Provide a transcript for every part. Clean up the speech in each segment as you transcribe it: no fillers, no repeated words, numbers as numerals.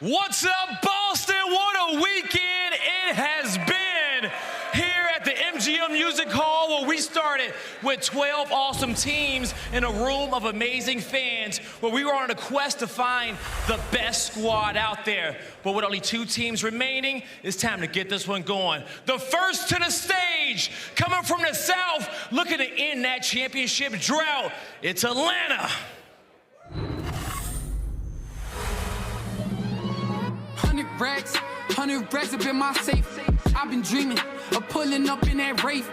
What's up, Boston? What a weekend it has been here at the MGM Music Hall, where we started with 12 awesome teams in a room of amazing fans, where we were on a quest to find the best squad out there. But with only 2 teams remaining, it's time to get this one going. The first to the stage, coming from the South, looking to end that championship drought, it's Atlanta. 100 racks up in my safe. I've been dreaming of pulling up in that Wraith.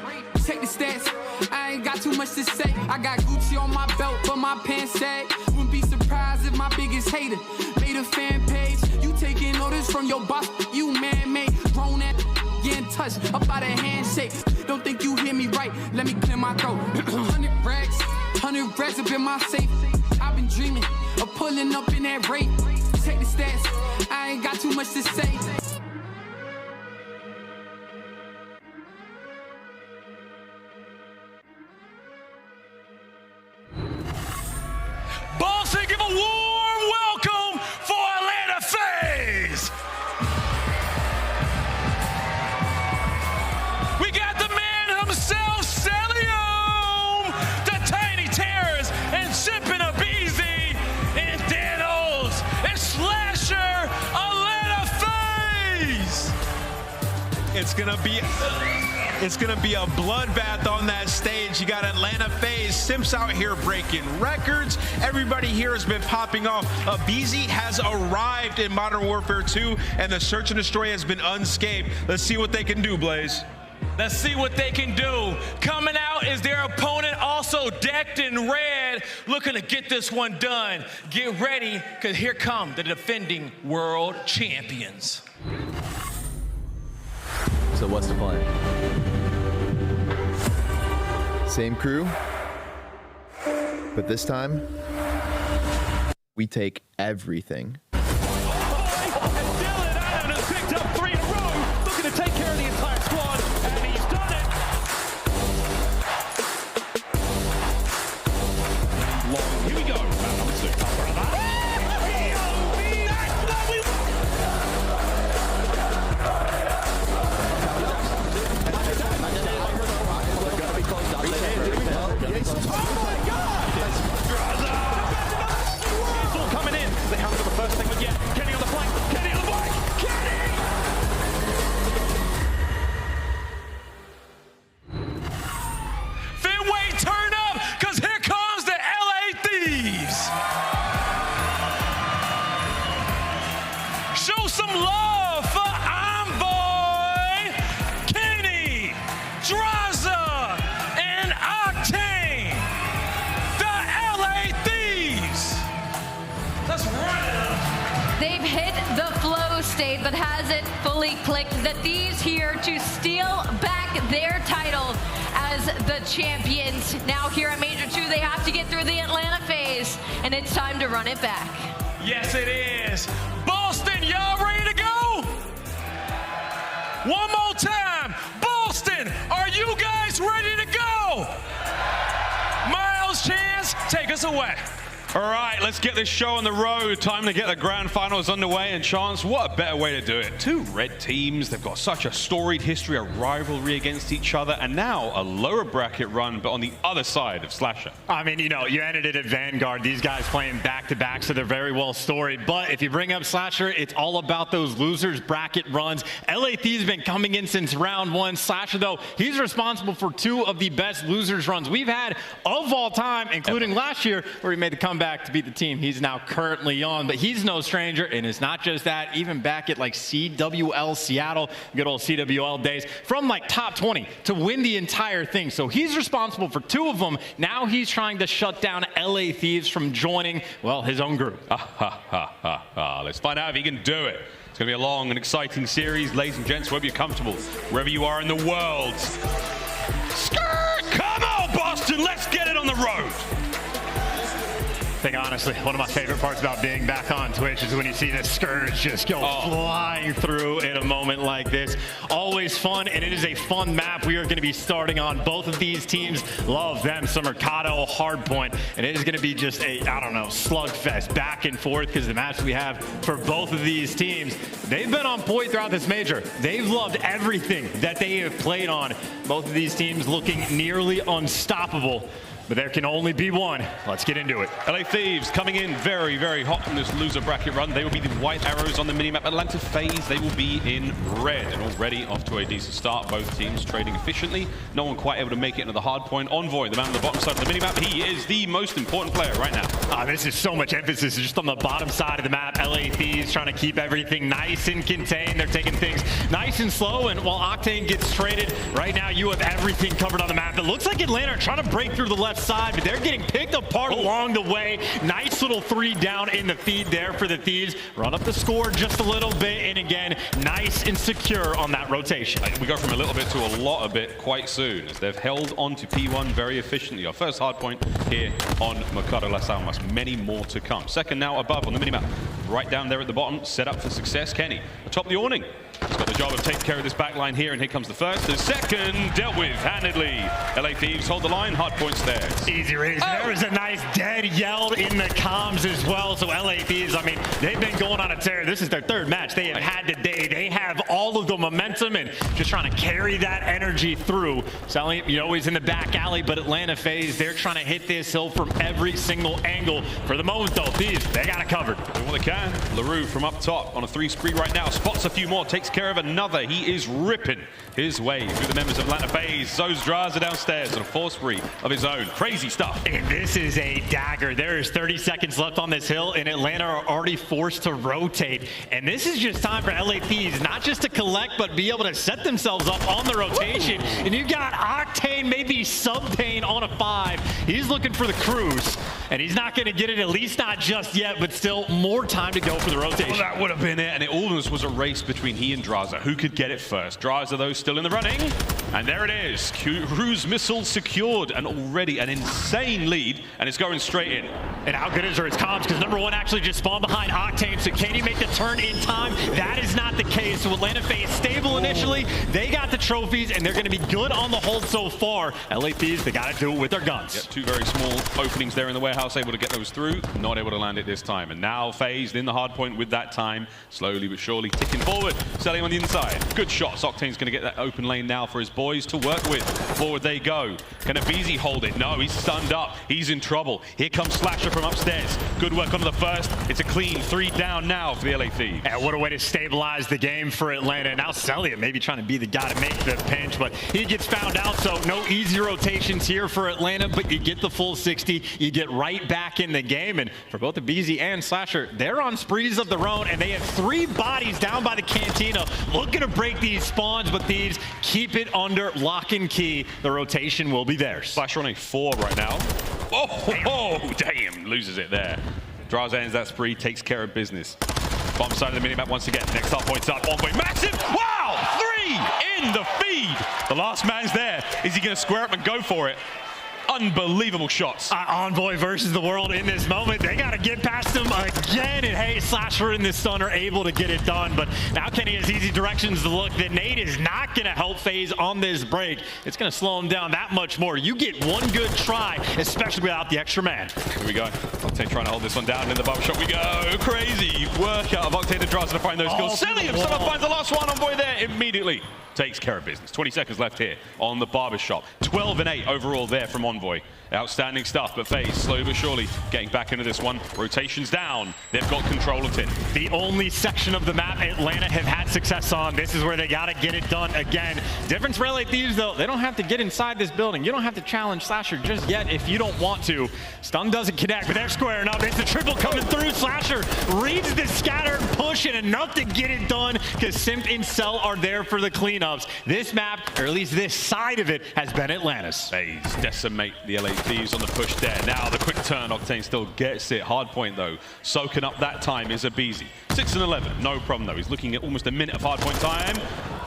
Check the stats, I ain't got too much to say. I got Gucci on my belt, but my pants sag. Wouldn't be surprised if my biggest hater made a fan page. You taking orders from your boss, you man-made. Grown at getting touched up by the handshake. Don't think you hear me right, let me clear my throat. 100 racks up in my safe. I've been dreaming of pulling up in that Wraith. Check the stats, I ain't got too much to say. Boston, give a warm welcome for Atlanta FaZe. We got the man himself, Cellium, the Tiny Terrors, and Simp and aBeZy, and Danos, and Slasher, Atlanta FaZe. It's gonna be a bloodbath on that stage. You got Atlanta FaZe, Simp's out here breaking records. Everybody here has been popping off. aBeZy has arrived in Modern Warfare 2, and the search and destroy has been unscathed. Let's see what they can do, Blaze. Let's see what they can do. Coming out is their opponent, also decked in red, looking to get this one done. Get ready, because here come the defending world champions. So what's the plan? Same crew, but this time, we take everything. And Dylan Adam has picked up 3 in a row, looking to take care of the entire squad, and he's done it. Long, here we go. Round number 2. Oh my God! Drazah! It's all coming in. They haven't got the first thing, but yet Kenny on the flank. Kenny on the flank. Kenny! Fenway, turn up, because here comes the LA Thieves. Show some love for Envoy, Kenny, Drazah, and Octane. The LA Thieves. Let's run it. They've hit the flow state, but hasn't fully clicked. The Thieves here to steal back their title as the champions. Now here at Major 2, they have to get through the Atlanta FaZe, and it's time to run it back. Yes, it is. Boston, y'all ready to go? One more time. Boston, are you guys ready to go? Miles Chance, take us away. All right, let's get this show on the road. Time to get the grand finals underway. And Chance, what a better way to do it. 2 red teams. They've got such a storied history, a rivalry against each other, and now a lower bracket run, but on the other side of Slasher. I mean, you know, you ended it at Vanguard. These guys playing back-to-back, so they're very well storied. But if you bring up Slasher, it's all about those losers bracket runs. LA Thieves been coming in since round 1. Slasher, though, he's responsible for 2 of the best losers runs we've had of all time, including last year, where he made the comeback to beat the team he's now currently on. But he's no stranger, and it's not just that. Even back at like CWL Seattle, good old CWL days, from like top 20 to win the entire thing. So he's responsible for 2 of them. Now he's trying to shut down LA Thieves from joining, well, his own group. Let's find out if he can do it. It's going to be a long and exciting series. Ladies and gents, wherever you're comfortable, wherever you are in the world. Skirt! Come on, Boston! Let's get it on the road! think honestly, one of my favorite parts about being back on Twitch is when you see the Scourge just go flying through in a moment like this. Always fun, and it is a fun map we are going to be starting on. Both of these teams love them some Mercado hardpoint, and it is going to be just a, I don't know, slugfest back and forth because the match we have for both of these teams, they've been on point throughout this major. They've loved everything that they have played on. Both of these teams looking nearly unstoppable. But there can only be one. Let's get into it. LA Thieves coming in very, very hot in this loser bracket run. They will be the white arrows on the minimap. Atlanta FaZe, they will be in red. And already off to a decent start. Both teams trading efficiently. No one quite able to make it into the hard point. Envoy, the man on the bottom side of the minimap, he is the most important player right now. This is so much emphasis just on the bottom side of the map. LA Thieves trying to keep everything nice and contained. They're taking things nice and slow. And while Octane gets traded, right now you have everything covered on the map. It looks like Atlanta are trying to break through the left side, but they're getting picked apart along the way. Nice little 3 down in the feed there for the Thieves. Run up the score just a little bit, and again, nice and secure on that rotation. We go from a little bit to a lot of it quite soon, as they've held on to P1 very efficiently. Our first hard point here on Mercado Las Almas. Many more to come. Second now above on the minimap. Right down there at the bottom, set up for success. Kenny atop the awning. He's got the job of taking care of this back line here, and here comes the first. The second dealt with handedly. LA Thieves hold the line, hard points there. Easy raise. There was a nice dead yelled in the comms as well. So LA Thieves, I mean, they've been going on a tear. This is their 3rd match they have had today. They have all of the momentum and just trying to carry that energy through. Cellium, you know, he's in the back alley, but Atlanta FaZe, they're trying to hit this hill from every single angle. For the moment though, Thieves, they got it covered. Doing what they can. LaRue from up top on a 3 spree right now. Spots a few more, takes care of another. He is ripping his way through the members of Atlanta FaZe. Zo's Drazah downstairs on a 4 spree of his own. Crazy stuff. And this is a dagger. There is 30 seconds left on this hill, and Atlanta are already forced to rotate. And this is just time for LA Thieves, not just to collect, but be able to set themselves up on the rotation. And you've got Octane, maybe Subtane on a 5. He's looking for the cruise, and he's not going to get it, at least not just yet, but still more time to go for the rotation. Well, that would have been it, and it almost was a race between he and Drazah. Who could get it first? Drazah, though, still in the running. And there it is. Cruise missile secured, and already an insane lead, and it's going straight in. And how good is his comms? Because number 1 actually just spawned behind Octane, so can he make the turn in time? That is not the case. So Atlanta FaZe stable initially. They got the trophies, and they're going to be good on the hold so far. LA Thieves, they got to do it with their guns. Yep, 2 very small openings there in the warehouse, able to get those through. Not able to land it this time. And now FaZe in the hard point with that time. Slowly but surely ticking forward. Cellium on the inside. Good shots. Octane's going to get that open lane now for his boys to work with. Forward they go. Can aBeZy hold it? No, he's stunned up. He's in trouble. Here comes Slasher from upstairs. Good work on the first. It's a clean 3 down now for the LA Thieves. And what a way to stabilize the game for Atlanta. Now Cellium maybe trying to be the guy to make the pinch, but he gets found out, so no easy rotations here for Atlanta, but you get the full 60. You get right back in the game, and for both aBeZy and Slasher, they're on sprees of their own, and they have 3 bodies down by the cantina looking to break these spawns, but Thieves keep it under lock and key. The rotation will be theirs. Slasher on a 4 right now. Oh, damn, loses it there. Drazah ends that spree, takes care of business. Bottom side of the minimap once again. Next hard point's up. Envoy, massive! Wow! 3 in the feed. The last man's there. Is he going to square up and go for it? Unbelievable shots. Envoy versus the world in this moment. They got to get past him again. And hey, Slasher and this Stun are able to get it done. But now Kenny has easy directions to look. The nade is not going to help FaZe on this break. It's going to slow him down that much more. You get one good try, especially without the extra man. Here we go. Octane trying to hold this one down. In the bump shot we go. Crazy work out of Octane and Drazah to find those kills. Cellium somehow finds the last one. Envoy there immediately. Takes care of business. 20 seconds left here on the barbershop. 12 and 8 overall there from Envoy. Outstanding stuff, but FaZe slowly but surely getting back into this one. Rotations down. They've got control of it. The only section of the map Atlanta have had success on. This is where they got to get it done again. Difference for LA Thieves, though, they don't have to get inside this building. You don't have to challenge Slasher just yet if you don't want to. Stun doesn't connect, but they're squaring up. It's the triple coming through. Slasher reads the scatter push and enough to get it done because Simp and Cell are there for the cleanups. This map, or at least this side of it, has been Atlanta's. FaZe decimate the LA Thieves on the push there. Now the quick turn, Octane still gets it. Hard point though. Soaking up that time is aBeZy. 6 and 11, no problem though. He's looking at almost a minute of hard point time.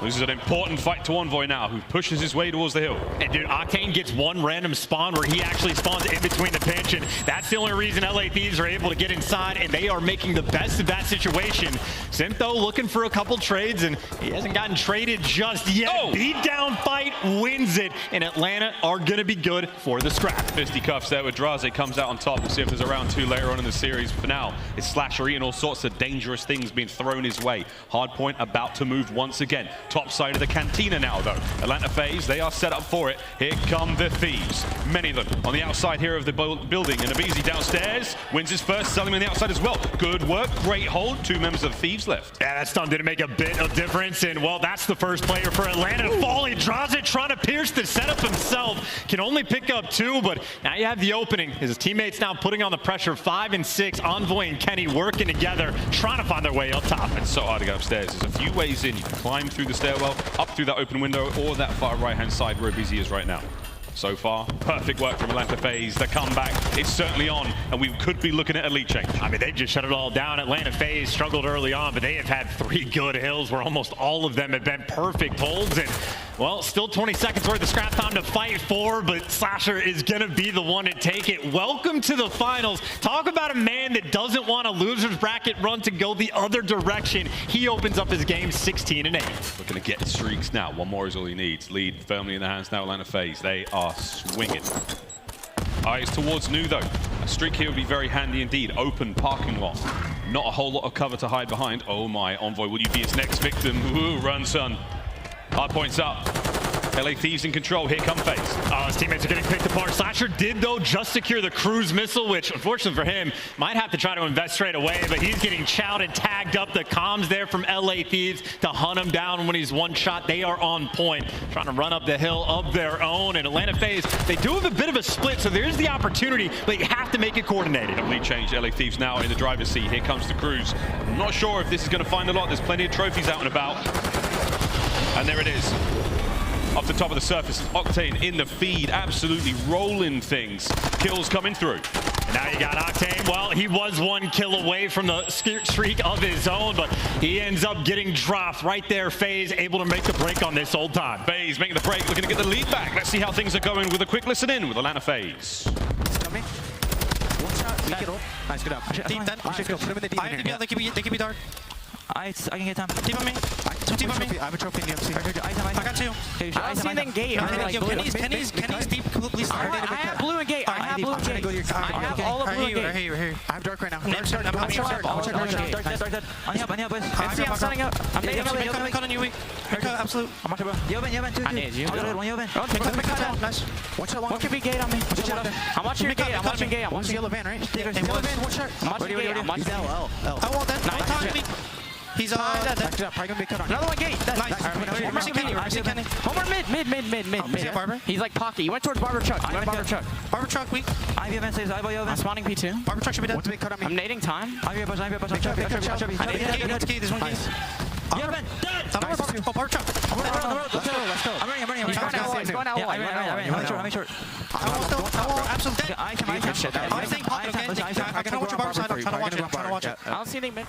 This is an important fight to Envoy now, who pushes his way towards the hill. And dude, Octane gets one random spawn where he actually spawns in between the pinch, and that's the only reason LA Thieves are able to get inside, and they are making the best of that situation. Simp, though, looking for a couple trades, and he hasn't gotten traded just yet. Oh! Beat down fight wins it, and Atlanta are going to be good for the scrap. Fisticuffs there with Drazah. Comes out on top. We'll see if there's a round 2 later on in the series. For now, it's Slasher and all sorts of dangerous things being thrown his way. Hardpoint about to move once again. Top side of the cantina now, though. Atlanta FaZe, they are set up for it. Here come the Thieves. Many of them on the outside here of the building. And aBeZy downstairs wins his first. Cellium on the outside as well. Good work. Great hold. 2 members of the Thieves left. Yeah, that stun didn't make a bit of difference. And, well, that's the first player for Atlanta falling. Drazah trying to pierce the setup himself. Can only pick up 2, but now you have the opening. His teammates now putting on the pressure. 5 and 6. Envoy and Kenny working together, trying to find their way up top. It's so hard to get upstairs. There's a few ways in. You can climb through the stairwell, up through that open window, or that far right-hand side where aBeZy is right now. So far, perfect work from Atlanta FaZe. The comeback is certainly on, and we could be looking at a lead change. I mean, they just shut it all down. Atlanta FaZe struggled early on, but they have had 3 good hills where almost all of them have been perfect holds. And, well, still 20 seconds worth of scrap time to fight for, but Slasher is going to be the one to take it. Welcome to the finals. Talk about a man that doesn't want a loser's bracket run to go the other direction. He opens up his game 16-8. Looking to get streaks now. 1 more is all he needs. Lead firmly in the hands now, Atlanta FaZe. They are swinging. Eyes towards New, though. A streak here would be very handy indeed. Open parking lot. Not a whole lot of cover to hide behind. Oh my, Envoy, will you be his next victim? Ooh, run, son. Hard points up. LA Thieves in control. Here come FaZe. Oh, his teammates are getting picked apart. Slasher did, though, just secure the cruise missile, which, unfortunately for him, might have to try to invest straight away, but he's getting chowed and tagged up. The comms there from LA Thieves to hunt him down when he's one shot. They are on point, trying to run up the hill of their own. And Atlanta FaZe, they do have a bit of a split, so there's the opportunity, but you have to make it coordinated. Lead change. LA Thieves now in the driver's seat. Here comes the cruise. I'm not sure if this is going to find a lot. There's plenty of trophies out and about. And there it is. Off the top of the surface, Octane in the feed, absolutely rolling things. Kills coming through. And now you got Octane. Well, he was 1 kill away from the streak of his own, but he ends up getting dropped right there. FaZe able to make the break on this old time. FaZe making the break, looking to get the lead back. Let's see how things are going with a quick listen in with Atlanta FaZe. It's coming. 1 shot, we get up. Nice, good up. Deep then. Put him in the deep in here. They can be dark. I can get time. Deep on me. Deep on me. I have a trophy in the MC. I got 2. I don't see them gate. Kenny's deep. Please. I have blue and gate. I have blue and gate. I have all of blue and gate. Right here. I have dark right now. Dark start. I'm setting up. I'm nading up. I'm cutting you weak. Absolute. I'm watching bro. I need you. Nice. What could be gate on me? I'm watching your gate. I'm watching gate. I'm watching yellow van, right? Yellow van, 1 shot. I'm watching gate. I'm watching L. I want that. He's probably gonna be cut on. Another one gate. Nice. Where's Kenny? Homer mid. Barber? He's like Pocky. You went towards Barber Truck. Barber truck weak. I'm spawning P2. Barber truck should be dead. Want to be cut on me? I'm nading time. There's 1 key. Nice. Barber truck. Let's go. I'm running. He's going out. I'm short. I want absolute dead. I'm staying pocket, okay? I can watch your Barber side. I'm trying to watch it. I don't see anything mid.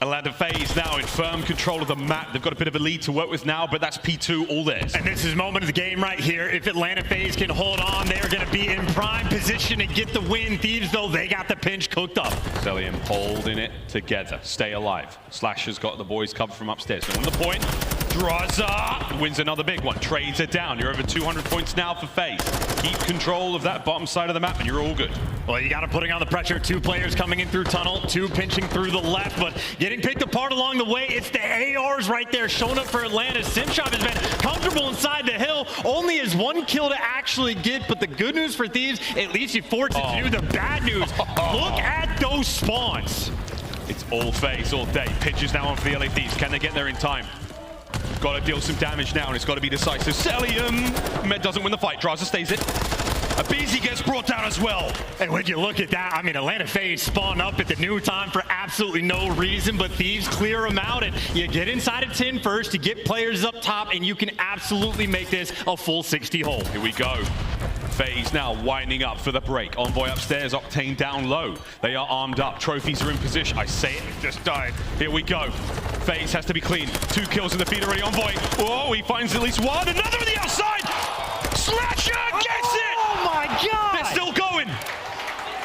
Atlanta FaZe now in firm control of the map. They've got a bit of a lead to work with now, but that's P2 all theirs. And this is moment of the game right here. If Atlanta FaZe can hold on, they're going to be in prime position to get the win. Thieves, though, they got the pinch cooked up. Cellium holding it together. Stay alive. Slasher's got the boys covered from upstairs. So on the point, Drazah wins another big one. Trades it down. You're over 200 points now for FaZe. Keep control of that bottom side of the map, and you're all good. Well, you got to putting on the pressure. 2 players coming in through tunnel, 2 pinching through the left, but getting picked apart along the way. It's the ARs right there showing up for Atlanta. Simshop has been comfortable inside the hill. Only has 1 kill to actually get, but the good news for Thieves, at least he forced it to do. The bad news, look at those spawns. It's all FaZe all day. Pitches now on for the LA Thieves. Can they get there in time? Got to deal some damage now, and it's got to be decisive. Cellium! Med doesn't win the fight. Drazah stays it. aBeZy gets brought down as well. And when you look at that, I mean, Atlanta FaZe spawn up at the new time for absolutely no reason, but Thieves clear them out, and you get inside of 10 first, you get players up top, and you can absolutely make this a full 60 hole. Here we go. FaZe now winding up for the break. Envoy upstairs, Octane down low. They are armed up. Trophies are in position. I say it, it just died. Here we go. FaZe has to be clean. 2 kills in the feed already. Envoy. Oh, he finds at least one. Another on the outside. Slasher gets it. Oh my God. They're still going.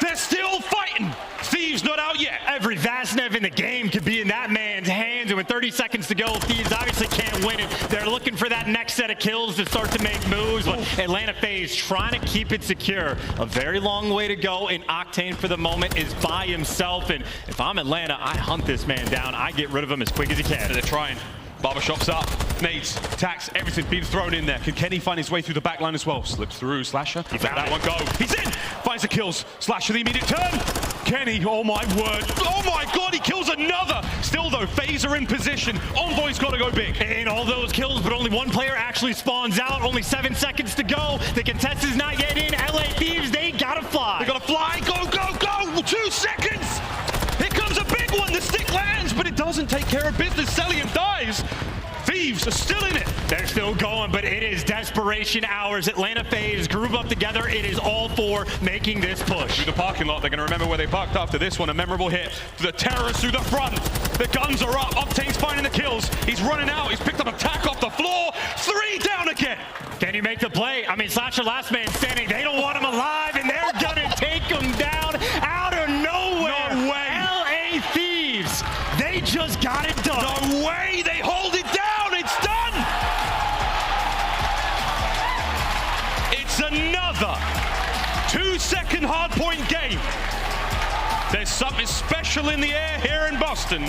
They're still fighting. Thieves not out yet. Every Vaznev in the game could be in that man's hands, and with 30 seconds to go, Thieves obviously can't win it. They're looking for that next set of kills to start to make moves, but Atlanta FaZe trying to keep it secure. A very long way to go, and Octane for the moment is by himself, and if I'm Atlanta, I hunt this man down. I get rid of him as quick as he can. They're trying. Barbershop's up, nades, attacks, everything being thrown in there. Can Kenny find his way through the back line as well? Slips through, Slasher. He let that one go. He's in! Finds the kills. Slasher the immediate turn. Kenny, oh my word. Oh my God, he kills another. Still though, FaZe are in position. Envoy's got to go big. And all those kills, but only one player actually spawns out. Only 7 seconds to go. The contest is not yet in. LA Thieves, they gotta fly. They gotta fly. Go, go, go. 2 seconds. Here comes a big one. The stick lands, but it doesn't take care of business. Cellium dies. Thieves are still in it. They're still going, but it is desperation hours. Atlanta FaZe group up together. It is all for making this push. Through the parking lot, they're going to remember where they parked after this one. A memorable hit. The terrorists through the front. The guns are up. Octane's finding the kills. He's running out. He's picked up a tack off the floor. 3 down again. Can you make the play? I mean, Slasher last man standing. They don't want him alive, and they're going to take him down out of nowhere. No way. LA Thieves, they just got it done. No way. They hold it down. It's done. It's another 2-second hardpoint game. There's something special in the air here in Boston.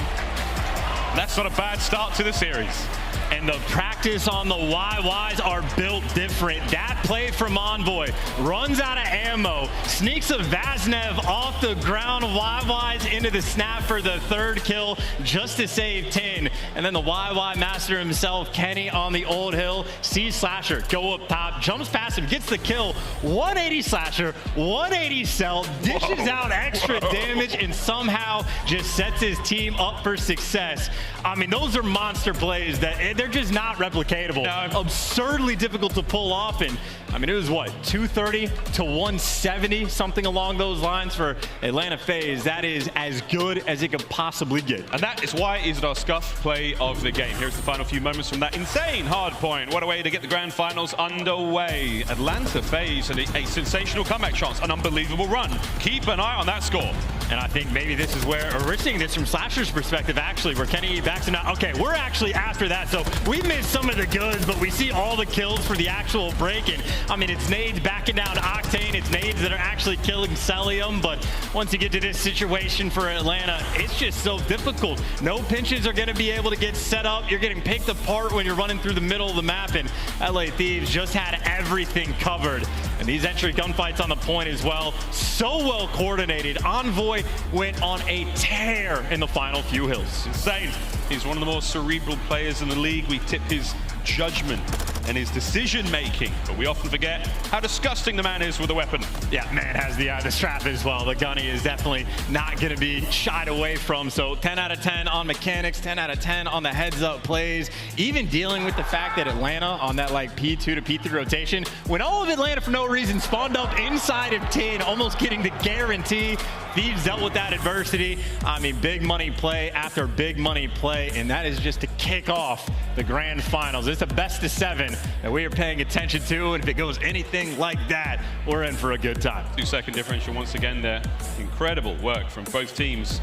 That's not a bad start to the series. And the practice on the YYs are built different. That play from Envoy runs out of ammo, sneaks a Vaznev off the ground, YYs into the snap for the 3rd kill just to save 10. And then the YY master himself, Kenny on the old hill, sees Slasher go up top, jumps past him, gets the kill. 180 Slasher, 180 Cell, dishes out extra damage, and somehow just sets his team up for success. I mean, those are monster plays that they're just not replicatable. No. Absurdly difficult to pull off, and I mean, it was what, 230 to 170, something along those lines for Atlanta FaZe. That is as good as it could possibly get. And that is why it is our scuff play of the game. Here's the final few moments from that insane hard point. What a way to get the grand finals underway. Atlanta FaZe and a sensational comeback chance, an unbelievable run. Keep an eye on that score. And I think maybe this is where, or we're seeing this from Slasher's perspective, actually, where Kenny backs him out. Okay, we're actually after that, so we missed some of the goods, but we see all the kills for the actual break. And I mean, it's nades backing down to Octane. It's nades that are actually killing Cellium. But once you get to this situation for Atlanta, it's just so difficult. No pinches are going to be able to get set up. You're getting picked apart when you're running through the middle of the map. And LA Thieves just had everything covered. And these entry gunfights on the point as well, so well coordinated. Envoy went on a tear in the final few hills. Insane. He's one of the more cerebral players in the league. We tip his judgment and his decision making, but we often forget how disgusting the man is with a weapon. Yeah, man has the strap as well. The gunny is definitely not going to be shied away from. So 10 out of 10 on mechanics, 10 out of 10 on the heads up plays. Even dealing with the fact that Atlanta on that like P2 to P3 rotation, when all of Atlanta for no reason spawned up inside of 10, almost getting the guarantee. Thieves dealt with that adversity. I mean, big money play after big money play, and that is just to kick off the grand finals. It's a best of 7 that we are paying attention to, and if it goes anything like that, we're in for a good time. 2-second differential once again there. Incredible work from both teams.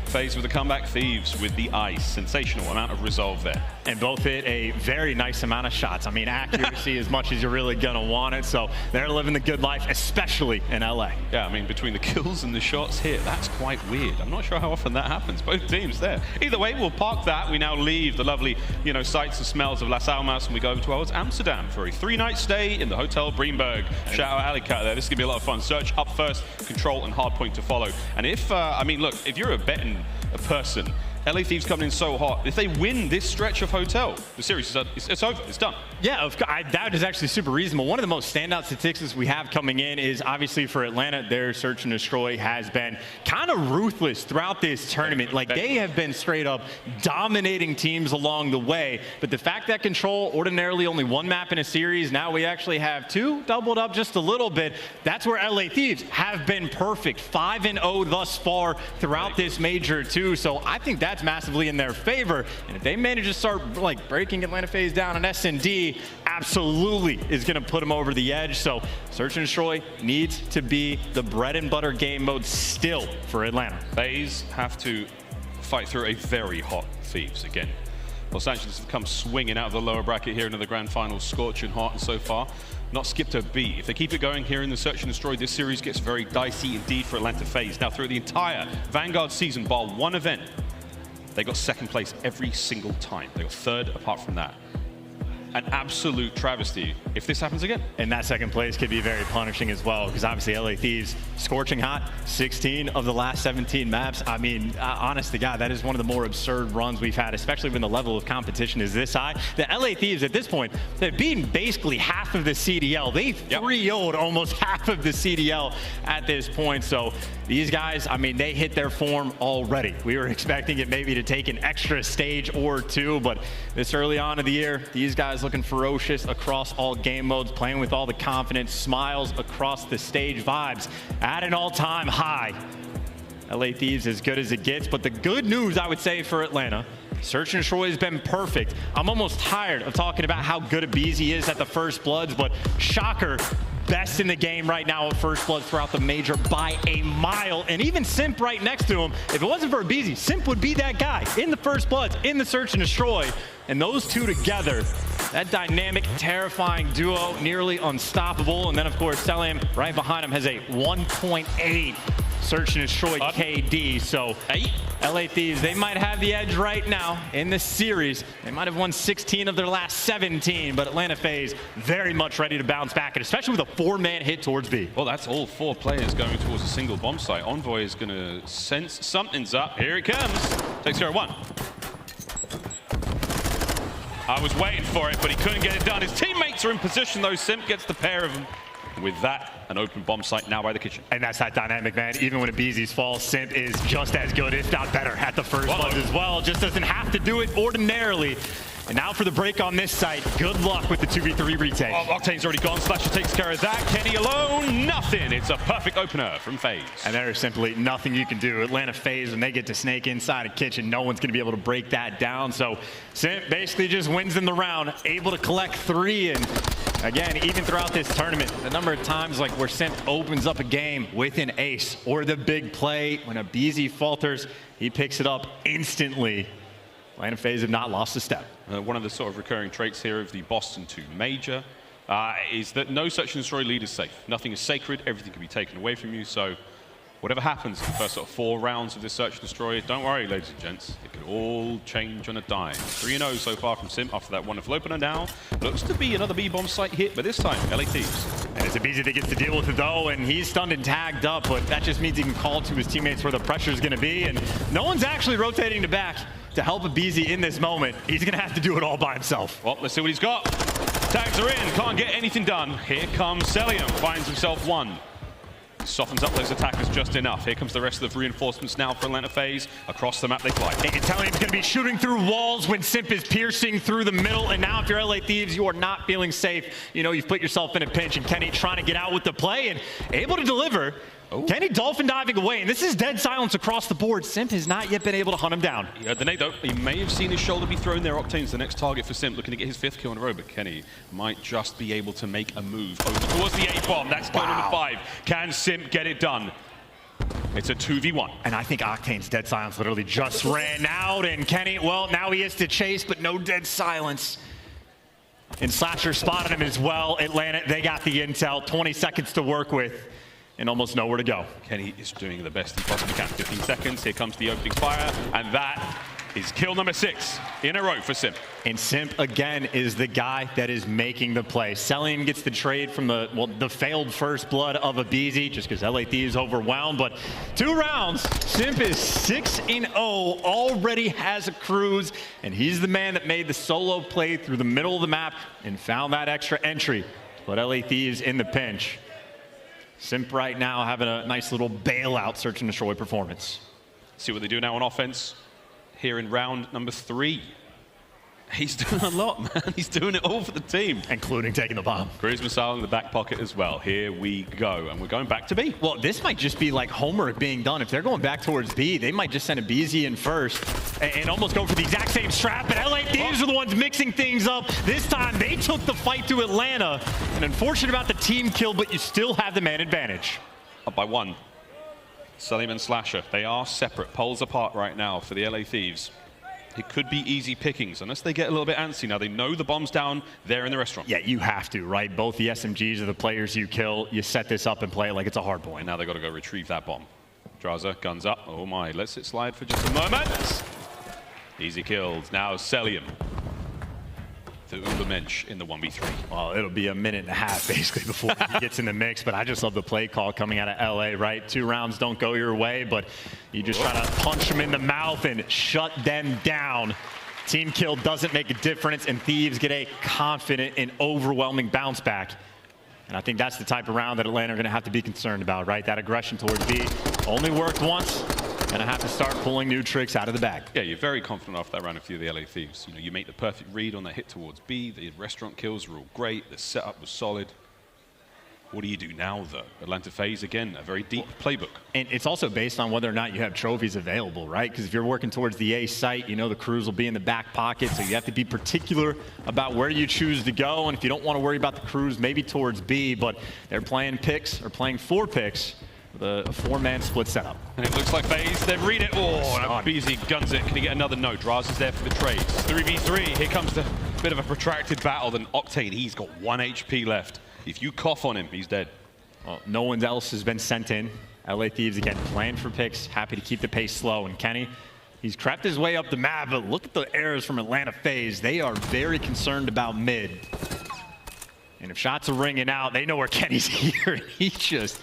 FaZe with the comeback, Thieves with the ice. Sensational amount of resolve there. And both hit a very nice amount of shots. I mean, accuracy as much as you're really gonna want it. So they're living the good life, especially in LA. Yeah, I mean, between the kills and the shots hit, that's quite weird. I'm not sure how often that happens. Both teams there. Either way, we'll park that. We now leave the lovely, sights and smells of Las Almas, and we go towards Amsterdam for a 3-night stay in the Hotel Breenberg. Shout out aLLeY there. This is gonna be a lot of fun. Search up first, control and hardpoint to follow. And if, I mean, look, if you're a betting a person, LA Thieves coming in so hot. If they win this stretch of Hotel, the series is it's over. It's done. Yeah, that is actually super reasonable. One of the most standout statistics we have coming in is obviously for Atlanta, their search and destroy has been kind of ruthless throughout this tournament. Like, they have been straight up dominating teams along the way. But the fact that Control ordinarily only 1 map in a series, now we actually have 2, doubled up just a little bit. That's where LA Thieves have been perfect. 5-0 thus far throughout this major too. So I think that that's massively in their favor. And if they manage to start like breaking Atlanta FaZe down on S&D, absolutely is going to put them over the edge. So Search and Destroy needs to be the bread and butter game mode still for Atlanta. FaZe have to fight through a very hot Thieves again. Los Angeles have come swinging out of the lower bracket here into the grand finals, scorching hot, and so far not skipped a beat. If they keep it going here in the Search and Destroy, this series gets very dicey indeed for Atlanta FaZe. Now, through the entire Vanguard season, bar one event, they got second place every single time. They got third apart from that. An absolute travesty if this happens again. And that second place could be very punishing as well, because obviously LA Thieves scorching hot, 16 of the last 17 maps. I mean, honest to God, that is one of the more absurd runs we've had, especially when the level of competition is this high. The LA Thieves at this point, they've beaten basically half of the CDL. They 3-0'd almost half of the CDL at this point. So these guys, I mean, they hit their form already. We were expecting it maybe to take an extra stage or two, but this early on in the year, these guys looking ferocious across all game modes, playing with all the confidence, smiles across the stage, vibes at an all-time high. LA Thieves as good as it gets, but the good news I would say for Atlanta, Search and Destroy has been perfect. I'm almost tired of talking about how good aBeZy is at the First Bloods, but shocker, best in the game right now at First Blood throughout the major by a mile. And even Simp right next to him, if it wasn't for aBeZy, Simp would be that guy in the First Bloods, in the Search and Destroy. And those two together, that dynamic, terrifying duo, nearly unstoppable. And then, of course, Cellium right behind him has a 1.8 Search and Destroy KD. So LA Thieves, they might have the edge right now in this series. They might have won 16 of their last 17, but Atlanta FaZe very much ready to bounce back, and especially with a 4-man hit towards B. Well, that's all 4 players going towards a single bomb site. Envoy is going to sense something's up. Here it comes. Takes care of 1. I was waiting for it, but he couldn't get it done. His teammates are in position, though. Simp gets the pair of them. With that, an open bomb site now by the kitchen. And that's that dynamic, man. Even when aBeZy's falls, Simp is just as good, if not better, at the First Bloods as well. Just doesn't have to do it ordinarily. And now for the break on this site. Good luck with the 2v3 retake. Oh, Octane's already gone. Slasher takes care of that. Kenny alone, nothing. It's a perfect opener from FaZe. And there is simply nothing you can do. Atlanta FaZe, when they get to snake inside a kitchen, no one's going to be able to break that down. So Simp basically just wins in the round, able to collect 3. And again, even throughout this tournament, the number of times like where Simp opens up a game with an ace or the big play, when aBeZy falters, he picks it up instantly. Atlanta FaZe have not lost a step. One of the sort of recurring traits here of the Boston 2 major is that no Search and Destroy lead is safe. Nothing is sacred. Everything can be taken away from you. So whatever happens in the first sort of 4 rounds of this Search and Destroy, don't worry, ladies and gents. It could all change on a dime. 3-0 so far from Simp after that wonderful opener. Now looks to be another B-bomb site hit, but this time LA Thieves. And it's aBeZy that gets to deal with it, though, and he's stunned and tagged up, but that just means he can call to his teammates where the pressure is going to be, and no one's actually rotating to back to help aBeZy in this moment. He's going to have to do it all by himself. Well, let's see what he's got. Tags are in, can't get anything done. Here comes Cellium, finds himself 1. Softens up those attackers just enough. Here comes the rest of the reinforcements now for Atlanta FaZe. Across the map they fly. And Cellium's going to be shooting through walls when Simp is piercing through the middle. And now if you're LA Thieves, you are not feeling safe. You know, you've put yourself in a pinch, and Kenny trying to get out with the play and able to deliver. Oh. Kenny dolphin diving away, and this is dead silence across the board. Simp has not yet been able to hunt him down. He heard the nade though. He may have seen his shoulder be thrown there. Octane's the next target for Simp, looking to get his 5th kill in a row, but Kenny might just be able to make a move over towards the A-bomb. That's kill number 5. Can Simp get it done? It's a 2v1. And I think Octane's dead silence literally just ran out, and Kenny, well, now he is to chase, but no dead silence. And Slasher spotted him as well. Atlanta, they got the intel, 20 seconds to work with, and almost nowhere to go. Kenny is doing the best he possibly can. 15 seconds, here comes the opening fire, and that is kill number 6 in a row for Simp. And Simp, again, is the guy that is making the play. Cellium gets the trade from the failed First Blood of aBeZy, just because LA Thieves overwhelmed. But 2 rounds, Simp is 6-0, already has a cruise, and he's the man that made the solo play through the middle of the map and found that extra entry. But LA Thieves in the pinch. Simp right now having a nice little bailout Search and Destroy performance. See what they do now on offense here in round number 3. He's doing a lot, man. He's doing it all for the team. Including taking the bomb. Cruise missile in the back pocket as well. Here we go. And we're going back to B. Well, this might just be like homework being done. If they're going back towards B, they might just send aBeZy in first and almost go for the exact same strat. But LA Thieves are the ones mixing things up. This time, they took the fight to Atlanta. And unfortunate about the team kill, but you still have the man advantage. Up by 1. Cellium and Slasher. They are separate, poles apart right now for the LA Thieves. It could be easy pickings unless they get a little bit antsy. Now they know the bomb's down there in the restaurant. Yeah, you have to, right? Both the SMGs are the players you kill. You set this up and play it like it's a hard point. And now they've got to go retrieve that bomb. Drazah, guns up. Oh my, lets it slide for just a moment. Easy kills. Now Cellium. The Ubermensch in the 1v3. Well, it'll be a minute and a half basically before he gets in the mix, but I just love the play call coming out of LA, right? 2 rounds don't go your way, but you just try to punch them in the mouth and shut them down. Team kill doesn't make a difference, and Thieves get a confident and overwhelming bounce back. And I think that's the type of round that Atlanta are going to have to be concerned about, right? That aggression towards B only worked once. Gonna have to start pulling new tricks out of the bag. Yeah, you're very confident after that round of the LA Thieves. You know, you make the perfect read on that hit towards B. The restaurant kills were all great. The setup was solid. What do you do now, though? Atlanta FaZe, again, a very deep playbook. And it's also based on whether or not you have trophies available, right? Because if you're working towards the A site, you know the crews will be in the back pocket, so you have to be particular about where you choose to go. And if you don't want to worry about the crews, maybe towards B, but they're playing picks, or playing 4 picks, with a 4-man split setup. And it looks like FaZe, they've read it. Oh, and aBeZy guns it. Can he get another no? Drazah's there for the trades. 3v3, here comes the bit of a protracted battle. Then Octane, he's got 1 HP left. If you cough on him, he's dead. Well, no one else has been sent in. LA Thieves, again, playing for picks, happy to keep the pace slow. And Kenny, he's crept his way up the map, but look at the errors from Atlanta FaZe. They are very concerned about mid. And if shots are ringing out, they know where Kenny's here. He just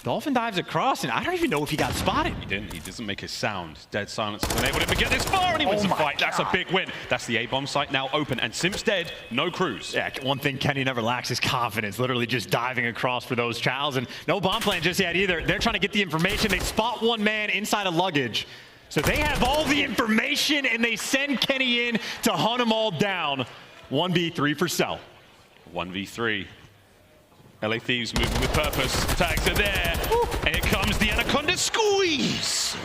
dolphin dives across, and I don't even know if he got spotted. He didn't. He doesn't make a sound. Dead silence has unable to get this far, and he wins the fight. That's a big win. That's the A-bomb site now open, and Simp's dead. No crews. Yeah, one thing Kenny never lacks is confidence. Literally just diving across for those chows, and no bomb plan just yet either. They're trying to get the information. They spot 1 man inside a luggage. So they have all the information, and they send Kenny in to hunt them all down. 1v3 for Cell. 1v3. LA Thieves moving with purpose. Tags are there. And here comes the Anaconda squeeze.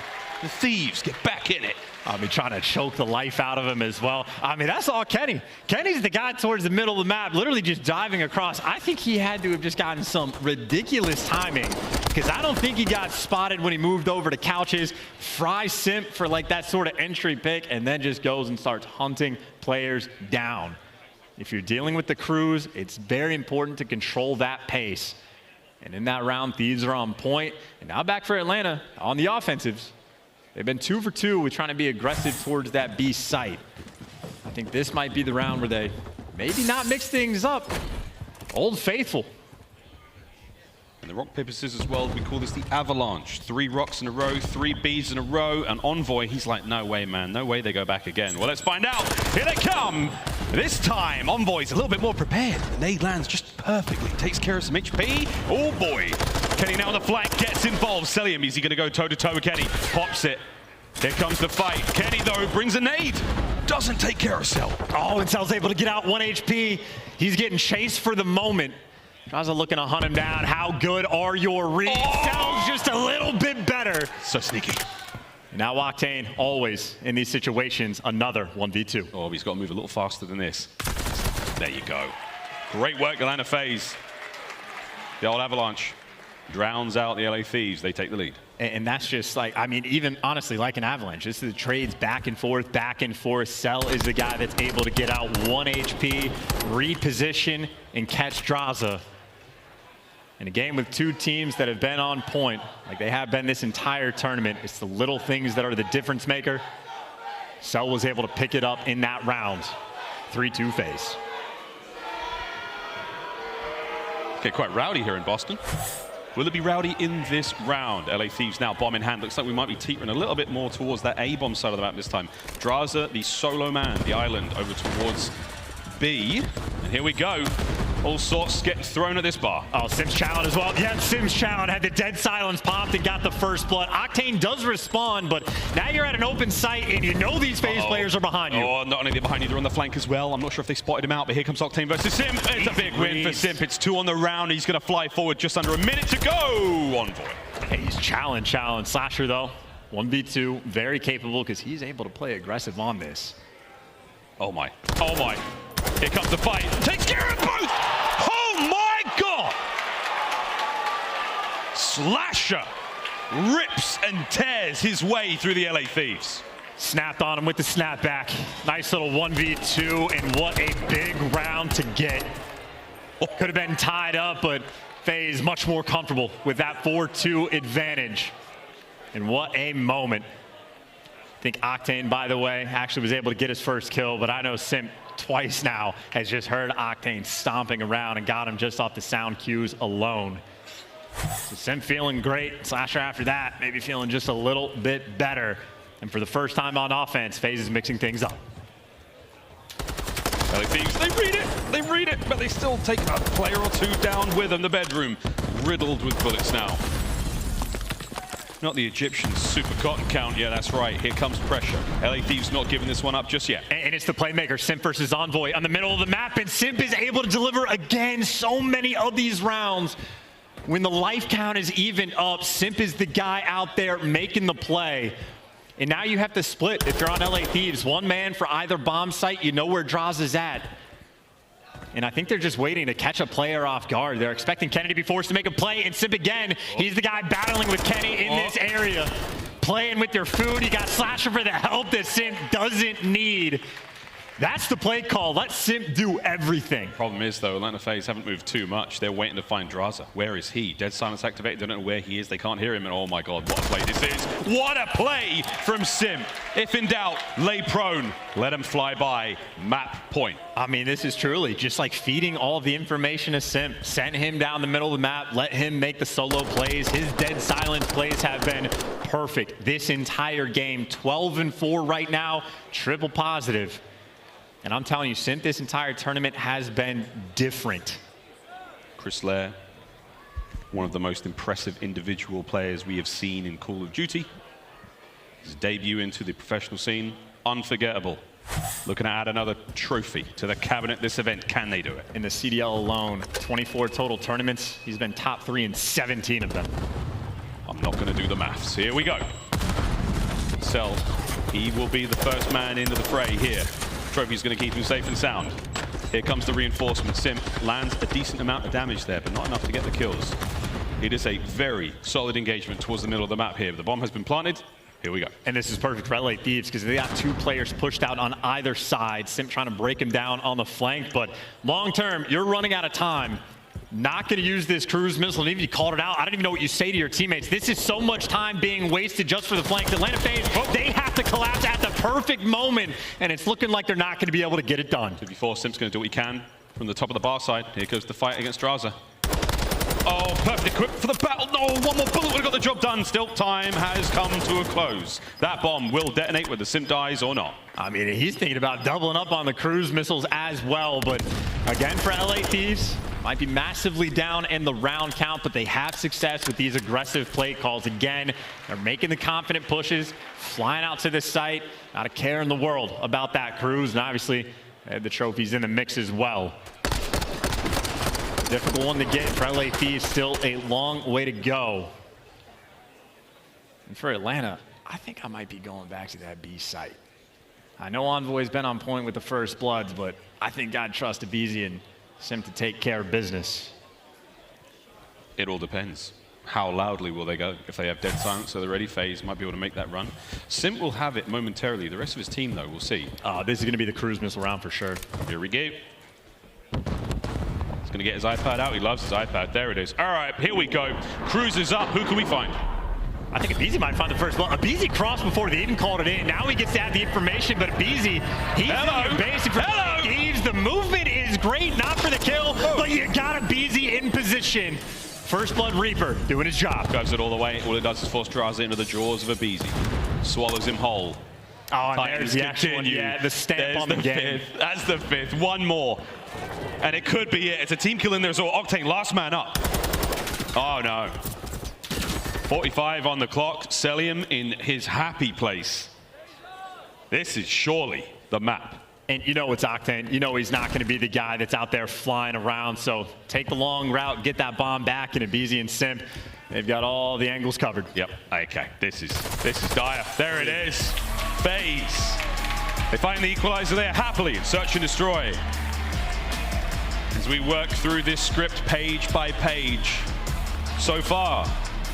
The Thieves get back in it. I mean, trying to choke the life out of him as well. I mean, that's all Kenny. Kenny's the guy towards the middle of the map, literally just diving across. I think he had to have just gotten some ridiculous timing, because I don't think he got spotted when he moved over to couches. Fries Simp for like that sort of entry pick, and then just goes and starts hunting players down. If you're dealing with the crews, it's very important to control that pace. And in that round, Thieves are on point. And now back for Atlanta on the offensives. They've been 2 for 2 with trying to be aggressive towards that B site. I think this might be the round where they maybe not mix things up. Old Faithful. In the rock, paper, scissors world, we call this the avalanche. 3 rocks in a row, 3 Bs in a row, and Envoy, he's like, no way, man, no way they go back again. Well, let's find out. Here they come. This time, Envoy's a little bit more prepared. The nade lands just perfectly, takes care of some HP. Oh boy. Kenny now on the flank, gets involved. Cellium, is he gonna go toe-to-toe with Kenny? Pops it. Here comes the fight. Kenny, though, brings a nade. Doesn't take care of Cell. Oh, and Cell's able to get out 1 HP. He's getting chased for the moment. Drazah looking to hunt him down. How good are your reads? Cell's just a little bit better. So sneaky. Now Octane, always in these situations, another 1v2. Oh, he's got to move a little faster than this. There you go. Great work, Atlanta FaZe. The old avalanche drowns out the LA Thieves. They take the lead. And that's just like, I mean, even honestly, like an avalanche. This is the trades back and forth, back and forth. Cell is the guy that's able to get out 1 HP, reposition, and catch Drazah. In a game with 2 teams that have been on point, like they have been this entire tournament, it's the little things that are the difference maker. Cell was able to pick it up in that round. 3-2 FaZe. Okay, quite rowdy here in Boston. Will it be rowdy in this round? LA Thieves now bomb in hand. Looks like we might be teetering a little bit more towards that A-bomb side of the map this time. Drazah, the solo man, the island, over towards B. And here we go. All sorts get thrown at this bar. Oh, Simp's challenge as well. Yeah, Simp's challenge had the dead silence popped and got the first blood. Octane does respond, but now you're at an open site and you know these FaZe players are behind you. Oh, not only they're behind you, they're on the flank as well. I'm not sure if they spotted him out, but here comes Octane versus Simp. It's a big win for Simp. It's 2 on the round. He's going to fly forward just under a minute to go. Envoy. Hey, he's challenge. Slasher, though, 1v2, very capable because he's able to play aggressive on this. Oh, my. Oh, my. Here comes the fight. Takes care of both. Oh, my God. Slasher rips and tears his way through the LA Thieves. Snapped on him with the snapback. Nice little 1v2, and what a big round to get. Could have been tied up, but FaZe much more comfortable with that 4-2 advantage. And what a moment. I think Octane, by the way, actually was able to get his first kill, but I know Simp twice now has just heard Octane stomping around and got him just off the sound cues alone. So Simp feeling great. Slasher after that, maybe feeling just a little bit better. And for the first time on offense, FaZe is mixing things up. LA Thieves, they read it, but they still take a player or two down with them. The bedroom riddled with bullets now. Not the Egyptian super cotton count. Yeah, that's right. Here comes pressure. LA Thieves not giving this one up just yet. And it's the playmaker, Simp versus Envoy on the middle of the map, and Simp is able to deliver again so many of these rounds. When the life count is even up, Simp is the guy out there making the play. And now you have to split if you're on LA Thieves. One man for either bomb site. You know where Drazah is at. And I think they're just waiting to catch a player off guard. They're expecting Kenny to be forced to make a play, and Simp again, he's the guy battling with Kenny in this area. Playing with your food. You got Slasher for the help that Simp doesn't need. That's the play call. Let Simp do everything. Problem is, though, Atlanta FaZe haven't moved too much. They're waiting to find Drazah. Where is he? Dead silence activated. They don't know where he is. They can't hear him. And oh my God, what a play this is. What a play from Simp. If in doubt, lay prone. Let him fly by. Map point. I mean, this is truly just like feeding all of the information to Simp. Send him down the middle of the map. Let him make the solo plays. His dead silence plays have been perfect this entire game. 12-4 right now. Triple positive. And I'm telling you, Simp this entire tournament has been different. Chris Lair, one of the most impressive individual players we have seen in Call of Duty. His debut into the professional scene, unforgettable. Looking to add another trophy to the cabinet this event. Can they do it? In the CDL alone, 24 total tournaments. He's been top 3 in 17 of them. I'm not going to do the maths. Here we go. Cell, he will be the first man into the fray here. Trophy's going to keep him safe and sound. Here comes the reinforcement. Simp lands a decent amount of damage there, but not enough to get the kills. It is a very solid engagement towards the middle of the map here. The bomb has been planted. Here we go. And this is perfect for LA Thieves because they got 2 players pushed out on either side. Simp trying to break him down on the flank, but long term, you're running out of time. Not going to use this cruise missile. And even if you called it out, I don't even know what you say to your teammates. This is so much time being wasted just for the flank. Atlanta FaZe, they have to collapse at the perfect moment, and it's looking like they're not going to be able to get it done. 2v4, Simp's going to do what he can from the top of the bar side. Here goes the fight against Drazah. Oh, perfect equipped for the battle. No, one more bullet would have got the job done. Still, time has come to a close. That bomb will detonate whether Simp dies or not. I mean, he's thinking about doubling up on the cruise missiles as well, but again, for LA Thieves, might be massively down in the round count, but they have success with these aggressive play calls. Again, they're making the confident pushes, flying out to the site, not a care in the world about that cruise, and obviously the trophy's in the mix as well. Difficult one to get for LA Thieves, still a long way to go. And for Atlanta, I think I might be going back to that B site. I know Envoy's been on point with the first bloods, but I think God trusts aBeZy and Simp to take care of business. It all depends. How loudly will they go? If they have dead silence, so they're ready, FaZe might be able to make that run. Simp will have it momentarily. The rest of his team, though, we'll see. This is going to be the cruise missile round for sure. Here we go. He's going to get his iPad out. He loves his iPad. There it is. All right, here we go. Cruise is up. Who can we find? I think aBeZy might find the first blood. aBeZy crossed before they even called it in. Now he gets to add the information, but aBeZy, he's in basic for Thieves. The movement is great, not for the kill, but you got aBeZy in position. First blood Reaper doing his job. Goes it all the way. All it does is force Drazah into the jaws of aBeZy. Swallows him whole. Oh, Titans there's the actual one. continue. Yeah, the stamp There's on the game. fifth. That's the fifth. One more. And it could be it. It's a team kill in there, so Octane last man up. Oh, no. 45 on the clock. Cellium in his happy place. This is surely the map. And you know it's Octane. You know he's not going to be the guy that's out there flying around. So take the long route, get that bomb back, and aBeZy and Simp, they've got all the angles covered. Yep. Okay. This is dire. There it is. FaZe. They find the equalizer there happily. Search and destroy. As we work through this script page by page. So far,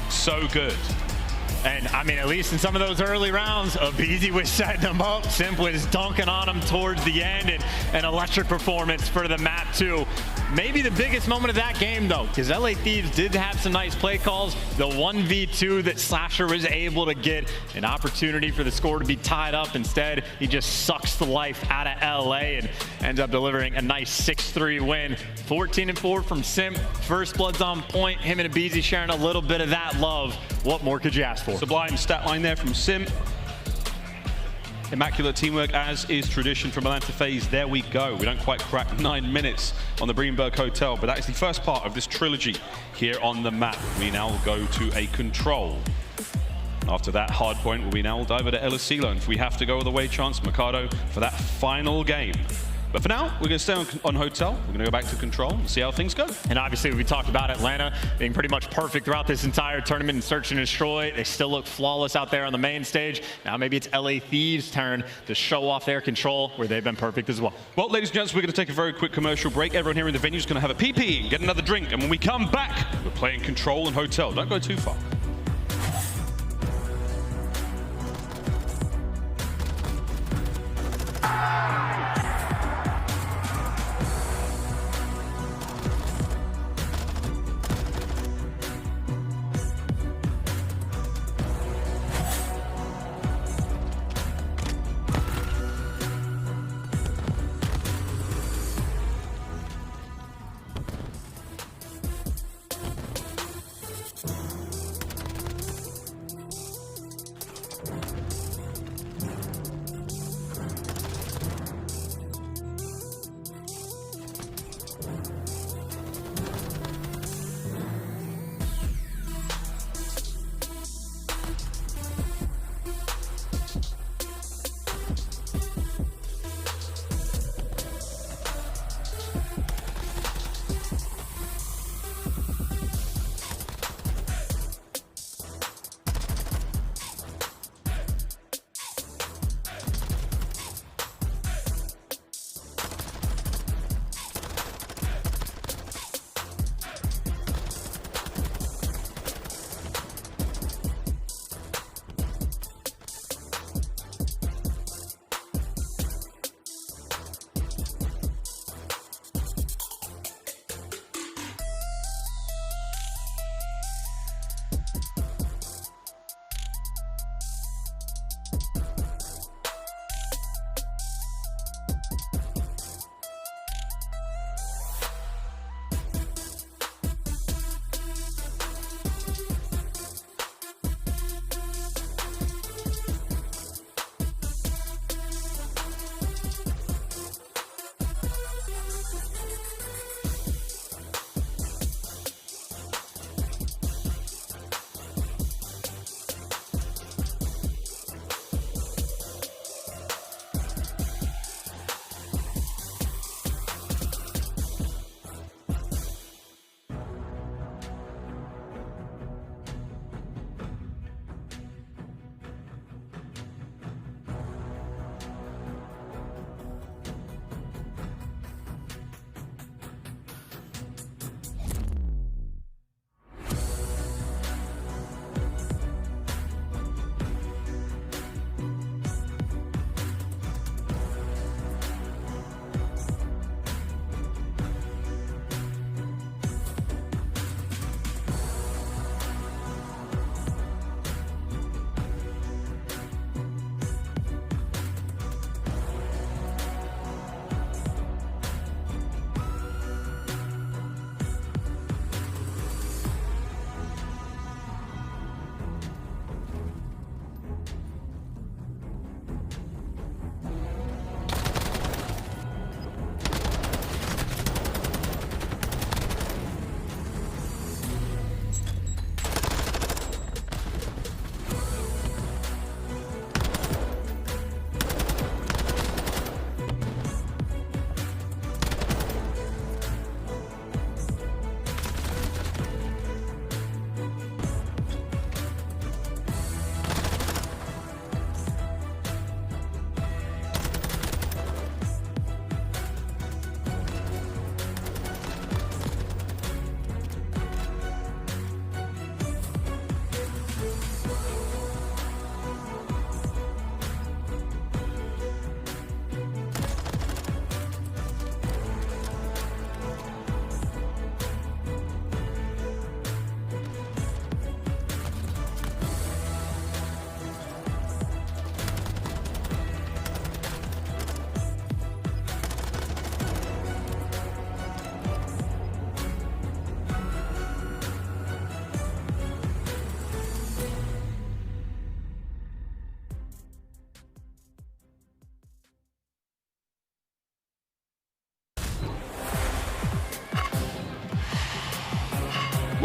so good. And I mean, at least in some of those early rounds, aBeZy was setting them up. Simp was dunking on them towards the end, and an electric performance for the map too. Maybe the biggest moment of that game though, because LA Thieves did have some nice play calls. The 1v2 that Slasher was able to get an opportunity for the score to be tied up. Instead, he just sucks the life out of LA and ends up delivering a nice 6-3 win. 14-4 from Simp. First blood's on point. Him and aBeZy sharing a little bit of that love. What more could you ask for? Sublime stat line there from Simp. Immaculate teamwork, as is tradition from Atlanta FaZe. There we go. We don't quite crack 9 minutes on the Greenberg Hotel, but that is the first part of this trilogy here on the map. We now go to a control. After that hard point, we now dive into aLLeY, and if we have to go all the way, chance Mikado for that final game. But for now, we're going to stay on Hotel. We're going to go back to control and see how things go. And obviously, we talked about Atlanta being pretty much perfect throughout this entire tournament in search and destroy. They still look flawless out there on the main stage. Now maybe it's LA Thieves' turn to show off their control, where they've been perfect as well. Well, ladies and gents, we're going to take a very quick commercial break. Everyone here in the venue is going to have a pee-pee and get another drink. And when we come back, we're playing control and Hotel. Don't go too far.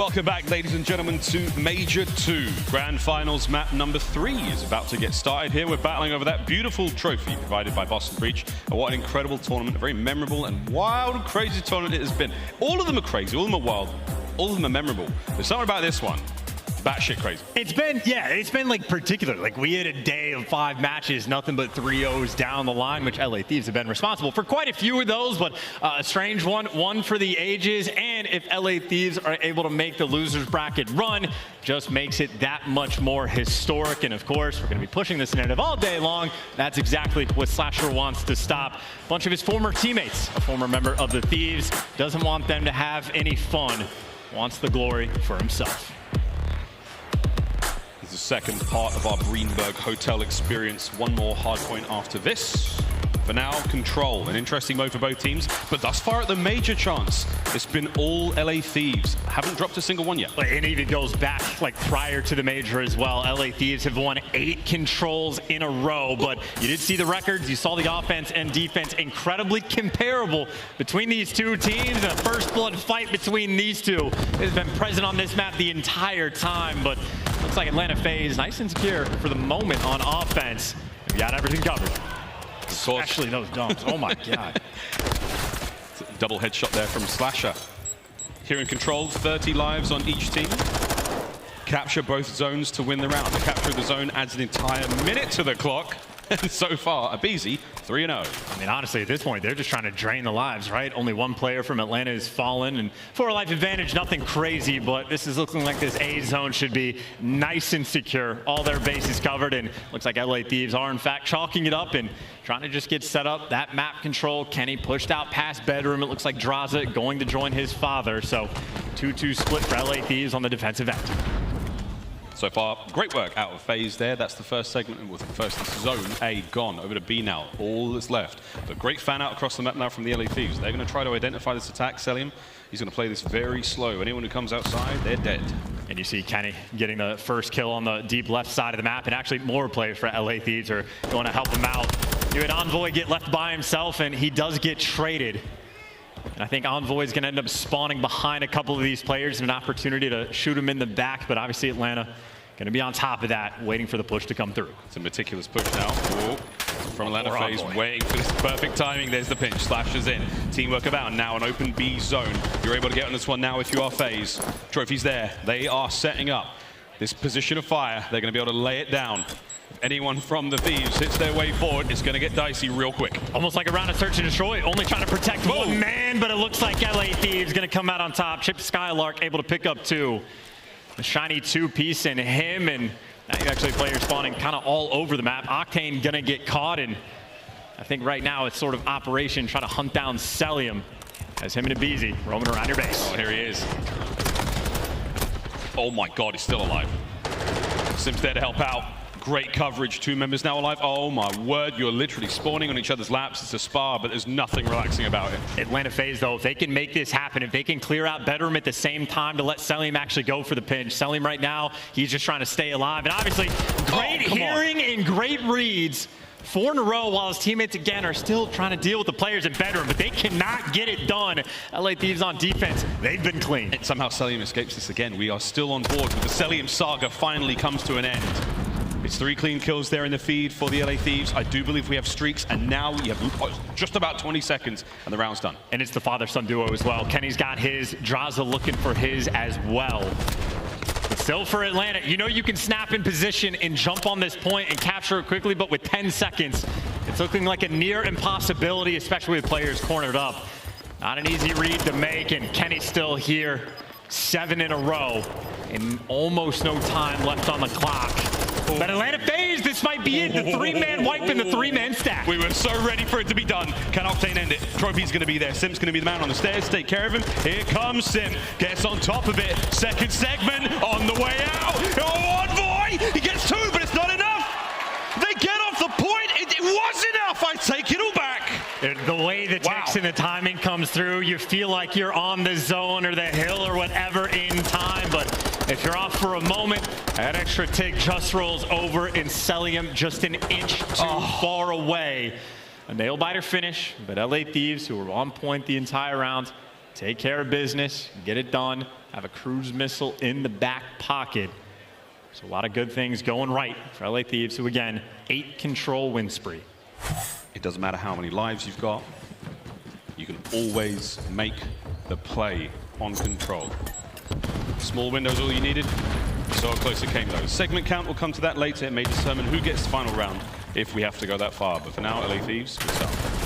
welcome back, ladies and gentlemen, to Major 2. Grand Finals map number 3 is about to get started here. We're battling over that beautiful trophy provided by Boston Breach. And what an incredible tournament, a very memorable and wild, crazy tournament it has been. All of them are crazy, all of them are wild, all of them are memorable. There's something about this one. Batshit crazy. It's been like particular. Like we had a day of 5 matches, nothing but 3-0s down the line, which LA Thieves have been responsible for quite a few of those, but a strange one for the ages. And if LA Thieves are able to make the losers bracket run, just makes it that much more historic. And of course, we're going to be pushing this narrative all day long. That's exactly what Slasher wants to stop. A bunch of his former teammates, a former member of the Thieves, doesn't want them to have any fun, wants the glory for himself. The second part of our Greenberg Hotel experience. One more hard point after this. For now, Control. An interesting move for both teams, but thus far at the major chance, it's been all LA Thieves. Haven't dropped a single one yet. It even goes back like prior to the major as well. LA Thieves have won 8 controls in a row, but you did see the records. You saw the offense and defense incredibly comparable between these two teams. A first blood fight between these two has been present on this map the entire time, but looks like Atlanta FaZe nice and secure for the moment on offense. We got everything covered. Especially those dunks. Oh my God. Double headshot there from Slasher. Here in Control, 30 lives on each team. Capture both zones to win the round. The capture of the zone adds an entire minute to the clock. And so far, aBeZy 3-0. I mean, honestly, at this point, they're just trying to drain the lives, right? Only one player from Atlanta has fallen, and for a life advantage, nothing crazy, but this is looking like this A zone should be nice and secure. All their bases covered, and looks like LA Thieves are, in fact, chalking it up and trying to just get set up. That map control, Kenny pushed out past bedroom. It looks like Drazah going to join his father, so 2-2 split for LA Thieves on the defensive end. So far, great work out of FaZe there. That's the first segment with the first zone A gone. Over to B now, all that's left. But great fan out across the map now from the LA Thieves. They're going to try to identify this attack. Cellium, he's going to play this very slow. Anyone who comes outside, they're dead. And you see Kenny getting the first kill on the deep left side of the map, and actually more players for LA Thieves are going to help him out. You had Envoy get left by himself, and he does get traded. And I think Envoy is going to end up spawning behind a couple of these players, an opportunity to shoot him in the back, but obviously Atlanta going to be on top of that, waiting for the push to come through. It's a meticulous push now. Ooh. From Atlanta FaZe, waiting for this perfect timing. There's the pinch, Slasher's in. Teamwork about, now an open B zone. You're able to get on this one now if you are FaZe. Trophy's there, they are setting up this position of fire. They're going to be able to lay it down. If anyone from the Thieves hits their way forward, it's going to get dicey real quick. Almost like a round of search and destroy, only trying to protect one man, but it looks like LA Thieves going to come out on top. Chip Skylark able to pick up 2. The shiny 2-piece in him, and now you actually players spawning kind of all over the map. Octane going to get caught, and I think right now it's sort of operation trying to hunt down Cellium as him and aBeZy roaming around your base. Oh, here he is. Oh my God, he's still alive. Simp's there to help out. Great coverage, 2 members now alive. Oh my word, you're literally spawning on each other's laps. It's a spar, but there's nothing relaxing about it. Atlanta FaZe, though, if they can make this happen, if they can clear out bedroom at the same time to let Cellium actually go for the pinch. Cellium right now, he's just trying to stay alive. And obviously, great hearing and great reads. 4 in a row while his teammates again are still trying to deal with the players in bedroom, but they cannot get it done. LA Thieves on defense, they've been clean. And somehow Cellium escapes this again. We are still on board with the Cellium saga finally comes to an end. It's 3 clean kills there in the feed for the LA Thieves. I do believe we have streaks, and now we have just about 20 seconds, and the round's done. And it's the father-son duo as well. Kenny's got his, Drazah looking for his as well. But still for Atlanta, you know you can snap in position and jump on this point and capture it quickly, but with 10 seconds, it's looking like a near impossibility, especially with players cornered up. Not an easy read to make, and Kenny's still here. 7 in a row, and almost no time left on the clock. But Atlanta FaZe, this might be it. The 3-man wipe and the 3-man stack. We were so ready for it to be done. Can Octane end it? Trophy's going to be there. Simp's going to be the man on the stairs. Take care of him. Here comes Simp. Gets on top of it. Second segment on the way out. Oh, Envoy! He gets 2, but it's not enough. They get off the point. It was enough. I take it all back. The way the text and the timing comes through, you feel like you're on the zone or the hill or whatever in time, but if you're off for a moment, that extra tick just rolls over, and Cellium just an inch too far away. A nail-biter finish, but LA Thieves, who were on point the entire round, take care of business, get it done. have a cruise missile in the back pocket. So a lot of good things going right for LA Thieves, who again, 8 control win spree. It doesn't matter how many lives you've got. You can always make the play on control. Small window's all you needed. So how close it came though. Segment count, will come to that later. It may determine who gets the final round if we have to go that far. But for now, LA Thieves, good stuff.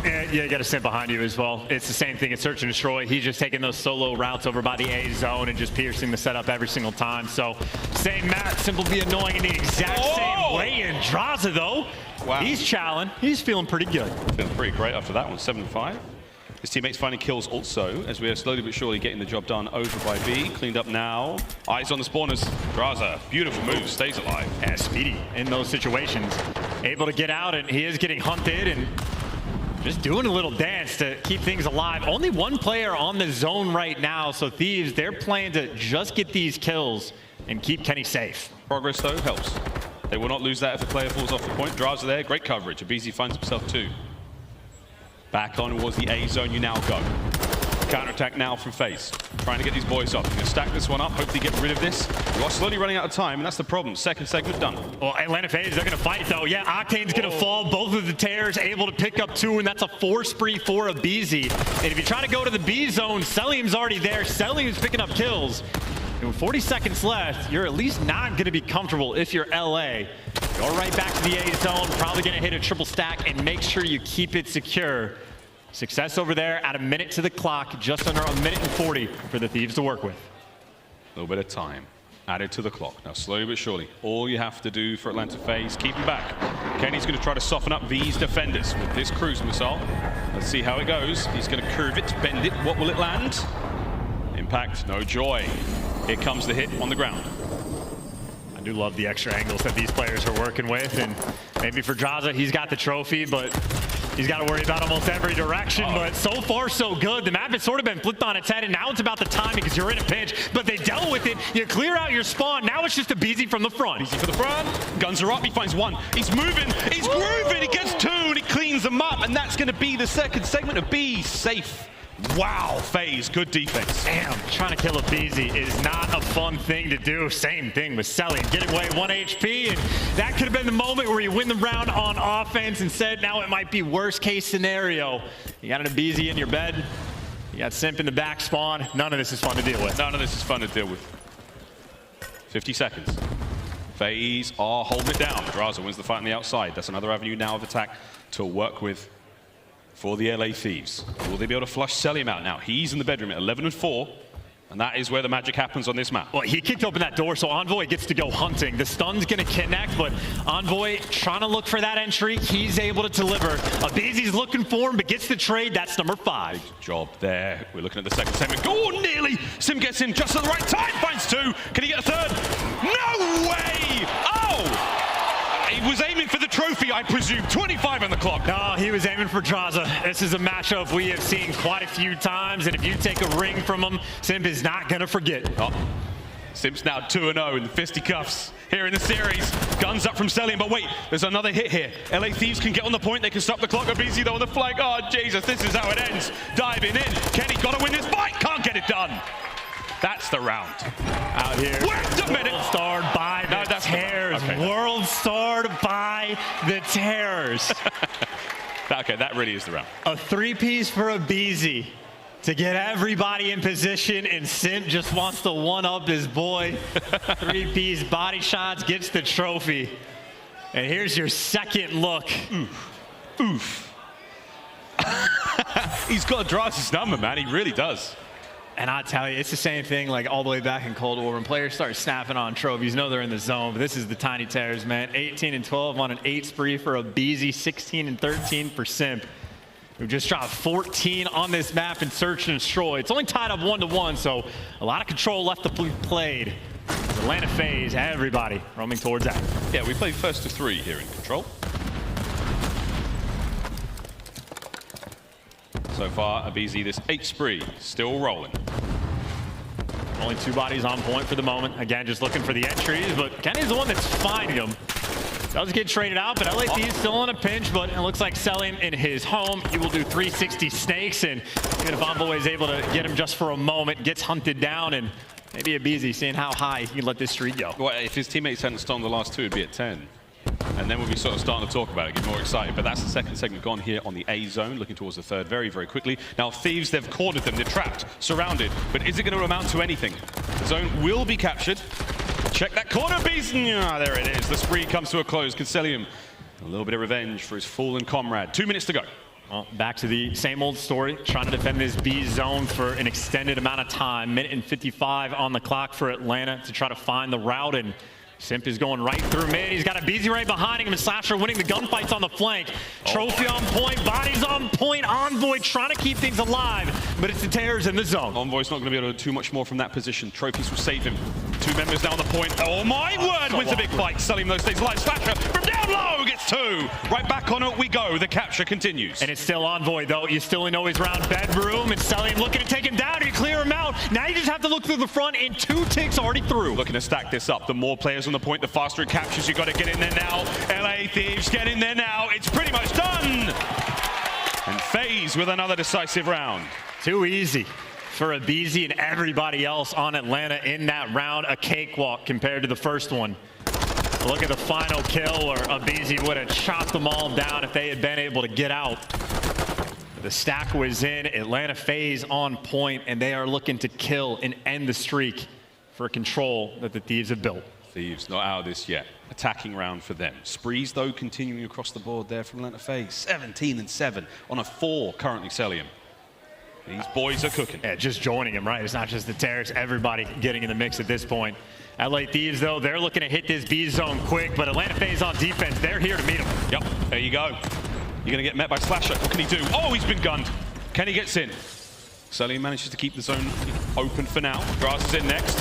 Yeah, you got a Simp behind you as well. It's the same thing at Search and Destroy. He's just taking those solo routes over by the A zone and just piercing the setup every single time. So same map, Simp will be annoying in the exact same way. And Drazah though, he's challenged. He's feeling pretty good. Feeling pretty great after that one, 7-5. His teammates finding kills also, as we are slowly but surely getting the job done over by B. Cleaned up now. Eyes on the spawners. Drazah, beautiful move, stays alive. Yeah, speedy in those situations. Able to get out, and he is getting hunted, and just doing a little dance to keep things alive. Only one player on the zone right now, so Thieves, they're playing to just get these kills and keep Kenny safe. Progress, though, helps. They will not lose that if a player falls off the point. Drazah there, great coverage. aBeZy finds himself 2. Back on towards the A zone, you now go. Counter-attack now from FaZe. Trying to get these boys up. You can stack this one up, hopefully get rid of this. You are slowly running out of time, and that's the problem. Second segment done. Well, Atlanta FaZe, they're going to fight, though. Yeah, Octane's going to fall. Both of the tears able to pick up 2, and that's a 4 spree for aBeZy. And if you try to go to the B zone, Cellium's already there. Cellium's picking up kills. And with 40 seconds left, you're at least not going to be comfortable if you're LA. Go right back to the A zone, probably going to hit a triple stack, and make sure you keep it secure. Success over there at a minute to the clock, just under a minute and 40 for the Thieves to work with. A little bit of time added to the clock. Now, slowly but surely, all you have to do for Atlanta FaZe, keep him back. Kenny's going to try to soften up these defenders with this cruise missile. Let's see how it goes. He's going to curve it, bend it. What will it land? Impact, no joy. Here comes the hit on the ground. I do love the extra angles that these players are working with, and maybe for Drazah, he's got the trophy, but he's got to worry about almost every direction. But so far, so good. The map has sort of been flipped on its head, and now it's about the timing because you're in a pinch, but they dealt with it. You clear out your spawn. Now it's just aBeZy from the front. aBeZy for the front. Guns are up. He finds 1. He's moving. He's grooving. He gets 2, and he cleans them up, and that's going to be the second segment of B. Safe. Wow, FaZe, good defense. Damn, trying to kill aBeZy is not a fun thing to do. Same thing with Cellium, getting away 1 HP, and that could have been the moment where you win the round on offense. Instead, now it might be worst case scenario. You got an aBeZy in your bed, you got Simp in the back spawn. None of this is fun to deal with. None of this is fun to deal with. 50 seconds. FaZe are holding it down. Drazah wins the fight on the outside. That's another avenue now of attack to work with for the LA Thieves. Will they be able to flush Cellium out now? He's in the bedroom at 11-4, and that is where the magic happens on this map. Well, he kicked open that door, so Envoy gets to go hunting. The stun's going to connect, but Envoy trying to look for that entry. He's able to deliver. aBeZy's looking for him, but gets the trade. That's number 5. Good job there. We're looking at the second segment. Oh, nearly! Sim gets in just at the right time. Finds 2. Can he get a third? No way! Oh! He was aiming for the trophy, I presume. 25 on the clock. No, he was aiming for Drazah. This is a matchup we have seen quite a few times, and if you take a ring from him, Simp is not going to forget. Oh. Simp's now 2-0 in the fisticuffs here in the series. Guns up from Cellium, but wait, there's another hit here. LA Thieves can get on the point. They can stop the clock. aBeZy, though, on the flank. Oh, Jesus, this is how it ends. Diving in. Kenny got to win this fight. Can't get it done. That's the round. Out here. Wait a minute. World starred by the tears. Okay. World starred by the tears. Okay, that really is the round. A 3-piece for aBeZy to get everybody in position, and Simp just wants to one-up his boy. 3-piece body shots, gets the trophy. And here's your second look. Oof. Oof. He's got Drazah's number, man. He really does. And I tell you, it's the same thing like all the way back in Cold War when players start snapping on trophies. Know they're in the zone, but this is the tiny tears, man. 18-12 on an 8 spree for aBeZy, 16-13 for Simp, who just dropped 14 on this map in Search and Destroy. It's only tied up 1-1, so a lot of control left to be played. Atlanta FaZe, everybody roaming towards that. Yeah, we played first to 3 here in control. So far, aBeZy, this 8 spree, still rolling. Only 2 bodies on point for the moment. Again, just looking for the entries, but Kenny's the one that's finding them. Does get traded out, but LAT is still in a pinch, but it looks like Cellium in his home. He will do 360 snakes, and even if Envoy is able to get him just for a moment, gets hunted down, and maybe aBeZy seeing how high he can let this streak go. Well, if his teammates hadn't stolen the last two, it'd be at 10. And then we'll be sort of starting to talk about it, get more excited. But that's the second segment gone here on the A zone, looking towards the third very, very quickly. Now, Thieves, they've cornered them, they're trapped, surrounded. But is it going to amount to anything? The zone will be captured. Check that corner, aBeZy. Ah, there it is. The spree comes to a close. Can Cellium a little bit of revenge for his fallen comrade. 2 minutes to go. Well, back to the same old story, trying to defend this B zone for an extended amount of time. Minute and 55 on the clock for Atlanta to try to find the route, and Simp is going right through mid. He's got aBeZy right behind him, and Slasher winning the gunfights on the flank. Trophy on point, bodies on point. Envoy trying to keep things alive, but it's the Tears in the zone. Envoy's not going to be able to do too much more from that position. Trophies will save him. Two members now on the point. Oh my word, wins the big fight. Cellium though stays alive. Slasher from down low gets two. Right back on it we go. The capture continues. And it's still Envoy though. You still know he's around bedroom, and Cellium looking to take him down. You clear him out. Now you just have to look through the front, and 2 ticks already through. Looking to stack this up. The more players on the point, the faster it captures. You got to get in there now. LA Thieves, get in there now. It's pretty much done. And FaZe with another decisive round. Too easy for aBeZy and everybody else on Atlanta in that round. A cakewalk compared to the first one. Look at the final kill where aBeZy would have chopped them all down if they had been able to get out. The stack was in. Atlanta FaZe on point, and they are looking to kill and end the streak for control that the Thieves have built. Thieves not out of this yet. Attacking round for them. Sprees though continuing across the board there from Atlanta FaZe. 17 and 7 on a 4 currently Cellium. These boys are cooking. Yeah, just joining him, right? It's not just the Terrors, everybody getting in the mix at this point. LA Thieves, though, they're looking to hit this B zone quick, but Atlanta FaZe on defense, they're here to meet him. Yep, there you go. You're going to get met by Slasher. What can he do? Oh, he's been gunned. Kenny gets in. Cellium manages to keep the zone open for now. Drazah's in next.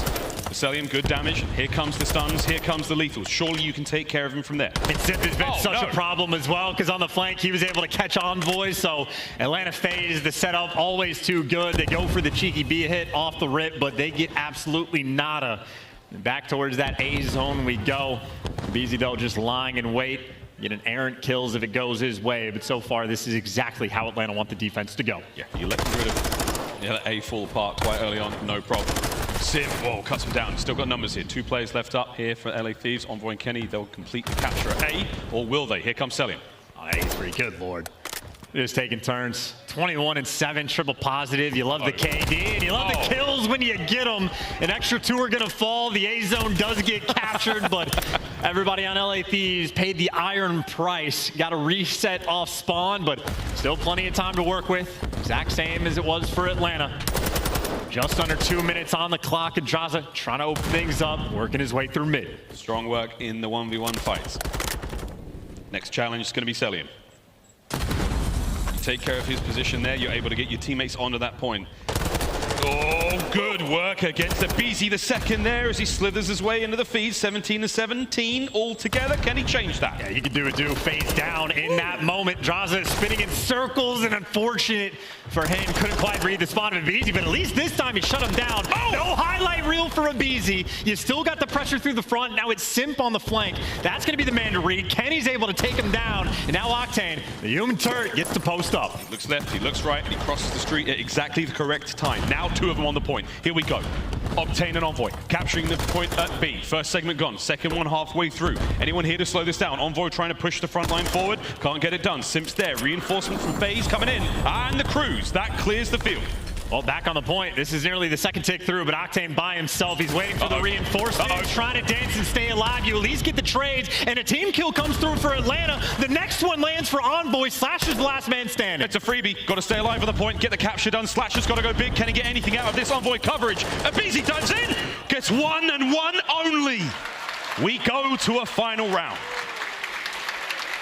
Cellium, good damage. Here comes the stuns. Here comes the lethals. Surely you can take care of him from there. And Simp has been such a problem as well, because on the flank, he was able to catch Envoy. So Atlanta FaZe, the setup always too good. They go for the cheeky B hit off the rip, but they get absolutely nada. And back towards that A zone we go. aBeZy, though, just lying in wait. Get an errant kills if it goes his way. But so far, this is exactly how Atlanta want the defense to go. Yeah, you let rid of A fall apart quite early on. No problem. Simp, whoa, cuts him down. Still got numbers here. 2 players left up here for LA Thieves. Envoy and Kenny, they'll complete the capture at A, or will they? Here comes Cellium. Oh, A's pretty good, Lord. Just taking turns. 21 and 7, triple positive. You love the KD, and you love the kills when you get them. An extra 2 are going to fall. The A zone does get captured, but everybody on LA Thieves paid the iron price. Got to reset off spawn, but still plenty of time to work with. Exact same as it was for Atlanta. Just under 2 minutes on the clock, and Drazah trying to open things up, working his way through mid. Strong work in the 1v1 fights. Next challenge is going to be Cellium. You take care of his position there, you're able to get your teammates onto that point. Oh, good work against aBeZy, the second there as he slithers his way into the feed. 17 to 17 all together. Can he change that? Yeah, he could do a FaZe down in that moment. Drazah is spinning in circles, and unfortunate for him, couldn't quite read the spot of aBeZy, but at least this time he shut him down. Oh! No highlight reel for aBeZy. You still got the pressure through the front. Now it's Simp on the flank. That's going to be the man to read. Kenny's able to take him down, and now Octane, the human turret, gets to post up. He looks left, he looks right, and he crosses the street at exactly the correct time. Now 2 of them on the point. Here we go. Octane and Envoy capturing the point at B. First segment gone. Second one halfway through. Anyone here to slow this down? Envoy trying to push the front line forward. Can't get it done. Simp's there. Reinforcement from FaZe coming in. And the cruise. That clears the field. Well, back on the point. This is nearly the second tick through, but Octane by himself. He's waiting for the reinforcement. Trying to dance and stay alive. You at least get the trades, and a team kill comes through for Atlanta. The next one lands for Envoy. Slasher's the last man standing. It's a freebie. Got to stay alive at the point. Get the capture done. Slasher's got to go big. Can he get anything out of this Envoy coverage? aBeZy dives in. Gets 1 and 1 only. We go to a final round.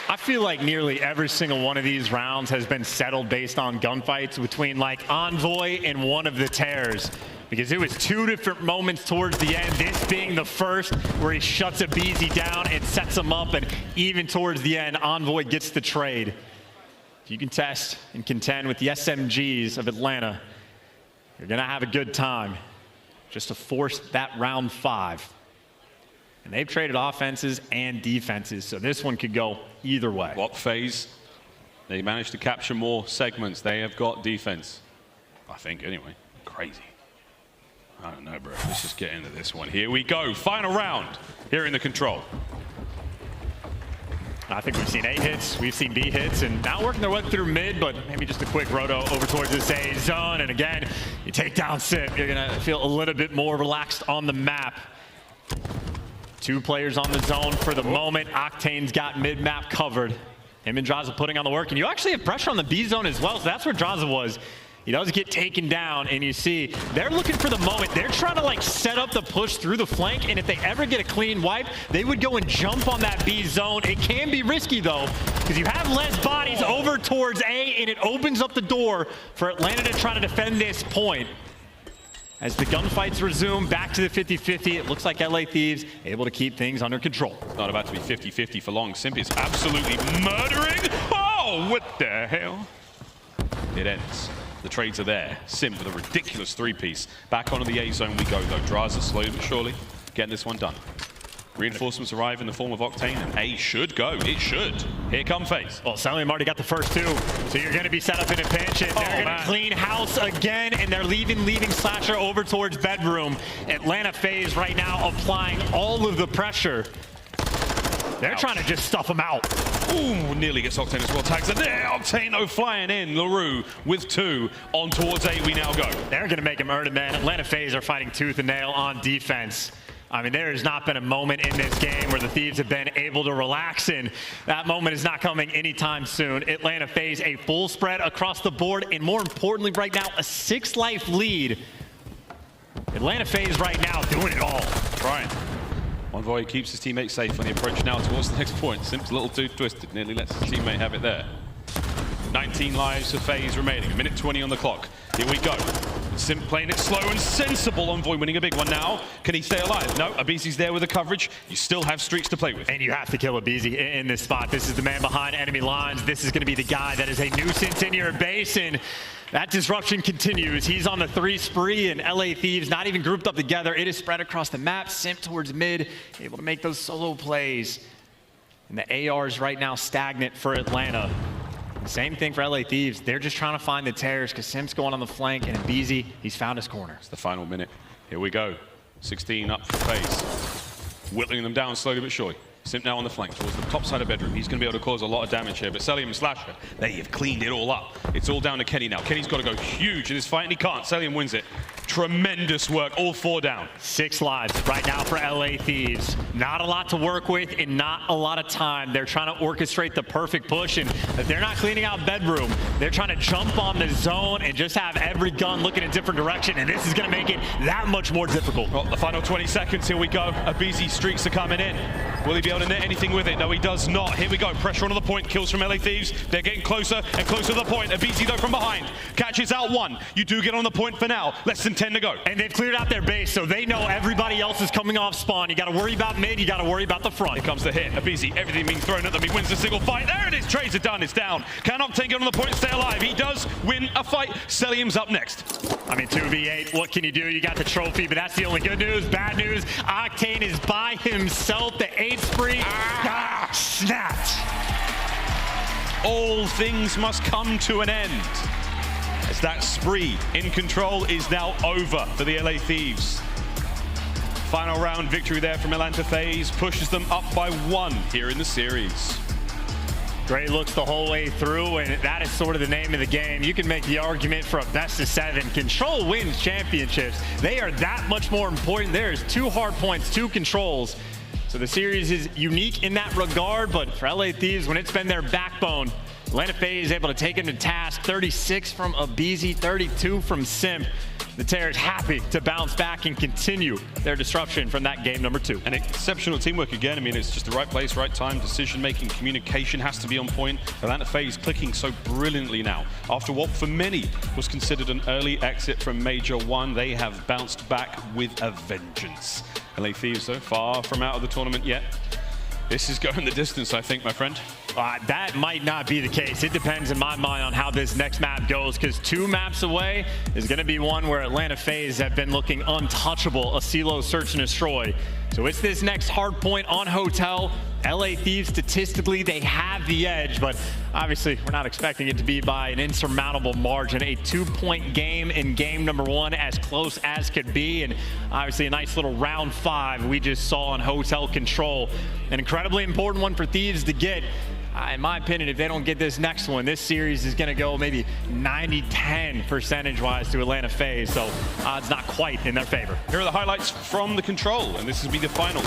I feel like nearly every single one of these rounds has been settled based on gunfights between like Envoy and one of the Terrors. Because it was 2 different moments towards the end, this being the first where he shuts aBeZy down and sets him up, and even towards the end, Envoy gets the trade. If you can test and contend with the SMGs of Atlanta, you're gonna have a good time just to force that round 5. And they've traded offenses and defenses, so this one could go either way. What FaZe? They managed to capture more segments. They have got defense. I think, anyway. Crazy. I don't know, bro. Let's just get into this one. Here we go. Final round here in the control. I think we've seen A hits, we've seen B hits, and now working their way through mid, but maybe just a quick roto over towards this A zone. And again, you take down Simp, you're gonna feel a little bit more relaxed on the map. 2 players on the zone for the moment. Octane's got mid-map covered. Him and Drazah putting on the work, and you actually have pressure on the B zone as well, so that's where Drazah was. He does get taken down, and you see they're looking for the moment. They're trying to like set up the push through the flank, and if they ever get a clean wipe, they would go and jump on that B zone. It can be risky though, because you have less bodies over towards A, and it opens up the door for Atlanta to try to defend this point. As the gunfights resume back to the 50-50, it looks like LA Thieves able to keep things under control. Not about to be 50-50 for long. Simp is absolutely murdering. Oh, what the hell? It ends. The trades are there. Simp with a ridiculous 3-piece. Back onto the A zone we go though. Drazah slowly but surely getting this one done. Reinforcements arrive in the form of Octane, and A should go. It should. Here come FaZe. Well, Cellium already got the first 2, so you're going to be set up in a pinch, and they're going to clean house again, and they're leaving Slasher over towards bedroom. Atlanta FaZe right now applying all of the pressure. They're trying to just stuff him out. Ooh, nearly gets Octane as well. Tags it there. Octane flying in. LaRue with 2 on towards A. We now go. They're going to make a murder, man. Atlanta FaZe are fighting tooth and nail on defense. I mean, there has not been a moment in this game where the Thieves have been able to relax, and that moment is not coming anytime soon. Atlanta FaZe a full spread across the board, and more importantly right now, a 6-life lead. Atlanta FaZe right now doing it all. Trying. Envoy keeps his teammate safe on the approach now towards the next point. Simp's a little too twisted, nearly lets his teammate have it there. 19 lives for FaZe remaining, 1:20 on the clock. Here we go. Simp playing it slow and sensible. Envoy winning a big one now. Can he stay alive? No, aBeZy's there with the coverage. You still have streaks to play with. And you have to kill aBeZy in this spot. This is the man behind enemy lines. This is going to be the guy that is a nuisance in your base, and that disruption continues. He's on the 3 spree, and LA Thieves not even grouped up together. It is spread across the map. Simp towards mid, able to make those solo plays. And the AR's right now stagnant for Atlanta. Same thing for LA Thieves. They're just trying to find the tears because Simp's going on the flank, and aBeZy, he's found his corner. It's the final minute. Here we go. 16 up for FaZe. Whittling them down slowly but surely. Simp now on the flank towards the top side of bedroom. He's going to be able to cause a lot of damage here, but Cellium and Slasher, they have cleaned it all up. It's all down to Kenny now. Kenny's got to go huge in this fight, and he can't. Cellium wins it. Tremendous work, all 4 down. 6 lives right now for LA Thieves. Not a lot to work with and not a lot of time. They're trying to orchestrate the perfect push, and if they're not cleaning out bedroom, they're trying to jump on the zone and just have every gun looking in a different direction, and this is going to make it that much more difficult. Well, the final 20 seconds, here we go. aBeZy streaks are coming in. Will he be able to net anything with it? No, he does not. Here we go. Pressure onto the point. Kills from LA Thieves. They're getting closer and closer to the point. aBeZy, though, from behind. Catches out 1. You do get on the point for now. Less than 10 to go. And they've cleared out their base, so they know everybody else is coming off spawn. You got to worry about mid. You got to worry about the front. Here comes the hit. aBeZy, everything being thrown at them. He wins the single fight. There it is. Trades are done. It's down. Can Octane get on the point and stay alive? He does win a fight. Cellium's up next. I mean, 2v8. What can you do? You got the trophy, but that's the only good news. Bad news, Octane is by himself. The 8 spree. Snapped. All things must come to an end, as that spree in control is now over for the LA Thieves. Final round victory there from Atlanta FaZe pushes them up by 1 here in the series. Great looks the whole way through, and that is sort of the name of the game. You can make the argument for a best of 7. Control wins championships. They are that much more important. There's 2 hard points, 2 controls. So the series is unique in that regard, but for LA Thieves, when it's been their backbone, Atlanta FaZe is able to take him to task. 36 from aBeZy, 32 from Simp. The Terrors happy to bounce back and continue their disruption from that game number 2. And exceptional teamwork again. I mean, it's just the right place, right time. Decision-making, communication has to be on point. Atlanta FaZe clicking so brilliantly now. After what for many was considered an early exit from Major 1, they have bounced back with a vengeance. LA Thieves, though, far from out of the tournament yet. This is going the distance, I think, my friend. That might not be the case. It depends in my mind on how this next map goes, because 2 maps away is going to be one where Atlanta FaZe have been looking untouchable, a CeeLo search and destroy. So it's this next hard point on Hotel. LA Thieves, statistically, they have the edge, but obviously we're not expecting it to be by an insurmountable margin. A 2-point game in game number 1, as close as could be, and obviously a nice little round 5 we just saw on Hotel control. An incredibly important one for Thieves to get. In my opinion, if they don't get this next one, this series is going to go maybe 90-10 percentage-wise to Atlanta FaZe, so odds not quite in their favor. Here are the highlights from the Control, and this will be the final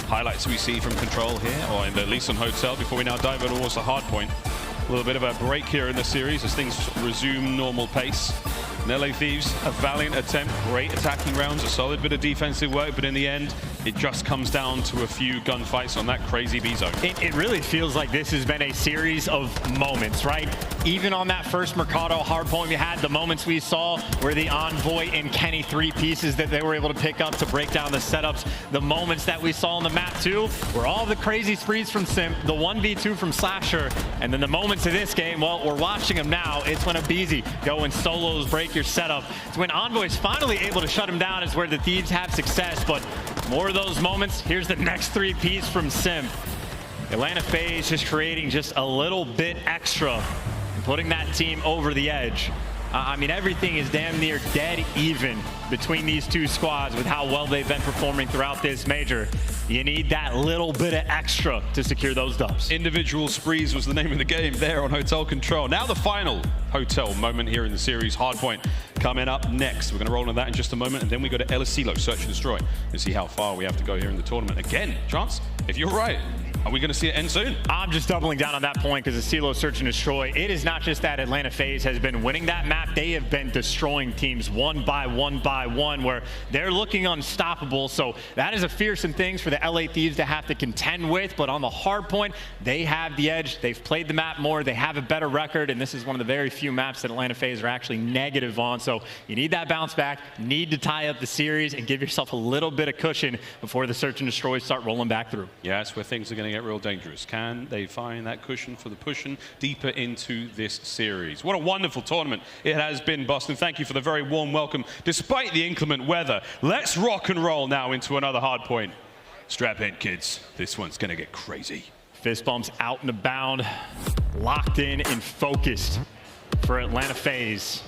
highlights we see from Control here, or at least on Hotel, before we now dive towards the hard point. A little bit of a break here in the series as things resume normal pace. And LA Thieves, a valiant attempt, great attacking rounds, a solid bit of defensive work, but in the end, it just comes down to a few gunfights on that crazy B zone. It really feels like this has been a series of moments, right? Even on that first Mercado hardpoint we had, the moments we saw where the Envoy and Kenny 3 pieces that they were able to pick up to break down the setups, the moments that we saw on the map too, were all the crazy sprees from Simp, the 1v2 from Slasher, and then the moments of this game, well, we're watching them now. It's when aBeZy go in solos, break your setup. It's when Envoy's finally able to shut him down is where the Thieves have success, but more of those moments. Here's the next 3-piece from Simp. Atlanta FaZe just creating just a little bit extra and putting that team over the edge. I mean, everything is damn near dead even between these two squads with how well they've been performing throughout this major. You need that little bit of extra to secure those dubs. Individual sprees was the name of the game there on Hotel Control. Now the final Hotel moment here in the series. Hardpoint coming up next. We're going to roll into that in just a moment, and then we go to CeeLo, Search and Destroy, and see how far we have to go here in the tournament. Again, Chance, if you're right, are we going to see it end soon? I'm just doubling down on that point because the CeeLo Search and Destroy, it is not just that Atlanta FaZe has been winning that map, they have been destroying teams one by one, where they're looking unstoppable. So that is a fearsome thing for the LA Thieves to have to contend with, but on the hard point, they have the edge. They've played the map more, they have a better record, and this is one of the very few maps that Atlanta FaZe are actually negative on. So you need that bounce back, need to tie up the series and give yourself a little bit of cushion before the Search and Destroy start rolling back through. Yeah, that's where things are going to get real dangerous. Can they find that cushion for the pushing deeper into this series? What a wonderful tournament it has been, Boston. Thank you for the very warm welcome despite the inclement weather. Let's rock and roll now into another hard point. Strap in, kids. This one's going to get crazy. Fist bumps out and abound, locked in and focused for Atlanta FaZe.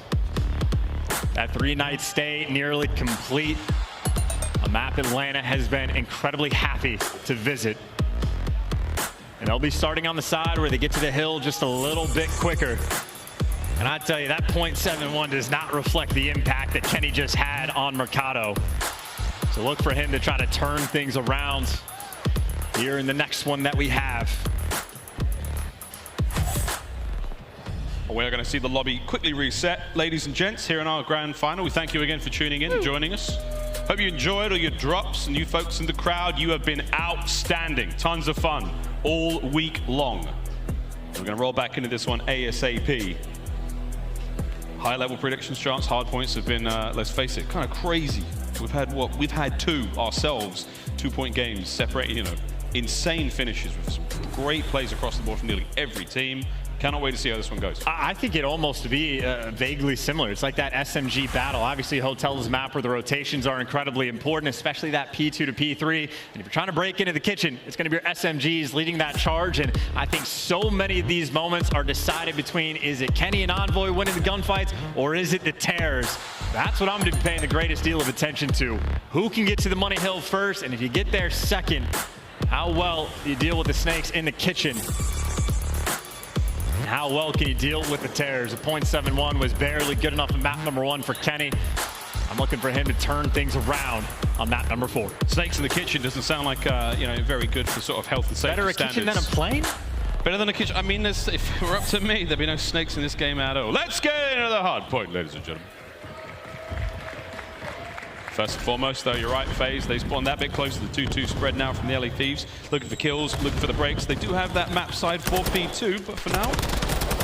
That 3-night stay nearly complete. A map Atlanta has been incredibly happy to visit. And they'll be starting on the side where they get to the hill just a little bit quicker. And I tell you, that .71 does not reflect the impact that Kenny just had on Mercado. So look for him to try to turn things around here in the next one that we have. We're going to see the lobby quickly reset. Ladies and gents, here in our grand final, we thank you again for tuning in and joining us. Hope you enjoyed all your drops, and you folks in the crowd, you have been outstanding. Tons of fun all week long. We're going to roll back into this one ASAP. High-level predictions, Chance, hard points have been, let's face it, kind of crazy. We've had what? We've had 2 ourselves, 2-point games separated, you know, insane finishes with some great plays across the board from nearly every team. Cannot wait to see how this one goes. I think it almost to be vaguely similar. It's like that SMG battle. Obviously, Hotel's map where the rotations are incredibly important, especially that P2 to P3. And if you're trying to break into the kitchen, it's going to be your SMGs leading that charge. And I think so many of these moments are decided between, is it Kenny and Envoy winning the gunfights, or is it the Tears? That's what I'm going to be paying the greatest deal of attention to. Who can get to the money hill first? And if you get there second, how well you deal with the snakes in the kitchen? How well can you deal with the Tears? A .71 was barely good enough in map number 1 for Kenny. I'm looking for him to turn things around on map number 4. Snakes in the kitchen doesn't sound like, you know, very good for sort of health and safety standards. Better a kitchen than a plane? Better than a kitchen. I mean, if it were up to me, there'd be no snakes in this game at all. Let's get into the hard point, ladies and gentlemen. First and foremost, though, you're right, FaZe. They spawned that bit closer to the 2-2 spread now from the LA Thieves. Looking for kills, looking for the breaks. They do have that map side 4P2, but for now,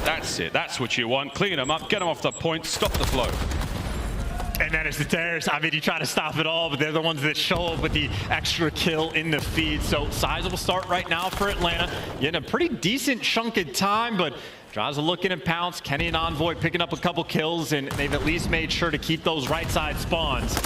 that's it. That's what you want. Clean them up, get them off the point, stop the flow. And then it's the Terrors. I mean, you try to stop it all, but they're the ones that show up with the extra kill in the feed. So sizable start right now for Atlanta. Getting a pretty decent chunk of time, but Drazah looking at Pounce. Kenny and Envoy picking up a couple kills, and they've at least made sure to keep those right side spawns.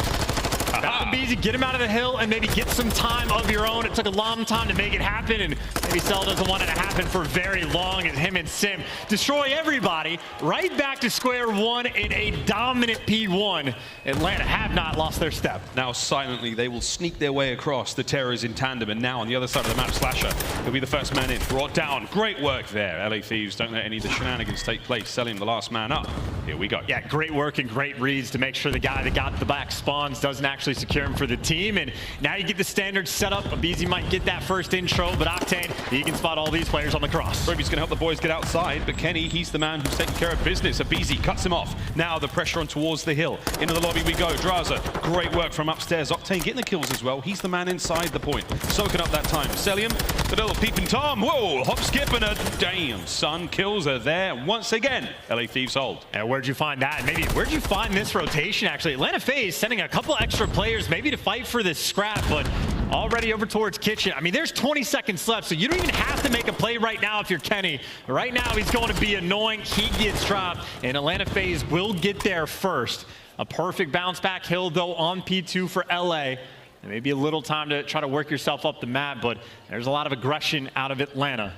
aBeZy, get him out of the hill and maybe get some time of your own. It took a long time to make it happen, and maybe Cell doesn't want it to happen for very long, as him and Simp destroy everybody. Right back to square one in a dominant P1. Atlanta have not lost their step. Now silently, they will sneak their way across. The Terrors in tandem, and now on the other side of the map, Slasher will be the first man in. Brought down. Great work there. LA Thieves don't let any of the shenanigans take place. Cellium, the last man up. Here we go. Yeah, great work and great reads to make sure the guy that got the back spawns doesn't actually secure him for the team. And now you get the standard setup. aBeZy might get that first intro, but Octane, he can spot all these players on the cross. Ruby's going to help the boys get outside, but Kenny, he's the man who's taking care of business. aBeZy cuts him off. Now the pressure on towards the hill. Into the lobby we go. Drazah, great work from upstairs. Octane getting the kills as well. He's the man inside the point. Soaking up that time. Cellium, the little peeping Tom. Whoa, hop, skip, and a damn, son. Kills are there once again. LA Thieves hold. And where'd you find that? Maybe where'd you find this rotation, actually? Atlanta FaZe sending a couple extra players maybe to fight for this scrap, but already over towards Kitchen. I mean, there's 20 seconds left, so you don't even have to make a play right now if you're Kenny. Right now, he's going to be annoying. He gets dropped, and Atlanta FaZe will get there first. A perfect bounce back hill, though, on P2 for LA. And maybe a little time to try to work yourself up the map, but there's a lot of aggression out of Atlanta.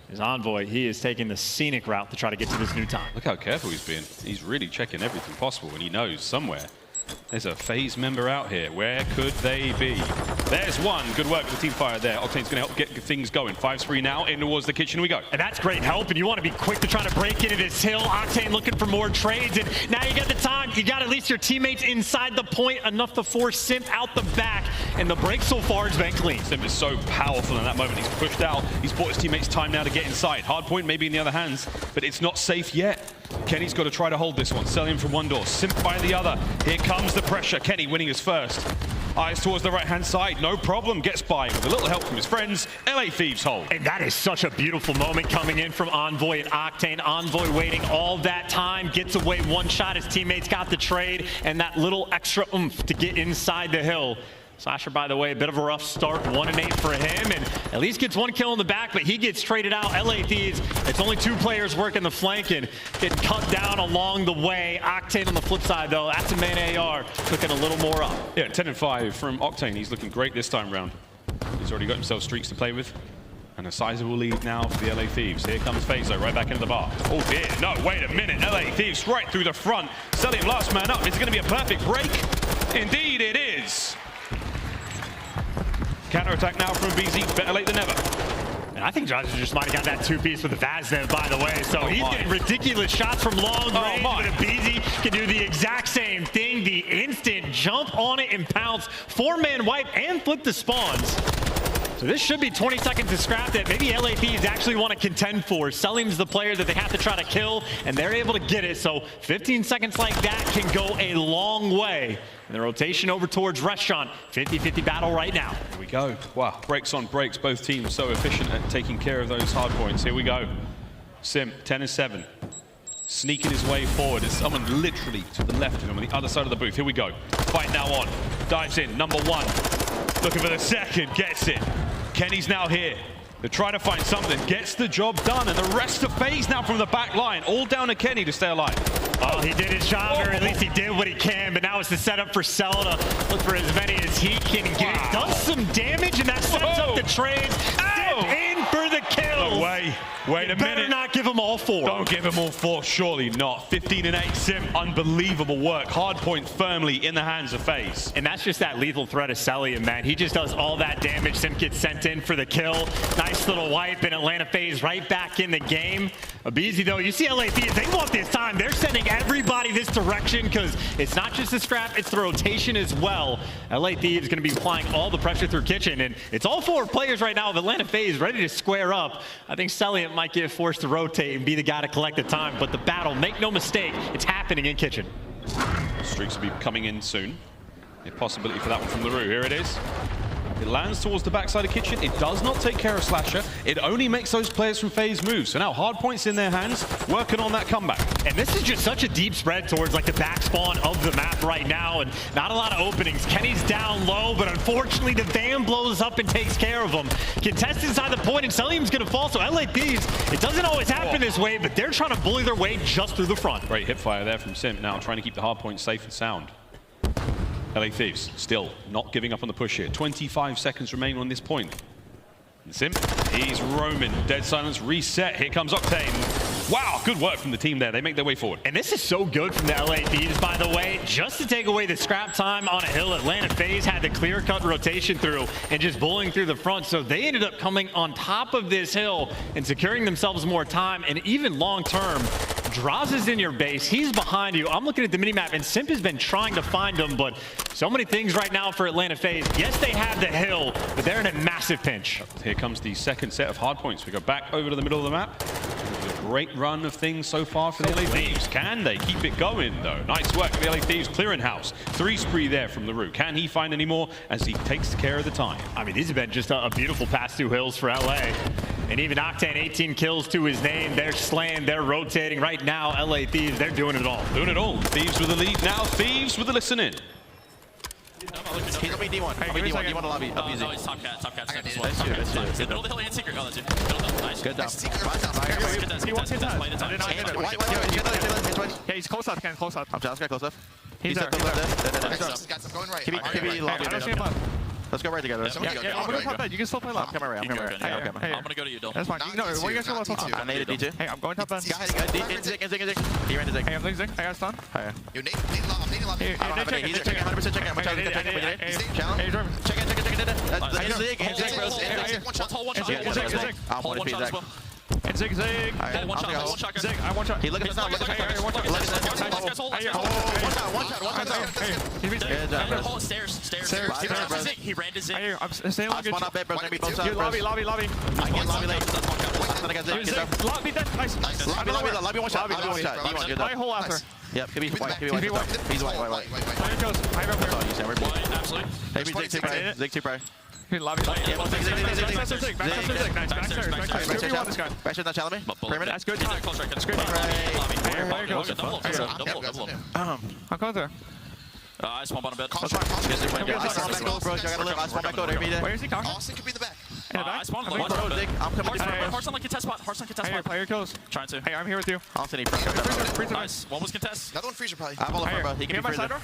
His Envoy, he is taking the scenic route to try to get to this new time. Look how careful he's being. He's really checking everything possible when he knows somewhere there's a FaZe member out here. Where could they be? There's one. Good work with the team fire there. Octane's going to help get things going. 5-3 now. In towards the kitchen we go. And that's great help, and you want to be quick to try to break into this hill. Octane looking for more trades, and now you got the time. You got at least your teammates inside the point, enough to force Simp out the back, and the break so far has been clean. Simp is so powerful in that moment. He's pushed out. He's bought his teammates time now to get inside. Hard point maybe in the other hands, but it's not safe yet. Kenny's got to try to hold this one. Cellium from one door, Simp by the other. Here comes the pressure. Kenny winning his first. Eyes towards the right-hand side. No problem. Gets by with a little help from his friends. LA Thieves hold. And that is such a beautiful moment coming in from Envoy and Octane. Envoy waiting all that time. Gets away one shot. His teammates got the trade. And that little extra oomph to get inside the hill. Slasher, by the way, a bit of a rough start, 1-8 for him, and at least gets one kill in the back, but he gets traded out. LA Thieves, it's only two players working the flank and getting cut down along the way. Octane on the flip side, though, that's a man AR, cooking a little more up. Yeah, 10-5 from Octane. He's looking great this time round. He's already got himself streaks to play with. And a sizable lead now for the LA Thieves. Here comes FaZe right back into the bar. Oh dear, no, wait a minute. LA Thieves right through the front. Cellium last man up. Is it going to be a perfect break? Indeed it is. Counter-attack now from aBeZy, better late than never. And I think Drazah just might have got that two-piece with the FaZe, by the way. So he's getting ridiculous shots from long range, but aBeZy can do the exact same thing. The instant jump on it and pounce, four-man wipe, and flip the spawns. So this should be 20 seconds to scrap that maybe LA Thieves actually want to contend for. Cellium's the player that they have to try to kill, and they're able to get it. So 15 seconds like that can go a long way. And the rotation over towards Restaurant, 50-50 battle right now. Here we go. Wow, breaks on breaks. Both teams so efficient at taking care of those hard points. Here we go. Simp, 10-7. Sneaking his way forward. There's someone literally to the left of him on the other side of the booth. Here we go. Fight now on. Dives in, number one. Looking for the second, gets it. Kenny's now here. They're trying to find something, gets the job done, and the rest of FaZe now from the back line. All down to Kenny to stay alive. Oh, he did his job, or at least he did what he can, but now it's the setup for Cell to look for as many as he can get. Wow. Does some damage, and that sets up the trades. In for the kill. No way. Wait a minute. Better not give them all four. Don't give them all four, surely not. 15-8 Simp, unbelievable work. Hard point firmly in the hands of FaZe. And that's just that lethal threat of Cellium, man. He just does all that damage. Simp gets sent in for the kill. Nice little wipe, and Atlanta FaZe right back in the game. aBeZy, though, you see LA Thieves, they want this time. They're sending everybody this direction because it's not just the scrap, it's the rotation as well. LA Thieves going to be applying all the pressure through Kitchen, and it's all four players right now of Atlanta FaZe ready to square up. I think Cellium might get forced to rotate and be the guy to collect the time, but the battle, make no mistake, it's happening in Kitchen. Streaks will be coming in soon. A possibility for that one from LaRue. Here it is. It lands towards the backside of Kitchen. It does not take care of Slasher. It only makes those players from FaZe move. So now hard points in their hands, working on that comeback. And this is just such a deep spread towards like the back spawn of the map right now, and not a lot of openings. Kenny's down low, but unfortunately the van blows up and takes care of him. Contest inside the point, and Cellium's gonna fall. So LA Thieves, it doesn't always happen this way, but they're trying to bully their way just through the front. Great hip fire there from Simp, now trying to keep the hard point safe and sound. LA Thieves still not giving up on the push here. 25 seconds remain on this point. And Simp, he's roaming. Dead silence, reset. Here comes Octane. Wow, good work from the team there. They make their way forward. And this is so good from the LA Thieves, by the way, just to take away the scrap time on a hill. Atlanta FaZe had the clear-cut rotation through and just bullying through the front. So they ended up coming on top of this hill and securing themselves more time. And even long-term, Drazah's in your base. He's behind you. I'm looking at the minimap, and Simp has been trying to find him, but so many things right now for Atlanta FaZe. Yes, they have the hill, but they're in a massive pinch. Here comes the second set of hard points. We go back over to the middle of the map. Great run of things so far for the LA Thieves. Can they keep it going, though? Nice work for the LA Thieves clearing house. 3 spree there from the Røkkr. Can he find any more as he takes care of the time? I mean, these have been just a beautiful pass through hills for LA. And even Octane, 18 kills to his name. They're slaying, they're rotating. Right now, LA Thieves, they're doing it all. Doing it all. Thieves with the lead now. Thieves with the listen in. He's gonna be D1. I'll be D1. D1 lobby. No, he's top cat. Top cat. Middle of the hill and secret. Oh, that's it. Middle of the hill. Nice. Good job. He wants his Yeah, he's close up. Close up. I'm just close up. He's there. Got some going right. Keep me lobby. Let's go right together. Yeah, I'm gonna pop that. You can still play left. I'm coming right. I'm gonna go to you, Dylan. That's fine. No, where you guys go left? I need a DJ. Hey, I'm going top end. Zig. He ran to Zig. Hey, I'm Zig. I got stun. Hi. Yo, Nate, I'm needing lobby. I don't have any. He's checking 100% checking. I'm checking. Challenge. Hey, Jordan. Check it. Zig. I'll hold it for Zig. And Zig. One shot. Zig, I one shot. He looking at us now. Hold stairs. He ran to Zig. I'm staying on. Spawn up there, bro. Gonna be both sides. Lobby. I get lobby late. I got Zig. Lobby dead. Nice. Lobby one shot. Play hole after. Yep, could be white. He's white. There goes. That's all you say. We're good. Absolutely. Maybe Zig too bright. Lobby. Yeah, one Zig. Zig. Nice. Backstairs not challenge me. Perimeter. That's good. That's great. There goes. Double. I'm going there. I spawn bottom bed. I spawn back gold, bro. I gotta live. I spawn back gold every day. Where is he, Cocker? Austin could be the back. I spawned I'm coming. Hearts on like contest spot. Hearts on contest spot. Player kills. Trying to. Hey, I'm here with you. Austin, he front. Nice. One was contest. Another one freezer probably. I have all of them, bro. He can be freezer.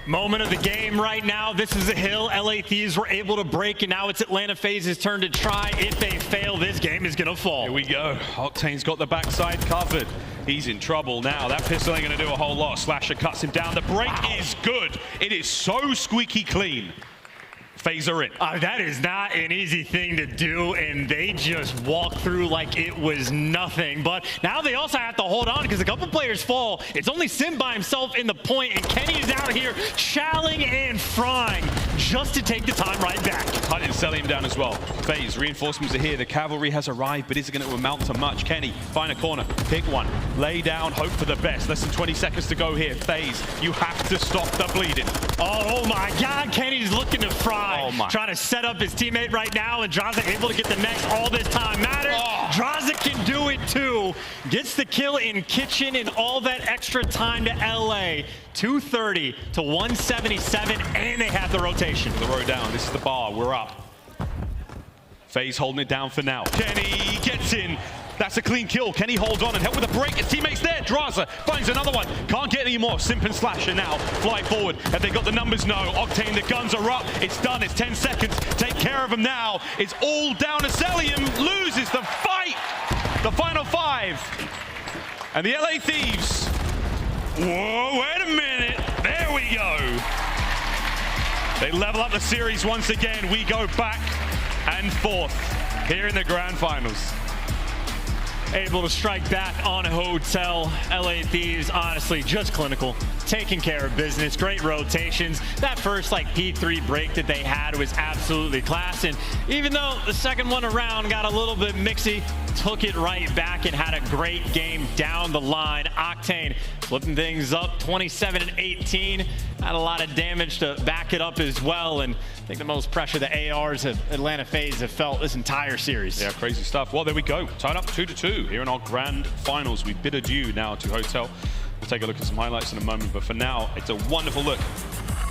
Moment of the game right now. This is a hill. LA Thieves were able to break, and now it's Atlanta FaZe's turn to try. If they fail, this game is going to fall. Here we go. Octane's got the backside covered. He's in trouble now. That pistol ain't going to do a whole lot. Slasher cuts him down. The break is good. It is so squeaky clean. FaZe are in. That is not an easy thing to do, and they just walk through like it was nothing. But now they also have to hold on because a couple players fall. It's only Simp by himself in the point, and Kenny is out here challing and frying just to take the time right back. Hunting Cellium down as well. FaZe, reinforcements are here. The cavalry has arrived, but is it going to amount to much? Kenny, find a corner, pick one, lay down, hope for the best. Less than 20 seconds to go here. FaZe, you have to stop the bleeding. Oh my God, Kenny's looking to fry. Oh my. Trying to set up his teammate right now, and Drazah able to get the next. All this time matters. Drazah can do it too. Gets the kill in Kitchen and all that extra time to LA. 230 to 177, and they have the rotation. The row down. This is the bar. We're up. FaZe holding it down for now. Kenny gets in. That's a clean kill. Kenny holds on and help with a break. His teammate's there. Drazah finds another one. Can't get any more. Simp and Slasher now fly forward. Have they got the numbers? No. Octane, the guns are up. It's done. It's 10 seconds. Take care of him now. It's all down to Cellium. Loses the fight. The final 5. And the LA Thieves. Whoa, wait a minute. There we go. They level up the series once again. We go back and forth here in the grand finals. Able to strike back on Hotel. LA Thieves, honestly, just clinical. Taking care of business. Great rotations. That first P3 break that they had was absolutely class. And even though the second one around got a little bit mixy, took it right back and had a great game down the line. Octane flipping things up, 27 and 18. Had a lot of damage to back it up as well, and I think the most pressure the ARs of Atlanta FaZe have felt this entire series. Yeah, crazy stuff. Well, there we go. Tied up 2-2 here in our grand finals. We bid adieu now to Hotel. We'll take a look at some highlights in a moment, but for now, it's a wonderful look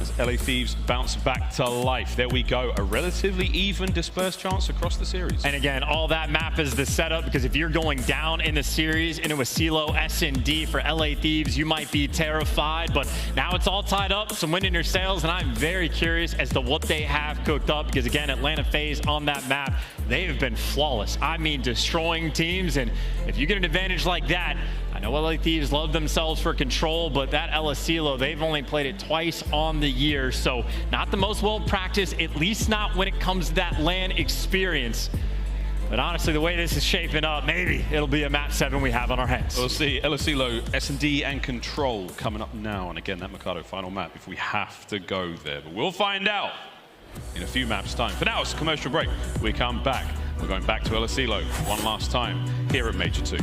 as LA Thieves bounce back to life. There we go, a relatively even dispersed chance across the series. And again, all that map is the setup, because if you're going down in the series into a CeeLo S&D for LA Thieves, you might be terrified, but now it's all tied up, some wind in your sails, and I'm very curious as to what they have cooked up, because again, Atlanta FaZe on that map, they have been flawless. I mean, destroying teams, and if you get an advantage like that, I know LA Thieves love themselves for control, but that CeeLo, they've only played it twice on the year, so not the most well-practiced, at least not when it comes to that LAN experience. But honestly, the way this is shaping up, maybe it'll be a map 7 we have on our hands. We'll see. CeeLo, S&D, and Control coming up now. And again, that Mikado final map if we have to go there. But we'll find out in a few maps' time. For now, it's a commercial break. We come back. We're going back to CeeLo one last time here at Major 2.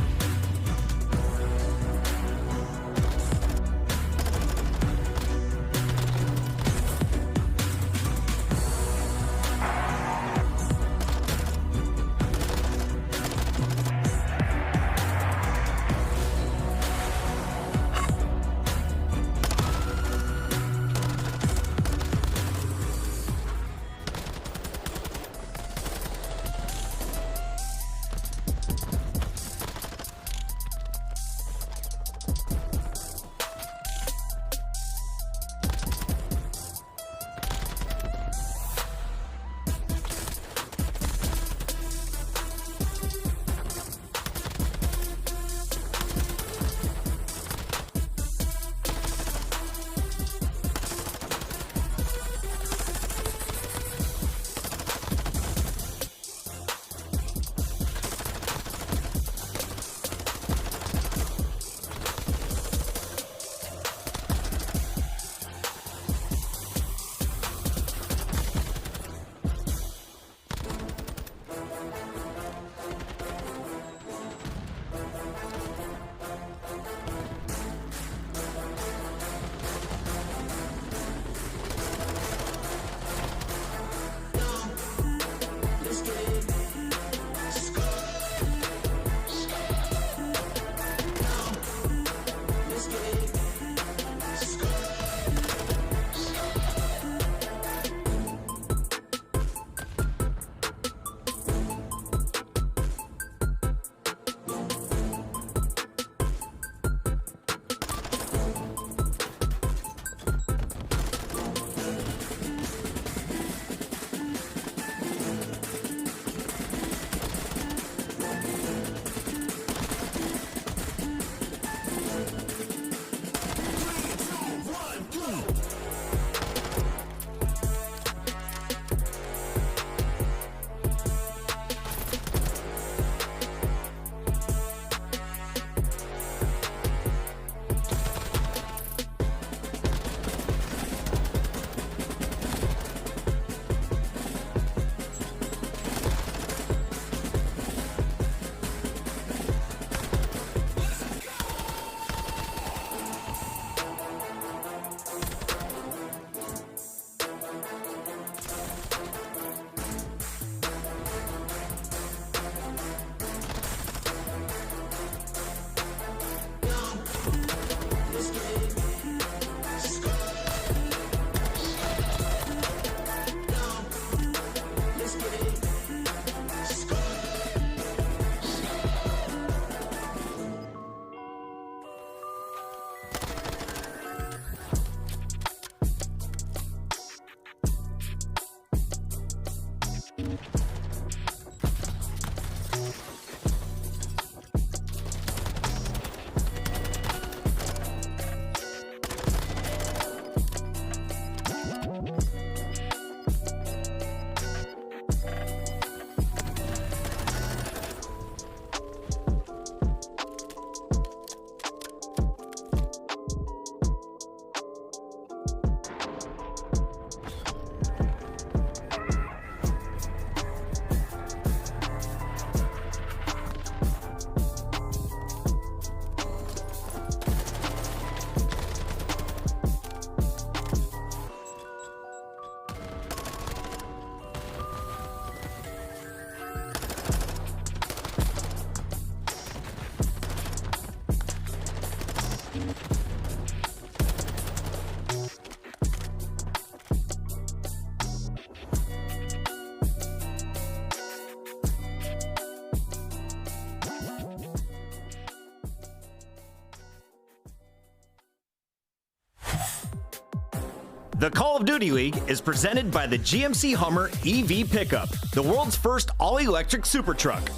The Call of Duty League is presented by the GMC Hummer EV Pickup, the world's first all-electric super truck.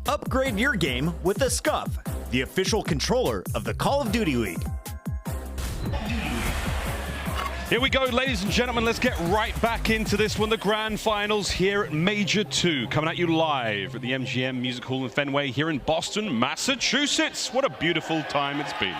Upgrade your game with the Scuff, the official controller of the Call of Duty League. Here we go, ladies and gentlemen. Let's get right back into this one. The grand finals here at Major 2, coming at you live at the MGM Music Hall in Fenway here in Boston, Massachusetts. What a beautiful time it's been.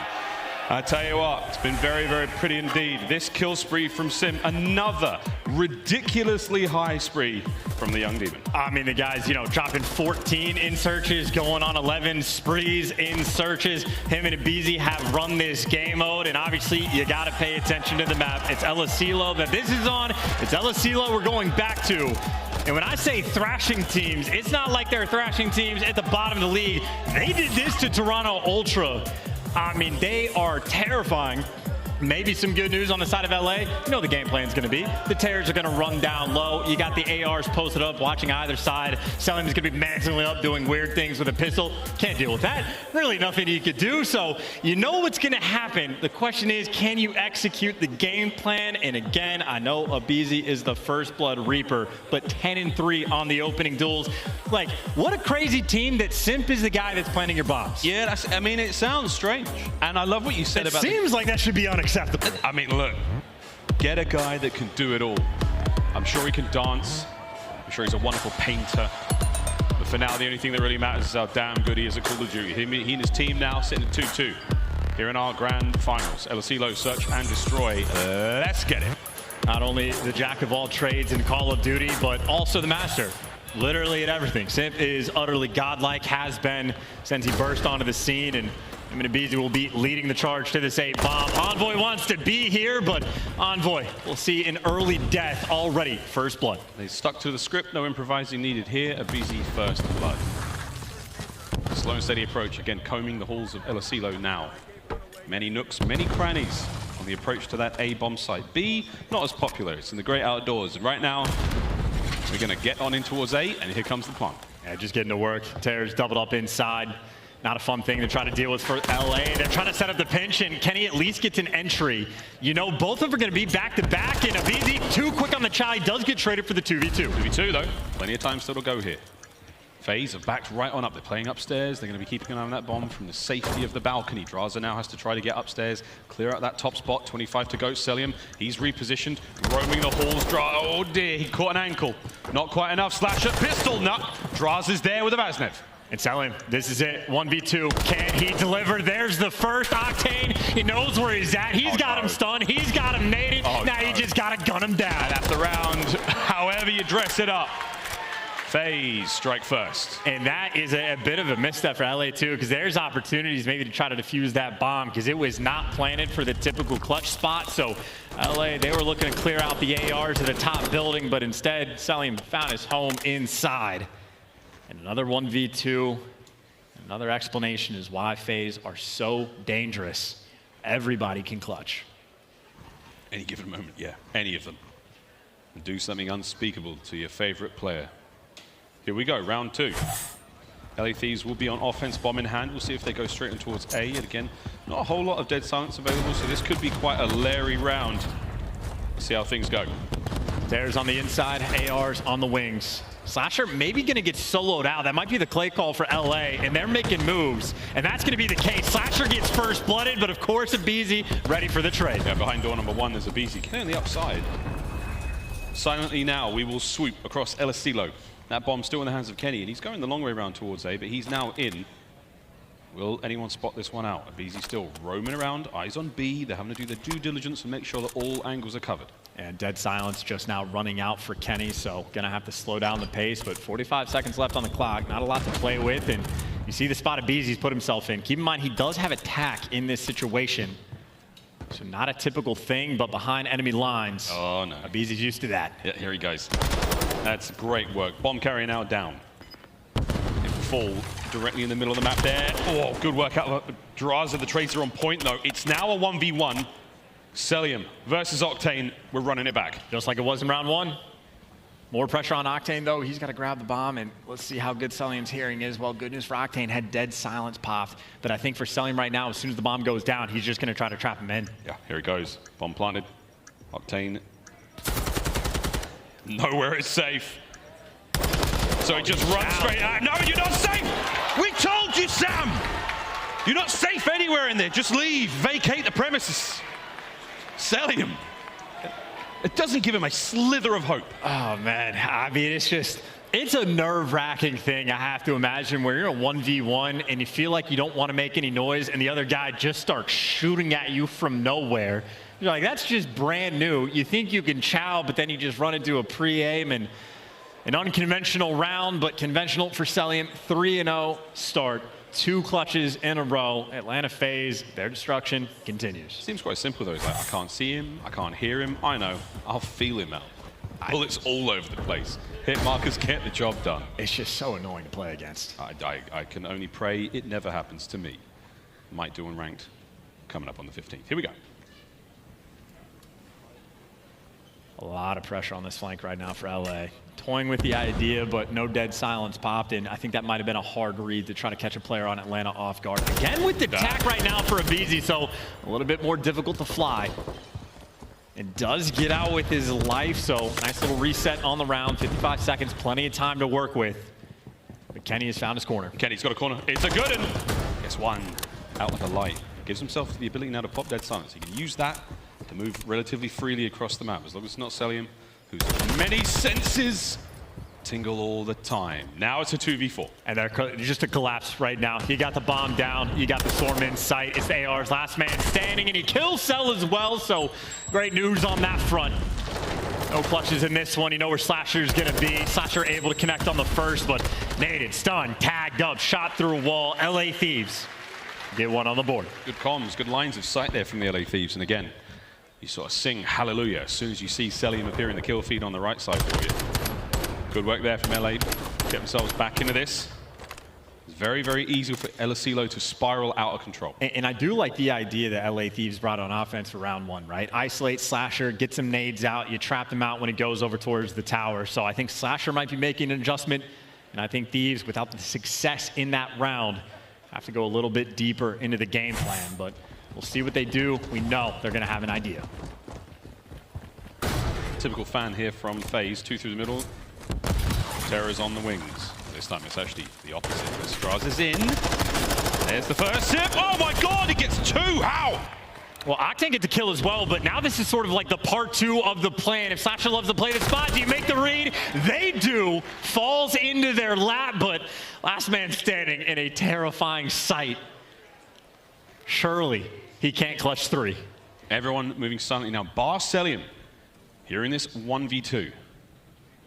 I tell you what, it's been very, very pretty indeed. This kill spree from Simp, another ridiculously high spree from the young demon. I mean, the guy's, dropping 14 in searches, going on 11 sprees in searches. Him and aBeZy have run this game mode, and obviously you got to pay attention to the map. It's aLLeY that this is on. It's aLLeY we're going back to. And when I say thrashing teams, it's not like they're thrashing teams at the bottom of the league. They did this to Toronto Ultra. I mean, they are terrifying. Maybe some good news on the side of LA. You know the game plan's going to be. The Terrors are going to run down low. You got the ARs posted up, watching either side. Cellium is going to be massively up, doing weird things with a pistol. Can't deal with that. Really nothing you could do. So you know what's going to happen. The question is, can you execute the game plan? And again, I know aBeZy is the first blood reaper, but 10-3 on the opening duels. Like, what a crazy team that Simp is the guy that's planting your bombs. Yeah, I mean, it sounds strange. And I love what you said about it. Seems like that should be unacceptable. I mean, look, get a guy that can do it all. I'm sure he can dance. I'm sure he's a wonderful painter. But for now, the only thing that really matters is how damn good he is at Call of Duty. He and his team now sitting at 2-2 here in our grand finals. aLLeY, search and destroy. Let's get it. Not only the jack of all trades in Call of Duty, but also the master. Literally at everything. Simp is utterly godlike, has been since he burst onto the scene, and aBeZy will be leading the charge to this 8-bomb. Envoy wants to be here, but Envoy will see an early death already. First blood. They stuck to the script, no improvising needed here. aBeZy first blood. Slow and steady approach, again combing the halls of aLLeY now. Many nooks, many crannies on the approach to that A bomb site. B, not as popular, it's in the great outdoors. And right now, we're gonna get on in towards A, and here comes the plant. Yeah, just getting to work. Terrors doubled up inside. Not a fun thing to try to deal with for LA. They're trying to set up the pinch, and Kenny at least gets an entry. You know, both of them are going to be back-to-back, and aBeZy too quick on the chow. He does get traded for the 2v2. 2v2, though. Plenty of time still to go here. FaZe have backed right on up. They're playing upstairs. They're going to be keeping an eye on that bomb from the safety of the balcony. Drazah now has to try to get upstairs, clear out that top spot. 25 to go. Cellium, he's repositioned, roaming the halls. Oh dear, he caught an ankle. Not quite enough. Slasher, pistol, nut. Drazah's there with a Vaznev. And Cellium, this is it. 1v2. Can he deliver? There's the first. Octane, he knows where he's at. He's got him stunned. He's got him naded. Now you just got to gun him down. And after round, however you dress it up, FaZe strike first. And that is a bit of a misstep for LA too, because there's opportunities maybe to try to defuse that bomb, because it was not planted for the typical clutch spot. So LA, they were looking to clear out the ARs to the top building, but instead Cellium found his home inside. And another 1v2. Another explanation is why FaZe are so dangerous. Everybody can clutch. Any given moment, yeah, any of them. And do something unspeakable to your favorite player. Here we go, round 2. LA Thieves will be on offense, bomb in hand. We'll see if they go straight in towards A. And again, not a whole lot of dead silence available, so this could be quite a leery round. Let's see how things go. There's on the inside, ARs on the wings. Slasher maybe going to get soloed out. That might be the clay call for LA, and they're making moves. And that's going to be the case. Slasher gets first blooded, but of course aBeZy ready for the trade. Yeah, behind door number 1, there's aBeZy. Kenny on the upside. Silently now, we will swoop across aLLeY. That bomb's still in the hands of Kenny, and he's going the long way around towards A, but he's now in. Will anyone spot this one out? aBeZy still roaming around, eyes on B. They're having to do their due diligence and make sure that all angles are covered. And dead silence just now running out for Kenny, so gonna have to slow down the pace, but 45 seconds left on the clock, not a lot to play with, and you see the spot aBeZy's put himself in. Keep in mind, he does have attack in this situation, so not a typical thing, but behind enemy lines. Oh no. aBeZy's used to that. Yeah, here he goes. That's great work. Bomb carrier now down. It will fall directly in the middle of the map there. Oh, good work out of Drazah. The trades are on point though. It's now a 1v1. Cellium versus Octane. We're running it back. Just like it was in round 1. More pressure on Octane, though. He's got to grab the bomb, and let's see how good Cellium's hearing is. Well, good news for Octane, had dead silence popped. But I think for Cellium right now, as soon as the bomb goes down, he's just going to try to trap him in. Yeah, here he goes. Bomb planted. Octane. Nowhere is safe. So he just runs straight out. No, you're not safe! We told you, Sam! You're not safe anywhere in there. Just leave. Vacate the premises. Cellium. It doesn't give him a slither of hope. Oh, man. I mean, it's a nerve-wracking thing, I have to imagine, where you're a 1v1 and you feel like you don't want to make any noise and the other guy just starts shooting at you from nowhere. You're like, that's just brand new. You think you can chow, but then you just run into a pre-aim and an unconventional round, but conventional for Cellium. 3-0 start. 2 clutches in a row. Atlanta FaZe, their destruction continues. Seems quite simple though. It's like, I can't see him, I can't hear him. I know, I'll feel him out. Bullets all over the place. Hit markers get the job done. It's just so annoying to play against. I can only pray it never happens to me. Might do unranked coming up on the 15th. Here we go. A lot of pressure on this flank right now for LA. Toying with the idea, but no dead silence popped in. I think that might have been a hard read to try to catch a player on Atlanta off guard. Again with the attack right now for aBeZy, so a little bit more difficult to fly. And does get out with his life, so nice little reset on the round. 55 seconds, plenty of time to work with. But Kenny has found his corner. Kenny's got a corner. It's a good one. Gets one out like a light. Gives himself the ability now to pop dead silence. He can use that to move relatively freely across the map, as long as it's not Cellium, whose many senses tingle all the time. Now it's a 2v4. And they're just a collapse right now. You got the bomb down, you got the storm in sight. It's the AR's last man standing, and he kills Cell as well, so great news on that front. No clutches in this one. You know where Slasher's gonna be. Slasher able to connect on the first, but naded, stunned, tagged up, shot through a wall. LA Thieves get one on the board. Good comms, good lines of sight there from the LA Thieves, and again, you sort of sing hallelujah as soon as you see Cellium appear in the kill feed on the right side for you. Good work there from LA. Get themselves back into this. It's very, very easy for aBeZy to spiral out of control. And I do like the idea that LA Thieves brought on offense for round one, right? Isolate Slasher, get some nades out, you trap them out when it goes over towards the tower. So I think Slasher might be making an adjustment, and I think Thieves, without the success in that round, have to go a little bit deeper into the game plan. But we'll see what they do. We know they're going to have an idea. Typical fan here from FaZe. 2 through the middle. Terror's on the wings. This time it's actually the opposite. Drazah's in. There's the first sip. Oh my god, he gets 2. How? Well, Octane get the kill as well, but now this is sort of like the part 2 of the plan. If Slasher loves to play the spot, do you make the read? They do. Falls into their lap, but last man standing in a terrifying sight. Surely he can't clutch 3. Everyone moving silently now. Bar Cellium. Here in this 1v2.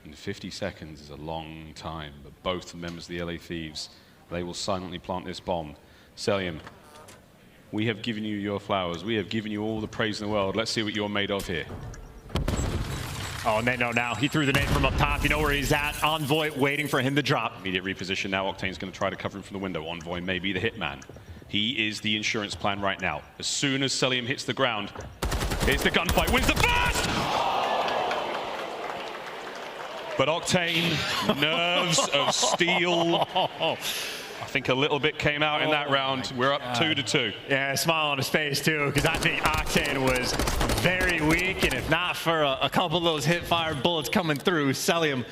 And 50 seconds is a long time, but both members of the LA Thieves, they will silently plant this bomb. Cellium, we have given you your flowers. We have given you all the praise in the world. Let's see what you're made of here. Oh, and they know now. He threw the nade from up top. You know where he's at. Envoy waiting for him to drop. Immediate reposition now. Octane's going to try to cover him from the window. Envoy may be the hitman. He is the insurance plan right now. As soon as Cellium hits the ground, here's the gunfight. Wins the first! But Octane, nerves of steel. I think a little bit came out in that round. We're up 2-2. Yeah, a smile on his face too, because I think Octane was very weak, and if not for a couple of those hip-fired bullets coming through, Cellium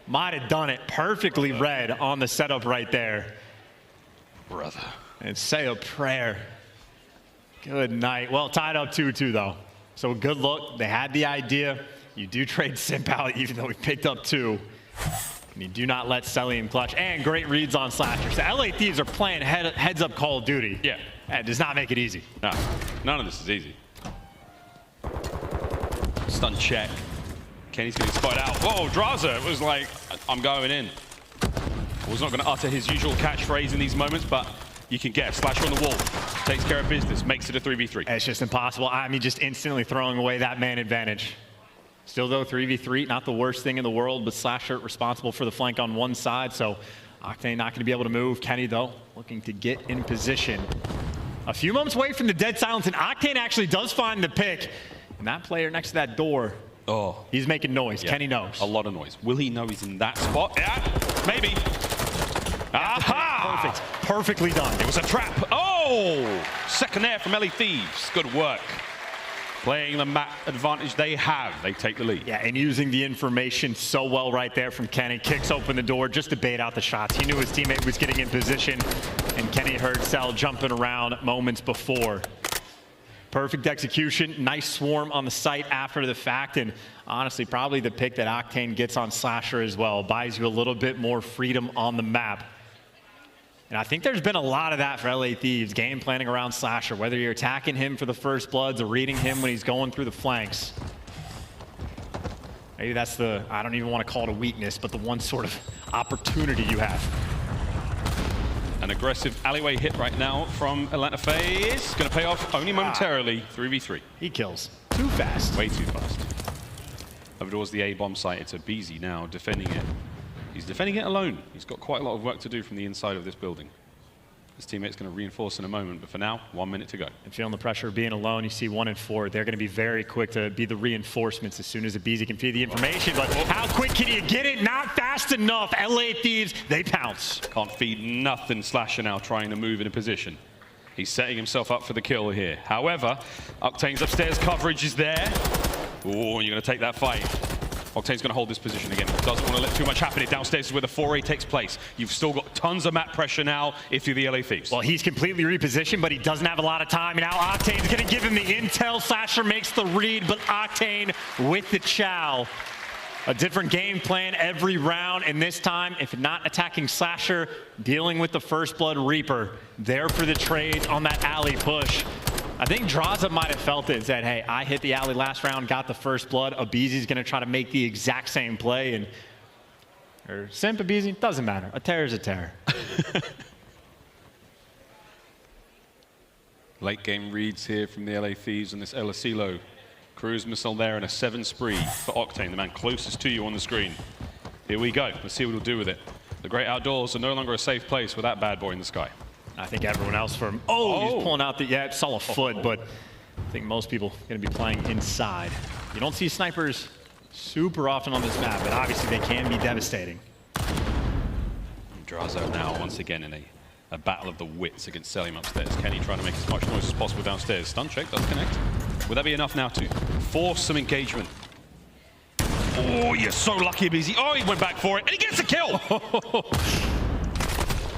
might have done it perfectly read on the setup right there. Brother. And say a prayer. Good night. Well, tied up 2-2 though. So good look. They had the idea. You do trade Simp out, even though we picked up 2. And you do not let Cellium clutch. And great reads on Slasher. So LA Thieves are playing heads-up Call of Duty. Yeah. That does not make it easy. No, none of this is easy. Stun check. Kenny's getting spotted out. Whoa, Drazah was like, I'm going in. I was not going to utter his usual catchphrase in these moments, but you can guess. Slasher on the wall. Takes care of business. Makes it a 3v3. It's just impossible. I mean, just instantly throwing away that man advantage. Still, though, 3v3, not the worst thing in the world, but Slasher responsible for the flank on one side, so Octane not going to be able to move. Kenny, though, looking to get in position. A few moments away from the dead silence, and Octane actually does find the pick. And that player next to that door Oh. He's making noise. Yeah. Kenny knows. A lot of noise. Will he know he's in that spot? Yeah, maybe. Aha! Perfect. Perfectly done. It was a trap. Oh! Second air from aLLeY Thieves. Good work. Playing the map advantage they have. They take the lead. Yeah, and using the information so well right there from Kenny. Kicks open the door just to bait out the shots. He knew his teammate was getting in position, and Kenny heard Cell jumping around moments before. Perfect execution. Nice swarm on the site after the fact, and honestly, probably the pick that Octane gets on Slasher as well. Buys you a little bit more freedom on the map. And I think there's been a lot of that for aLLeY Thieves, game planning around Slasher, whether you're attacking him for the first bloods or reading him when he's going through the flanks. Maybe that's the, I don't even want to call it a weakness, but the one sort of opportunity you have. An aggressive alleyway hit right now from Atlanta FaZe. Going to pay off only momentarily. 3v3. He kills too fast. Way too fast. Over towards the A-bomb site. It's aBeZy now defending it. He's defending it alone. He's got quite a lot of work to do from the inside of this building. His teammate's going to reinforce in a moment, but for now, 1 minute to go. And feeling the pressure of being alone, you see 1 and 4. They're going to be very quick to be the reinforcements as soon as aBeZy can feed the information. But how quick can you get it? Not fast enough. aLLeY Thieves, they pounce. Can't feed nothing. Slasher now trying to move in a position. He's setting himself up for the kill here. However, Octane's upstairs coverage is there. Oh, you're going to take that fight. Octane's going to hold this position again. Doesn't want to let too much happen. Downstairs is where the foray takes place. You've still got tons of map pressure now if you're the aLLeY Thieves. Well, he's completely repositioned, but he doesn't have a lot of time. And now Octane's going to give him the intel. Slasher makes the read, but Octane with the chow. A different game plan every round, and this time, if not attacking Slasher, dealing with the First Blood Reaper. There for the trades on that aLLeY push. I think Drazah might have felt it, said, hey, I hit the aLLeY last round, got the first blood. aBeZy's going to try to make the exact same play. And or Simp, aBeZy, doesn't matter. A tear is a tear. Late game reads here from the aLLeY Thieves on this aLLeY cruise missile there and a 7 spree for Octane, the man closest to you on the screen. Here we go. Let's see what he'll do with it. The great outdoors are no longer a safe place with that bad boy in the sky. I think everyone else from, he's pulling out the, yeah, saw a foot, but I think most people going to be playing inside. You don't see snipers super often on this map, but obviously they can be devastating. Drazah now once again in a battle of the wits against Cellium upstairs. Kenny trying to make as much noise as possible downstairs. Stun check does connect. Would that be enough now to force some engagement? Oh, you're so lucky, aBeZy. Oh, he went back for it, and he gets a kill!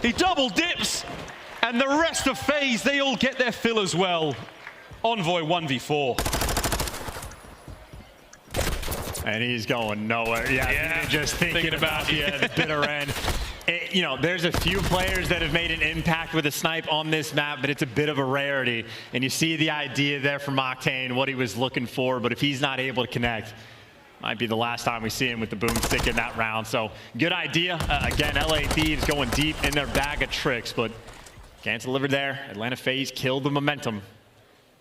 He double dips! And the rest of FaZe, they all get their fill as well. Envoy 1v4. And he's going nowhere. Yeah. Just thinking about the bitter end. You know, there's a few players that have made an impact with a snipe on this map, but it's a bit of a rarity. And you see the idea there from Octane, what he was looking for, but if he's not able to connect, might be the last time we see him with the boomstick in that round. So good idea. Again, aLLeY Thieves going deep in their bag of tricks, but can't deliver there. Atlanta FaZe killed the momentum.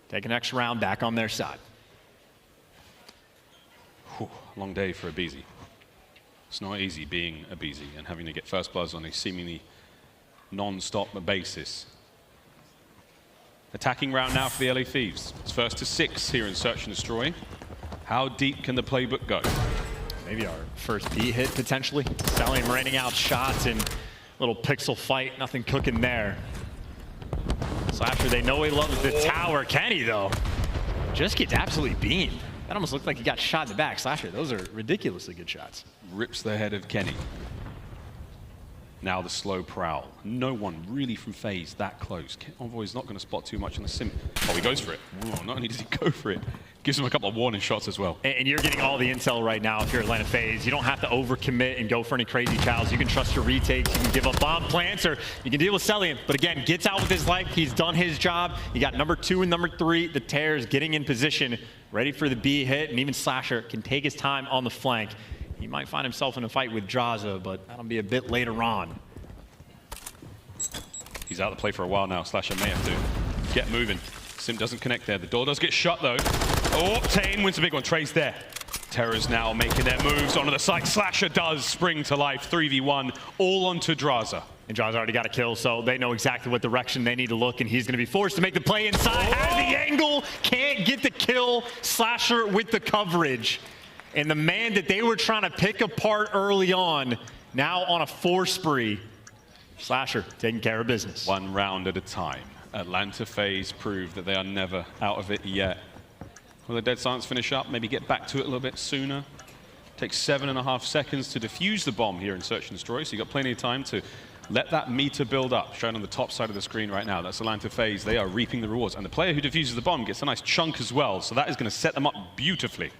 Take an extra round back on their side. Whew, long day for aBeZy. It's not easy being aBeZy and having to get first bloods on a seemingly non-stop basis. Attacking round now for the aLLeY Thieves. It's first to 6 here in Search and Destroy. How deep can the playbook go? Maybe our first B hit potentially. Cellium raining out shots and little pixel fight, nothing cooking there. Slasher, they know he loves the tower. Kenny, though, just gets absolutely beamed. That almost looked like he got shot in the back. Slasher, those are ridiculously good shots. Rips the head of Kenny. Now the slow prowl. No one really from FaZe that close. Envoy's not going to spot too much on the Simp. Oh, he goes for it. Oh, not only does he go for it, gives him a couple of warning shots as well. And you're getting all the intel right now if you're Atlanta FaZe. You don't have to overcommit and go for any crazy chows. You can trust your retakes. You can give up bomb plants, or you can deal with Cellium. But again, gets out with his life. He's done his job. You got number 2 and number 3. The tears getting in position, ready for the B hit, and even Slasher can take his time on the flank. He might find himself in a fight with Drazah, but that'll be a bit later on. He's out of the play for a while now. Slasher may have to get moving. Simp doesn't connect there. The door does get shut, though. Oh, Octane wins a big one. Trey's there. Terror's now making their moves onto the site. Slasher does spring to life. 3v1, all onto Drazah. And Drazah already got a kill, so they know exactly what direction they need to look, and he's going to be forced to make the play inside. Has the angle, can't get the kill. Slasher with the coverage. And the man that they were trying to pick apart early on, now on a 4 spree. Slasher taking care of business. 1 round at a time. Atlanta FaZe proved that they are never out of it yet. Will the Dead Silence finish up? Maybe get back to it a little bit sooner. Takes 7.5 seconds to defuse the bomb here in Search and Destroy, so you've got plenty of time to let that meter build up. Shown on the top side of the screen right now. That's Atlanta FaZe. They are reaping the rewards. And the player who defuses the bomb gets a nice chunk as well, so that is going to set them up beautifully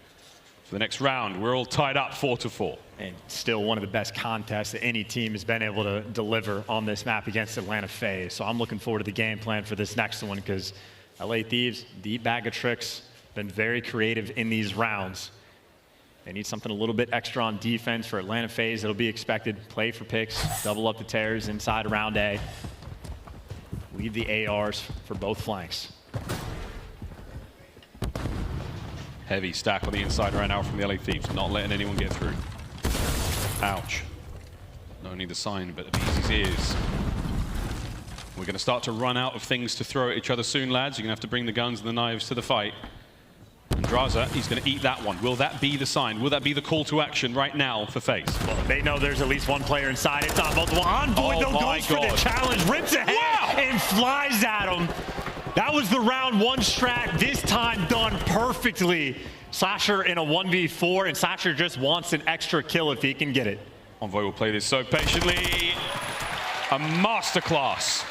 for the next round. We're all tied up 4-4. And still one of the best contests that any team has been able to deliver on this map against Atlanta FaZe. So I'm looking forward to the game plan for this next one because LA Thieves, deep bag of tricks, been very creative in these rounds. They need something a little bit extra on defense for Atlanta FaZe. It'll be expected. Play for picks, double up the tears inside round A. Leave the ARs for both flanks. Heavy stack on the inside right now from the LA Thieves, not letting anyone get through. Ouch. Not only the sign, but aBeZy's ears. We're going to start to run out of things to throw at each other soon, lads. You're going to have to bring the guns and the knives to the fight. And Drazah, he's going to eat that one. Will that be the sign? Will that be the call to action right now for FaZe? Well, they know there's at least one player inside. It's not multiple. Envoy, though, goes for the challenge, rips ahead, and flies at him. That was the round 1 strat, this time done perfectly. Slasher in a 1v4, and Slasher just wants an extra kill if he can get it. Envoy will play this so patiently. A masterclass.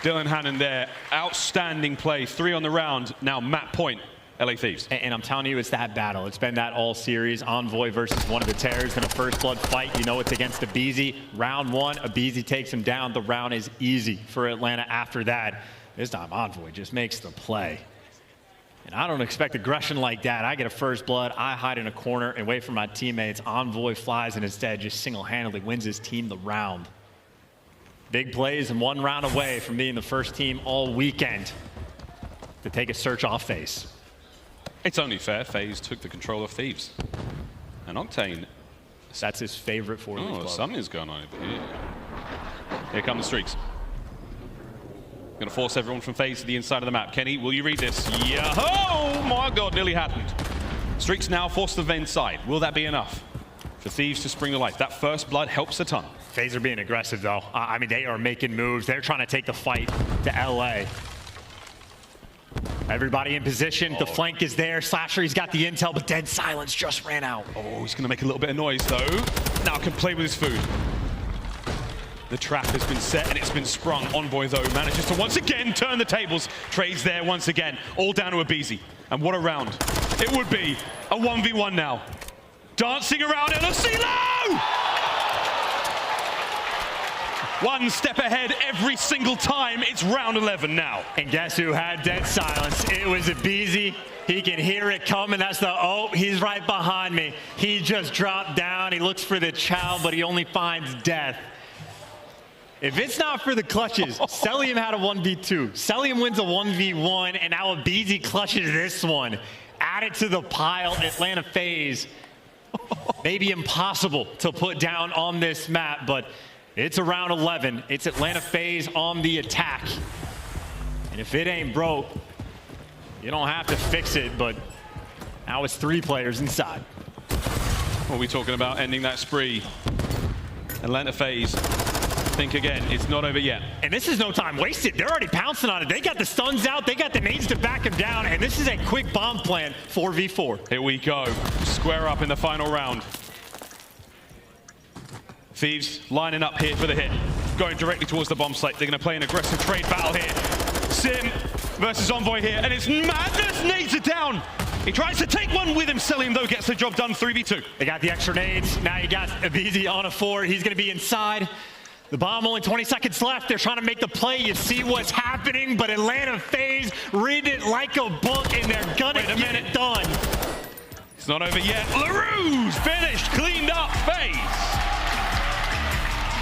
Dylan Hannon there, outstanding play. 3 on the round, now map point, LA Thieves. And I'm telling you, it's that battle. It's been that all series. Envoy versus one of the Terrors in a first blood fight. You know it's against aBeZy. Round 1, aBeZy takes him down. The round is easy for Atlanta after that. This time, Envoy just makes the play. And I don't expect aggression like that. I get a first blood, I hide in a corner and wait for my teammates. Envoy flies and instead just single-handedly wins his team the round. Big plays and 1 round away from being the first team all weekend to take a search off FaZe. It's only fair. FaZe took the control of Thieves. And Octane. That's his favorite 4-league club. Something's going on over here. Here come the streaks. Going to force everyone from FaZe to the inside of the map. Kenny, will you read this? Yeah. Oh my God, nearly happened. Streaks now force the vent side. Will that be enough for Thieves to spring to life? That first blood helps a ton. FaZe are being aggressive, though. I mean, they are making moves. They're trying to take the fight to LA. Everybody in position. The flank is there. Slasher, he's got the intel, but Dead Silence just ran out. Oh, he's going to make a little bit of noise, though. Now can play with his food. The trap has been set and it's been sprung. Envoy, though, manages to once again turn the tables. Trades there once again. All down to aBeZy. And what a round. It would be a 1v1 now. Dancing around CDL. One step ahead every single time. It's round 11 now. And guess who had Dead Silence? It was aBeZy. He can hear it coming. That's the, oh, he's right behind me. He just dropped down. He looks for the chow, but he only finds death. If it's not for the clutches, Cellium had a 1v2. Cellium wins a 1v1, and now aBeZy clutches this one. Add it to the pile. Atlanta FaZe. Maybe impossible to put down on this map, but it's around 11. It's Atlanta FaZe on the attack. And if it ain't broke, you don't have to fix it, but now it's 3 players inside. What are we talking about ending that spree? Atlanta FaZe, think again, it's not over yet. And this is no time wasted. They're already pouncing on it. They got the stuns out, they got the nades to back him down, and this is a quick bomb plan, 4v4. Here we go, square up in the final round. Thieves lining up here for the hit, going directly towards the bomb site. They're going to play an aggressive trade battle here. Simp versus Envoy here, and it's madness. Nades it down. He tries to take one with him. Cellium, though, gets the job done. 3v2. They got the extra nades. Now you got aBeZy on a 4. He's going to be inside. The bomb, only 20 seconds left. They're trying to make the play. You see what's happening, but Atlanta FaZe read it like a book, and they're going to get it done. It's not over yet. LaRue's finished, cleaned up. FaZe.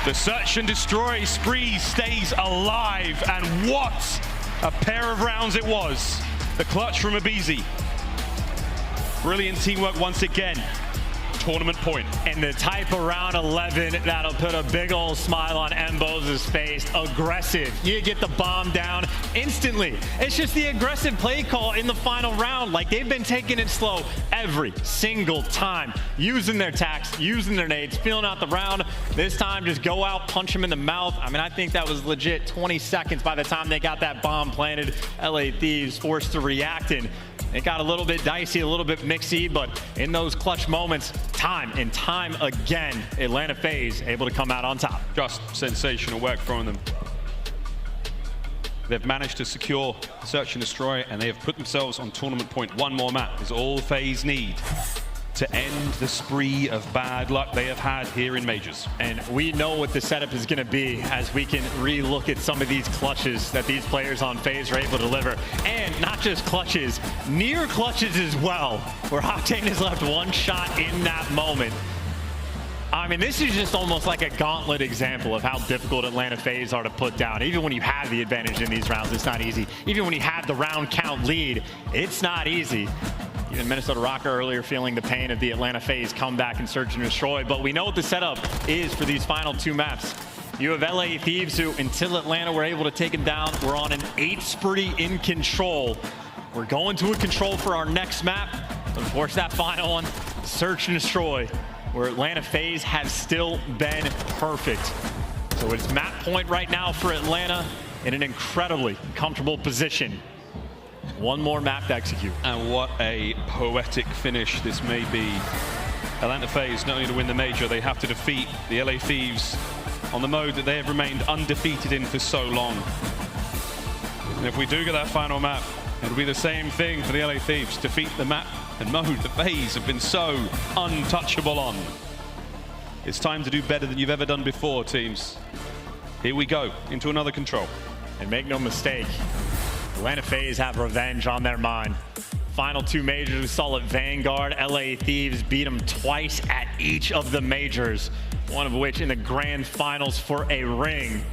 The search and destroy spree stays alive, and what a pair of rounds it was. The clutch from aBeZy. Brilliant teamwork once again. tournament point. And the type of round 11 that'll put a big old smile on aBeZy's face. Aggressive. You get the bomb down instantly. It's just the aggressive play call in the final round. Like, they've been taking it slow every single time. Using their tacks, using their nades, feeling out the round. This time, just go out, punch him in the mouth. I mean, I think that was legit 20 seconds by the time they got that bomb planted. LA Thieves forced to react, and it got a little bit dicey, a little bit mixy, but in those clutch moments, time and time again, Atlanta FaZe able to come out on top. Just sensational work from them. They've managed to secure search and destroy, and they have put themselves on tournament point. One more map is all FaZe need to end the spree of bad luck they have had here in majors. And we know what the setup is going to be as we can re-look at some of these clutches that these players on FaZe are able to deliver. And not just clutches, near clutches as well, where Octane has left one shot in that moment. I mean, this is just almost like a gauntlet example of how difficult Atlanta FaZe are to put down. Even when you have the advantage in these rounds, it's not easy. Even when you have the round count lead, it's not easy. Even Minnesota Røkkr earlier feeling the pain of the Atlanta FaZe comeback and search and destroy. But we know what the setup is for these final two maps. You have LA Thieves, who until Atlanta were able to take them down, we're on an 8 spree in control. We're going to a control for our next map. Of course, that final one, search and destroy, where Atlanta FaZe has still been perfect. So it's map point right now for Atlanta in an incredibly comfortable position. One more map to execute. And what a poetic finish this may be. Atlanta FaZe, not only to win the major, they have to defeat the LA Thieves on the mode that they have remained undefeated in for so long. And if we do get that final map, it'll be the same thing for the LA Thieves. Defeat the map and mode that FaZe have been so untouchable on. It's time to do better than you've ever done before, teams. Here we go, into another control. And make no mistake, Atlanta FaZe have revenge on their mind. Final two majors, we saw it Vanguard. LA Thieves beat them twice at each of the majors, one of which in the grand finals for a ring.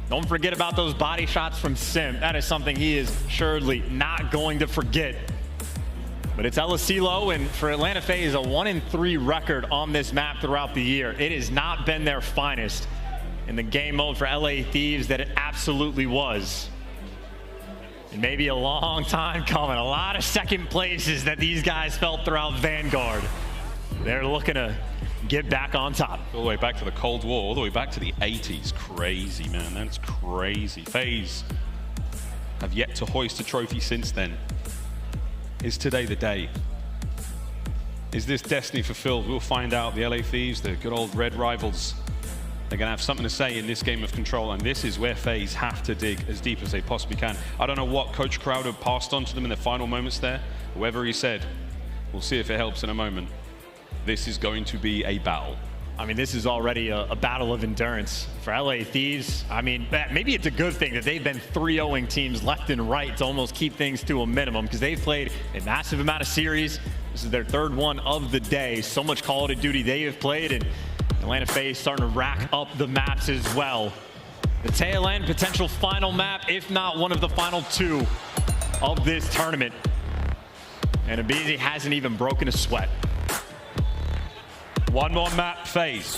Don't forget about those body shots from Simp. That is something he is surely not going to forget. But it's aLLeY, and for Atlanta FaZe, a 1-3 record on this map throughout the year. It has not been their finest in the game mode for LA Thieves that it absolutely was. And maybe a long time coming. A lot of second places that these guys felt throughout Vanguard. They're looking to get back on top. All the way back to the Cold War, all the way back to the 80s. Crazy, man. That's crazy. FaZe have yet to hoist a trophy since then. Is today the day? Is this destiny fulfilled? We'll find out. The LA Thieves, the good old red rivals, they're going to have something to say in this game of control, and this is where FaZe have to dig as deep as they possibly can. I don't know what Coach Crowder passed on to them in the final moments there. Whatever he said, we'll see if it helps in a moment. This is going to be a battle. I mean, this is already a battle of endurance for LA Thieves. I mean, maybe it's a good thing that they've been 3-0ing teams left and right to almost keep things to a minimum, because they've played a massive amount of series. This is their third one of the day. So much Call of Duty they have played, and Atlanta FaZe starting to rack up the maps as well. The tail end, potential final map, if not one of the final two of this tournament. And aBeZy hasn't even broken a sweat. One more map, FaZe.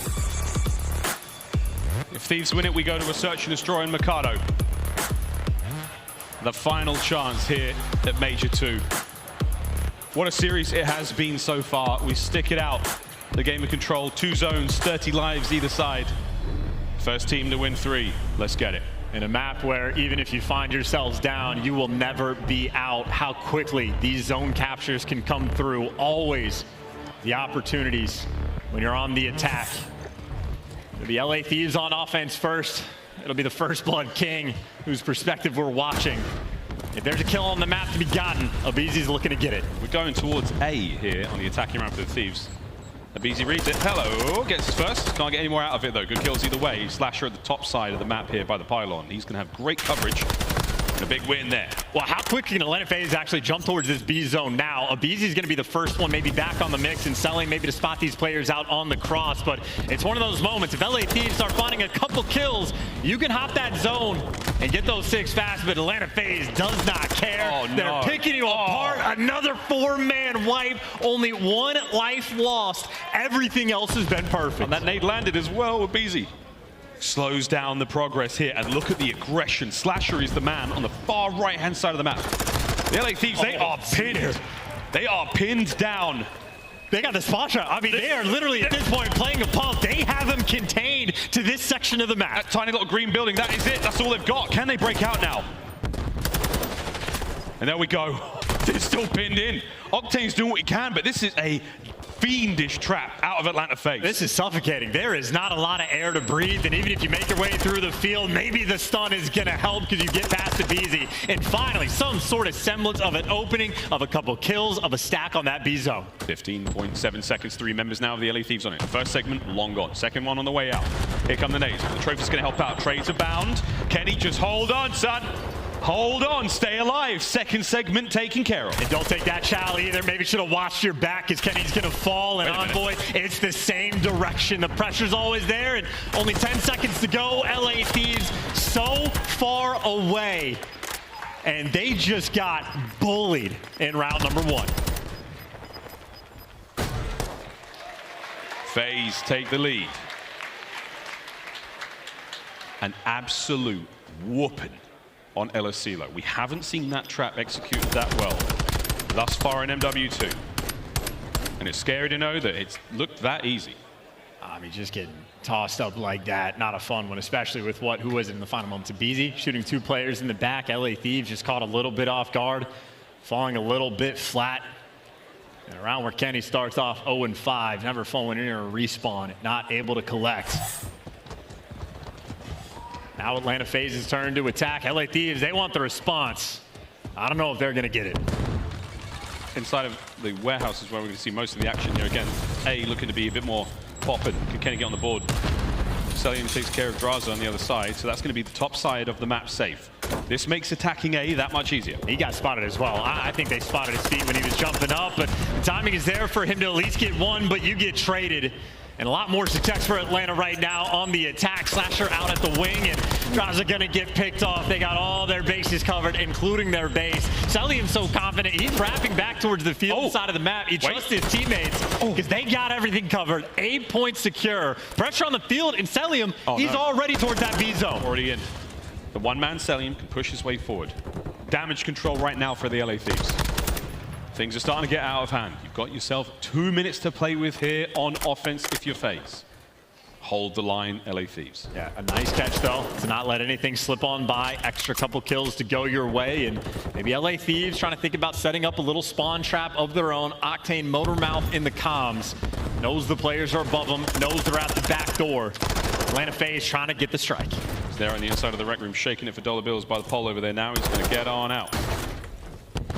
If Thieves win it, we go to a search and destroy in Mikado. The final chance here at Major 2. What a series it has been so far. We stick it out. The game of control, 2 zones, 30 lives either side. First team to win 3. Let's get it. In a map where even if you find yourselves down, you will never be out. How quickly these zone captures can come through. Always the opportunities when you're on the attack. It'll be LA Thieves on offense first. It'll be the First Blood King, whose perspective we're watching. If there's a kill on the map to be gotten, aBeZy's looking to get it. We're going towards A here on the attacking ramp of the Thieves. aBeZy reads it. Hello, gets his first. Can't get any more out of it though. Good kills either way. Slasher at the top side of the map here by the pylon. He's going to have great coverage. And a big win there. Well, how quickly can Atlanta FaZe actually jump towards this B zone now? aBeZy's going to be the first one maybe back on the mix and selling maybe to spot these players out on the cross. But it's one of those moments. If LA Thieves start finding a couple kills, you can hop that zone and get those 6 fast, but Atlanta FaZe does not care. Oh, no. They're picking you apart. Another 4-man wipe. Only 1 life lost. Everything else has been perfect. And that nade landed as well with aBeZy. Slows down the progress here, and look at the aggression. Slasher is the man on the far right-hand side of the map. The LA Thieves, they are pinned. They are pinned down. They got the spot shot. I mean, they are literally at this point playing a pump. They have them contained to this section of the map. That tiny little green building, that is it. That's all they've got. Can they break out now? And there we go. They're still pinned in. Octane's doing what he can, but this is a fiendish trap out of Atlanta FaZe. This is suffocating. There is not a lot of air to breathe, and even if you make your way through the field, maybe the stun is going to help because you get past aBeZy. And finally, some sort of semblance of an opening, of a couple kills, of a stack on that B zone. 15.7 seconds, 3 members now of the LA Thieves on it. First segment, long gone. Second one on the way out. Here come the nades. The trophy's going to help out. Trades abound. Kenny, just hold on, son. Hold on, stay alive. Second segment taken care of. And don't take that chow either. Maybe should have watched your back because Kenny's going to fall. And Envoy, it's the same direction. The pressure's always there. And only 10 seconds to go. LA Thieves so far away. And they just got bullied in round number 1. FaZe take the lead. An absolute whooping on aBeZy. We haven't seen that trap executed that well thus far in MW2. And it's scary to know that it's looked that easy. I mean, just getting tossed up like that, not a fun one, especially with who was it in the final moments of aBeZy, shooting 2 players in the back. LA Thieves just caught a little bit off guard, falling a little bit flat. And around where Kenny starts off 0-5, never falling in or a respawn, not able to collect. Now Atlanta FaZe's turn to attack. LA Thieves, they want the response. I don't know if they're going to get it. Inside of the warehouse is where we're going to see most of the action here again. A looking to be a bit more popping. Can Kenny get on the board? Cellium takes care of Drazah on the other side, so that's going to be the top side of the map safe. This makes attacking A that much easier. He got spotted as well. I think they spotted his feet when he was jumping up, but the timing is there for him to at least get one, but you get traded. And a lot more success for Atlanta right now on the attack. Slasher out at the wing, and Drazah gonna get picked off. They got all their bases covered, including their base. Cellium's so confident, he's wrapping back towards the field side of the map. He trusts his teammates because they got everything covered. 8 points secure. Pressure on the field, and Cellium, he's already towards that B zone. Already in. The one-man Cellium can push his way forward. Damage control right now for the LA Thieves. Things are starting to get out of hand. You've got yourself 2 minutes to play with here on offense if you're FaZe. Hold the line, LA Thieves. Yeah, a nice catch, though, to not let anything slip on by. Extra couple kills to go your way. And maybe LA Thieves trying to think about setting up a little spawn trap of their own. Octane motor mouth in the comms. Knows the players are above them. Knows they're at the back door. Atlanta FaZe trying to get the strike. He's there on the inside of the rec room, shaking it for dollar bills by the pole over there now. He's going to get on out.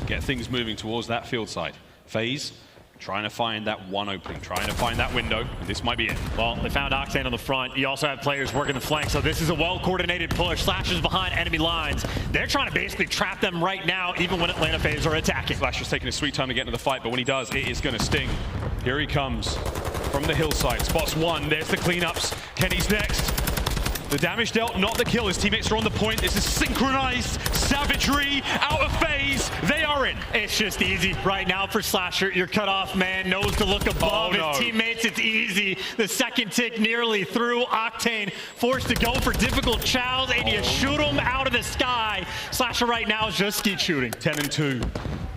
Get things moving towards that field side. FaZe trying to find that one opening, trying to find that window, and this might be it. Well, they found Octane on the front. You also have players working the flank, so this is a well-coordinated push. Slashers behind enemy lines. They're trying to basically trap them right now, even when Atlanta FaZe are attacking. Slasher's taking a sweet time to get into the fight, but when he does, it is going to sting. Here he comes from the hillside. Spots one. There's the cleanups. Kenny's next. The damage dealt, not the kill. His teammates are on the point. This is synchronized savagery out of FaZe. They are in. It's just easy right now for Slasher. Your cutoff man knows to look above his teammates. It's easy. The second tick nearly through. Octane forced to go for difficult chows, and you shoot him out of the sky. Slasher right now is just skeet shooting. 10-2.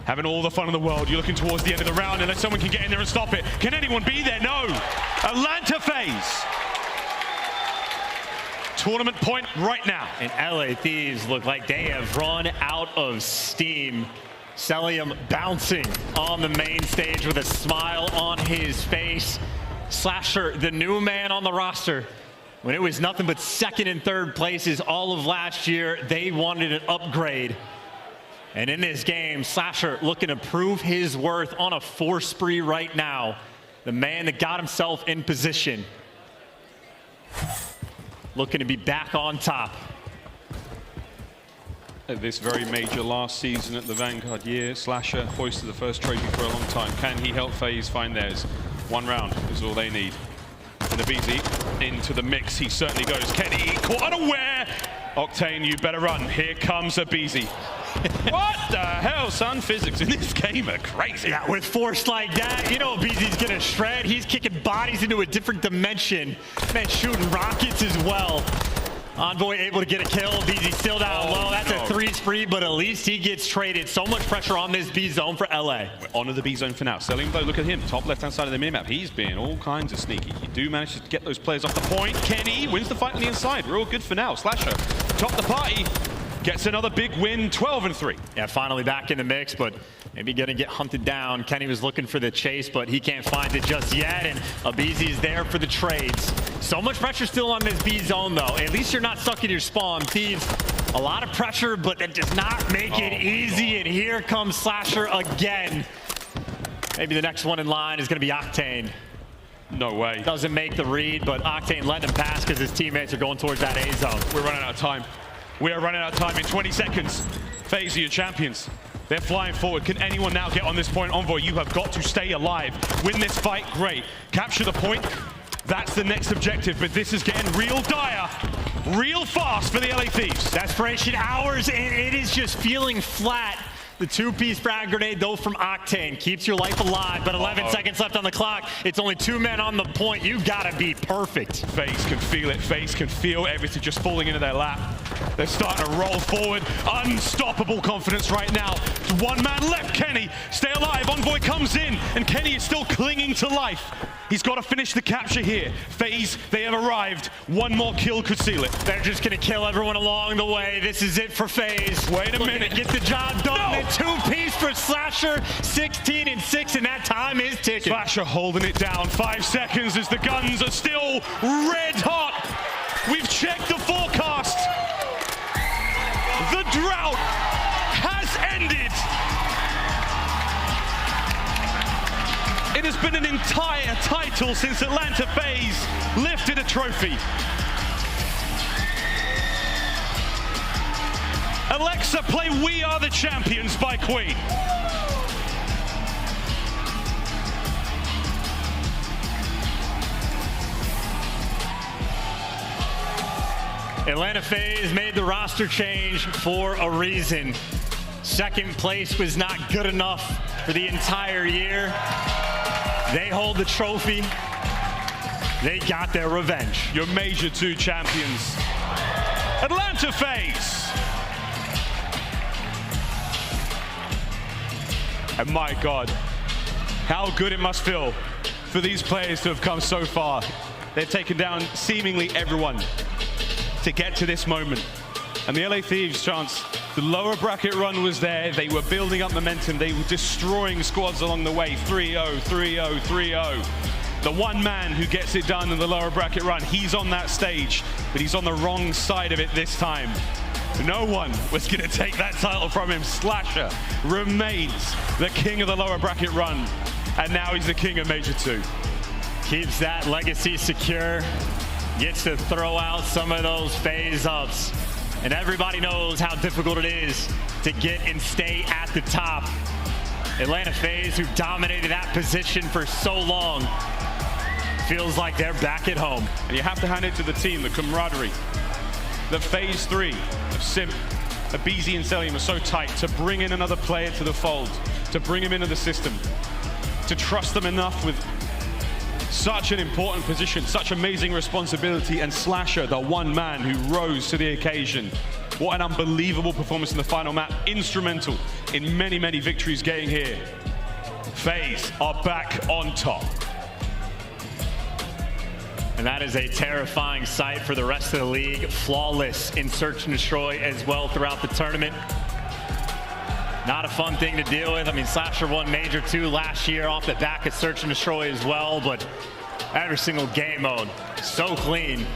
Having all the fun in the world. You're looking towards the end of the round unless someone can get in there and stop it. Can anyone be there? No. Atlanta FaZe. Tournament point right now. And LA Thieves look like they have run out of steam. Cellium bouncing on the main stage with a smile on his face. Slasher, the new man on the roster. When it was nothing but second and third places all of last year, they wanted an upgrade. And in this game, Slasher looking to prove his worth on a 4 spree right now. The man that got himself in position. Looking to be back on top. At this very major last season at the Vanguard year, Slasher hoisted the first trophy for a long time. Can he help FaZe find theirs? 1 round is all they need. And aBeZy into the mix, he certainly goes. Kenny caught unaware. Octane, you better run. Here comes aBeZy. What the hell, son? Physics in this game are crazy. Yeah, with force like that, you know aBeZy's gonna shred. He's kicking bodies into a different dimension. Man, shooting rockets as well. Envoy able to get a kill. aBeZy still down low. That's a 3 spree, but at least he gets traded. So much pressure on this B zone for LA. We're onto the B zone for now. Cellium, though, look at him. Top left-hand side of the minimap. He's being all kinds of sneaky. You do manage to get those players off the point. Kenny wins the fight on the inside. We're all good for now. Slasher, top the party. Gets another big win, 12-3. Yeah, finally back in the mix, but maybe gonna get hunted down. Kenny was looking for the chase, but he can't find it just yet, and aBeZy is there for the trades. So much pressure still on this B zone, though. At least you're not stuck in your spawn. Thieves, a lot of pressure, but that does not make it easy, and here comes Slasher again. Maybe the next one in line is gonna be Octane. No way. Doesn't make the read, but Octane letting him pass because his teammates are going towards that A zone. We're running out of time. We are running out of time in 20 seconds. FaZe are your champions. They're flying forward. Can anyone now get on this point? Envoy, you have got to stay alive. Win this fight, great. Capture the point. That's the next objective, but this is getting real dire, real fast for the LA Thieves. Desperation hours, and it is just feeling flat. The 2-piece frag grenade, though, from Octane keeps your life alive, but 11 seconds left on the clock. It's only 2 men on the point. You gotta be perfect. FaZe can feel it. FaZe can feel everything just falling into their lap. They're starting to roll forward. Unstoppable confidence right now. One man left, Kenny. Stay alive. Envoy comes in, and Kenny is still clinging to life. He's got to finish the capture here. FaZe, they have arrived. One more kill could seal it. They're just gonna kill everyone along the way. This is it for FaZe. Wait a minute. Get the job done. No. 2-piece for Slasher, 16-6, and that time is ticking. Slasher holding it down. 5 seconds as the guns are still red hot. We've checked the forecast. The drought has ended. It has been an entire title since Atlanta FaZe lifted a trophy. Alexa, play We Are the Champions by Queen. Atlanta FaZe made the roster change for a reason. Second place was not good enough for the entire year. They hold the trophy. They got their revenge. Your Major 2 champions, Atlanta FaZe. And my God, how good it must feel for these players to have come so far. They've taken down seemingly everyone to get to this moment. And the LA Thieves, chance, the lower bracket run was there. They were building up momentum. They were destroying squads along the way. 3-0, 3-0, 3-0. The one man who gets it done in the lower bracket run, he's on that stage, but he's on the wrong side of it this time. No one was going to take that title from him. Slasher remains the king of the lower bracket run, and now he's the king of Major 2. Keeps that legacy secure, gets to throw out some of those FaZe ups. And everybody knows how difficult it is to get and stay at the top. Atlanta FaZe, who dominated that position for so long, feels like they're back at home. And you have to hand it to the team, the camaraderie. The FaZe 3 of Simp, aBeZy and Cellium are so tight to bring in another player to the fold, to bring him into the system, to trust them enough with such an important position, such amazing responsibility, and Slasher, the one man who rose to the occasion. What an unbelievable performance in the final map. Instrumental in many, many victories getting here. FaZe are back on top. And that is a terrifying sight for the rest of the league. Flawless in search and destroy as well throughout the tournament. Not a fun thing to deal with. I mean, Slasher won Major 2 last year off the back of search and destroy as well, but every single game mode, so clean.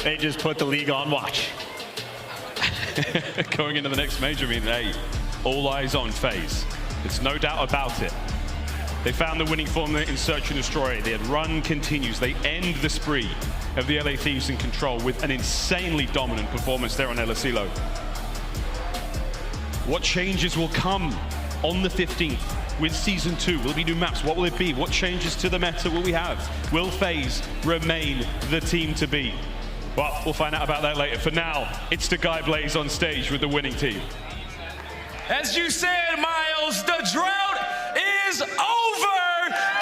They just put the league on watch. Going into the next major, I mean, hey, all eyes on FaZe. There's no doubt about it. They found the winning formula in search and destroy. Their run continues. They end the spree of the LA Thieves in control with an insanely dominant performance there on aBeZy. What changes will come on the 15th with Season 2? Will it be new maps? What will it be? What changes to the meta will we have? Will FaZe remain the team to beat? Well, we'll find out about that later. For now, it's the guy Blaze on stage with the winning team. As you said, Miles, the drought is over.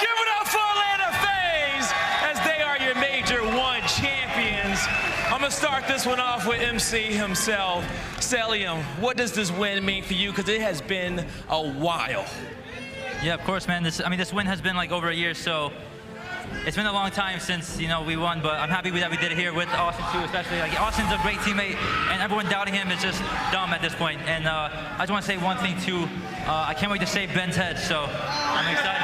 Give it up for Atlanta FaZe as they are your Major 1 champions. I'm going to start this one off with MC himself. Cellium, what does this win mean for you? Because it has been a while. Yeah, of course, man. This win has been like over a year, so it's been a long time since, you know, we won, but I'm happy that we did it here with Austin too, especially. Like, Austin's a great teammate, and everyone doubting him is just dumb at this point. And I just want to say one thing too. I can't wait to save Ben's head, so I'm excited.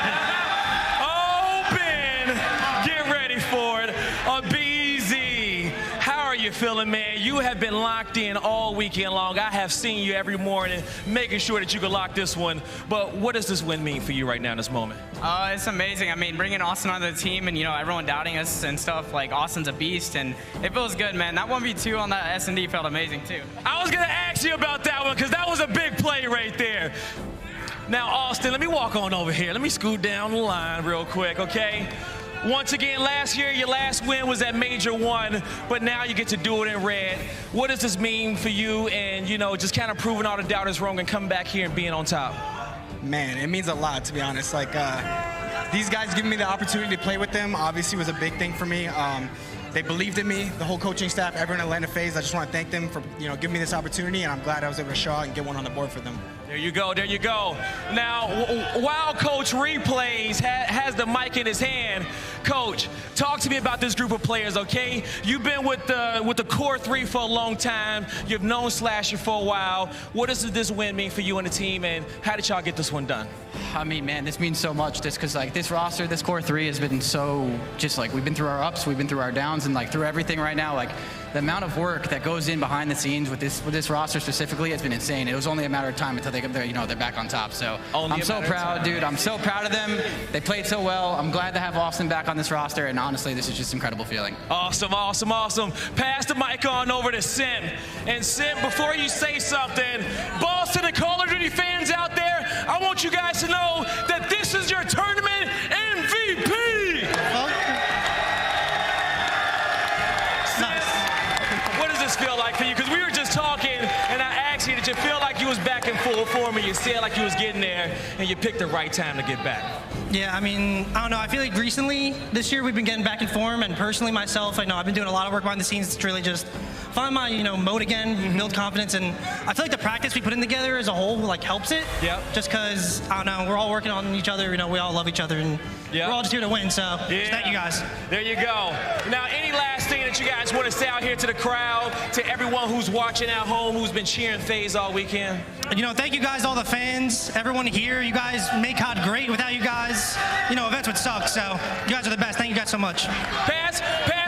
Oh, Ben, get ready for it. aBeZy, how are you feeling, man? You have been locked in all weekend long. I have seen you every morning, making sure that you can lock this one. But what does this win mean for you right now in this moment? It's amazing. I mean, bringing Austin onto the team and, you know, everyone doubting us and stuff, like, Austin's a beast, and it feels good, man. That 1v2 on that S&D felt amazing, too. I was going to ask you about that one because that was a big play right there. Now, Austin, let me walk on over here. Let me scoot down the line real quick, okay? Once again, last year, your last win was at Major 1, but now you get to do it in red. What does this mean for you and, you know, just kind of proving all the doubters wrong and coming back here and being on top? Man, it means a lot, to be honest. Like, these guys giving me the opportunity to play with them obviously was a big thing for me. They believed in me, the whole coaching staff, everyone in Atlanta FaZe. I just want to thank them for, you know, giving me this opportunity, and I'm glad I was able to show out and get one on the board for them. There you go, there you go. Now, while Coach Replays has the mic in his hand, Coach, talk to me about this group of players, okay? You've been with the core 3 for a long time. You've known Slasher for a while. What does this win mean for you and the team, and how did y'all get this one done? I mean, man, this means so much just because, like, this roster, this core 3 has been so, just like, we've been through our ups, we've been through our downs, and like through everything right now, like, the amount of work that goes in behind the scenes with this roster specifically has been insane. It was only a matter of time until they're back on top. So I'm so proud, dude. I'm so proud of them. They played so well. I'm glad to have Austin back on this roster, and honestly, this is just an incredible feeling. Awesome, awesome, awesome. Pass the mic on over to Simp. And Simp, before you say something, Boston and Call of Duty fans out there, I want you guys to know that this is your tournament MVP. What does this feel like for you? Because we were just talking, and I asked you, did you feel like you was back in full form, and you said like you was getting there, and you picked the right time to get back? Yeah, I mean, I don't know. I feel like recently, this year, we've been getting back in form, and personally, myself, I know I've been doing a lot of work behind the scenes to really just find my, you know, mode again, build confidence, and I feel like the practice we put in together as a whole, like, helps it. Yep. Just because, I don't know, we're all working on each other, you know, we all love each other, and we're all just here to win, so just thank you guys. There you go. Now, any last thing that you guys want to say out here to the crowd, to everyone who's watching at home, who's been cheering FaZe all weekend? You know, thank you guys, all the fans, everyone here. You guys make COD great. Without you guys, you know, events would suck, so you guys are the best. Thank you guys so much. Pass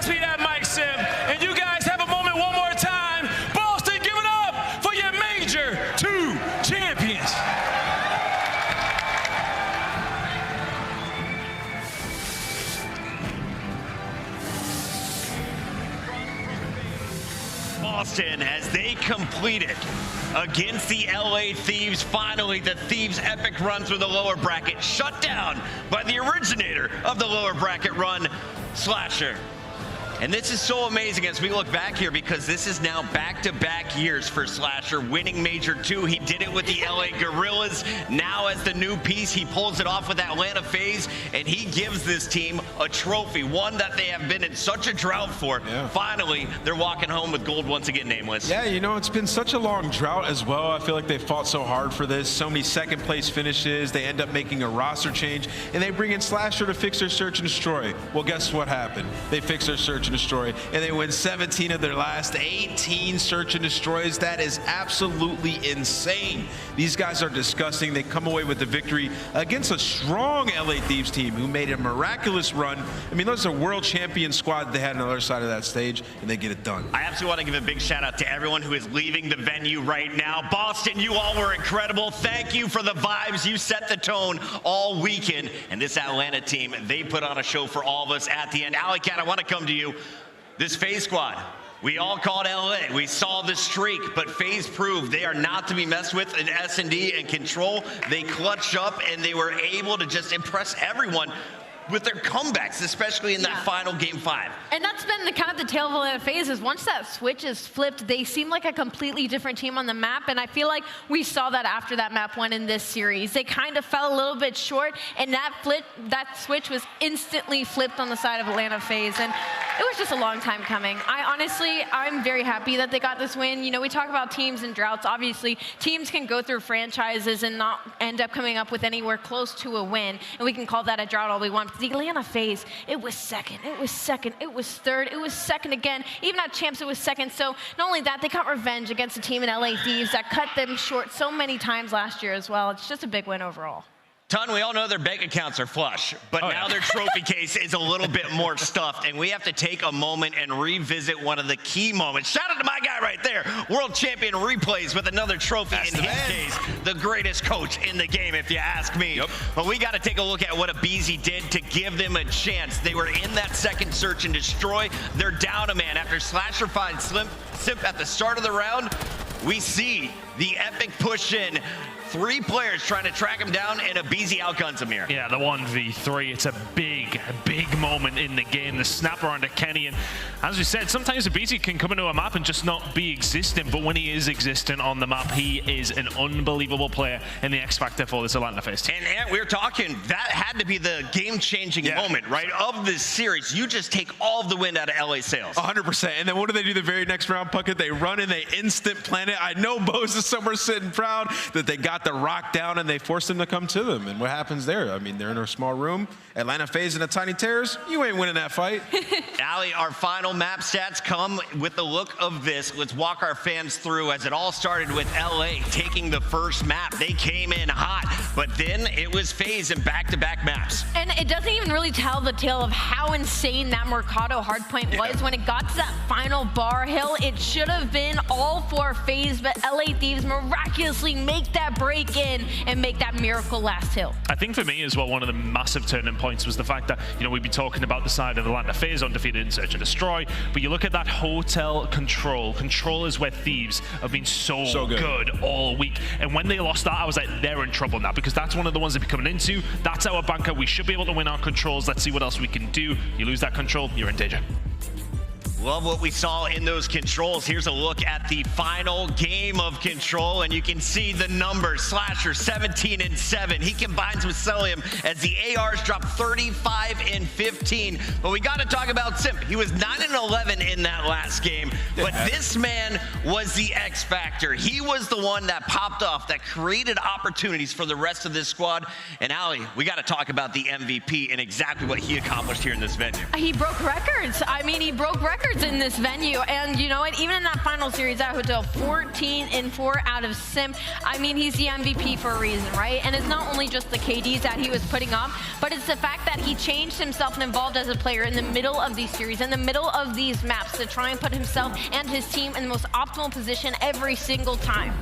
me that mic, Simp, and you guys have a moment one more time. Boston, give it up for your Major 2 champions. Boston, as they completed against the LA Thieves. Finally, the Thieves' epic run through the lower bracket shut down by the originator of the lower bracket run, Slasher. And this is so amazing as we look back here, because this is now back-to-back years for Slasher, winning Major 2. He did it with the LA Guerrillas. Now as the new piece, he pulls it off with Atlanta FaZe, and he gives this team a trophy, one that they have been in such a drought for. Yeah. Finally, they're walking home with gold once again, Nameless. Yeah, you know, it's been such a long drought as well. I feel like they fought so hard for this. So many second-place finishes. They end up making a roster change, and they bring in Slasher to fix their search and destroy. Well, guess what happened? They fixed their search and destroy, and they win 17 of their last 18 search and destroys. That is absolutely insane. These guys are disgusting. They come away with the victory against a strong LA Thieves team who made a miraculous run. I mean, those are world champion squad they had on the other side of that stage, and they get it done. I absolutely want to give a big shout out to everyone who is leaving the venue right now. Boston, you all were incredible. Thank you for the vibes. You set the tone all weekend. And this Atlanta team, they put on a show for all of us at the end. aLLeY Cat, I want to come to you. This FaZe squad, we all called LA. We saw the streak, but FaZe proved they are not to be messed with in S&D and control. They clutched up, and they were able to just impress everyone. with their comebacks, especially in that final game 5. And that's been the kind of the tale of Atlanta FaZe is once that switch is flipped, they seem like a completely different team on the map. And I feel like we saw that after that map 1 in this series. They kind of fell a little bit short, and that switch was instantly flipped on the side of Atlanta FaZe. And it was just a long time coming. I'm very happy that they got this win. You know, we talk about teams and droughts. Obviously, teams can go through franchises and not end up coming up with anywhere close to a win. And we can call that a drought all we want. The Atlanta FaZe, it was second, it was second, it was third, it was second again. Even at Champs, it was second. So not only that, they got revenge against a team in LA Thieves that cut them short so many times last year as well. It's just a big win overall. Ton, we all know their bank accounts are flush, but now their trophy case is a little bit more stuffed, and we have to take a moment and revisit one of the key moments. Shout out to my guy right there, world champion replays with another trophy in his case. The greatest coach in the game, if you ask me. But we got to take a look at what aBeZy did to give them a chance. They were in that second search and destroy. They're down a man after Slasher finds Simp at the start of the round. We see the epic push in. 3 players trying to track him down, and aBeZy outguns him here. Yeah, the 1v3. It's a big moment in the game. The snapper onto Kenny, and as we said, sometimes aBeZy can come into a map and just not be existent, but when he is existent on the map, he is an unbelievable player in the X Factor for this Atlanta FaZe team. And we're talking, that had to be the game-changing moment, right, of this series. You just take all of the wind out of LA sales. 100%. And then what do they do the very next round, Puckett? They run and they instant planet. I know Bose is somewhere sitting proud that they got the rock down and they forced them to come to them. And what happens there? I mean, they're in a small room. Atlanta FaZe in a tiny terrace. You ain't winning that fight. aLLeY, our final map stats come with the look of this. Let's walk our fans through as it all started with LA taking the first map. They came in hot, but then it was FaZe in back-to-back maps. And it doesn't even really tell the tale of how insane that Mercado hardpoint was when it got to that final bar hill. It should have been all for FaZe, but LA Thieves miraculously make that break in and make that miracle last hill. I think for me as well, one of the massive turning points was the fact that, you know, we'd be talking about the side of Atlanta FaZe, undefeated in search and destroy, but you look at that hotel control. Control is where Thieves have been so good all week. And when they lost that, I was like, they're in trouble now, because that's one of the ones they'll be coming into. That's our banker. We should be able to win our controls. Let's see what else we can do. You lose that control, you're in danger. Love what we saw in those controls. Here's a look at the final game of control, and you can see the numbers. Slasher 17-7. He combines with Cellium as the ARs drop 35-15. But we got to talk about Simp. He was 9-11 in that last game, but this man was the X factor. He was the one that popped off, that created opportunities for the rest of this squad. And aLLeY, we got to talk about the MVP and exactly what he accomplished here in this venue. He broke records. I mean, he broke records in this venue, and you know what, even in that final series at Hotel, 14-4 out of Simp. I mean, he's the MVP for a reason, right? And it's not only just the KDs that he was putting up, but it's the fact that he changed himself and evolved as a player in the middle of these series, in the middle of these maps, to try and put himself and his team in the most optimal position every single time.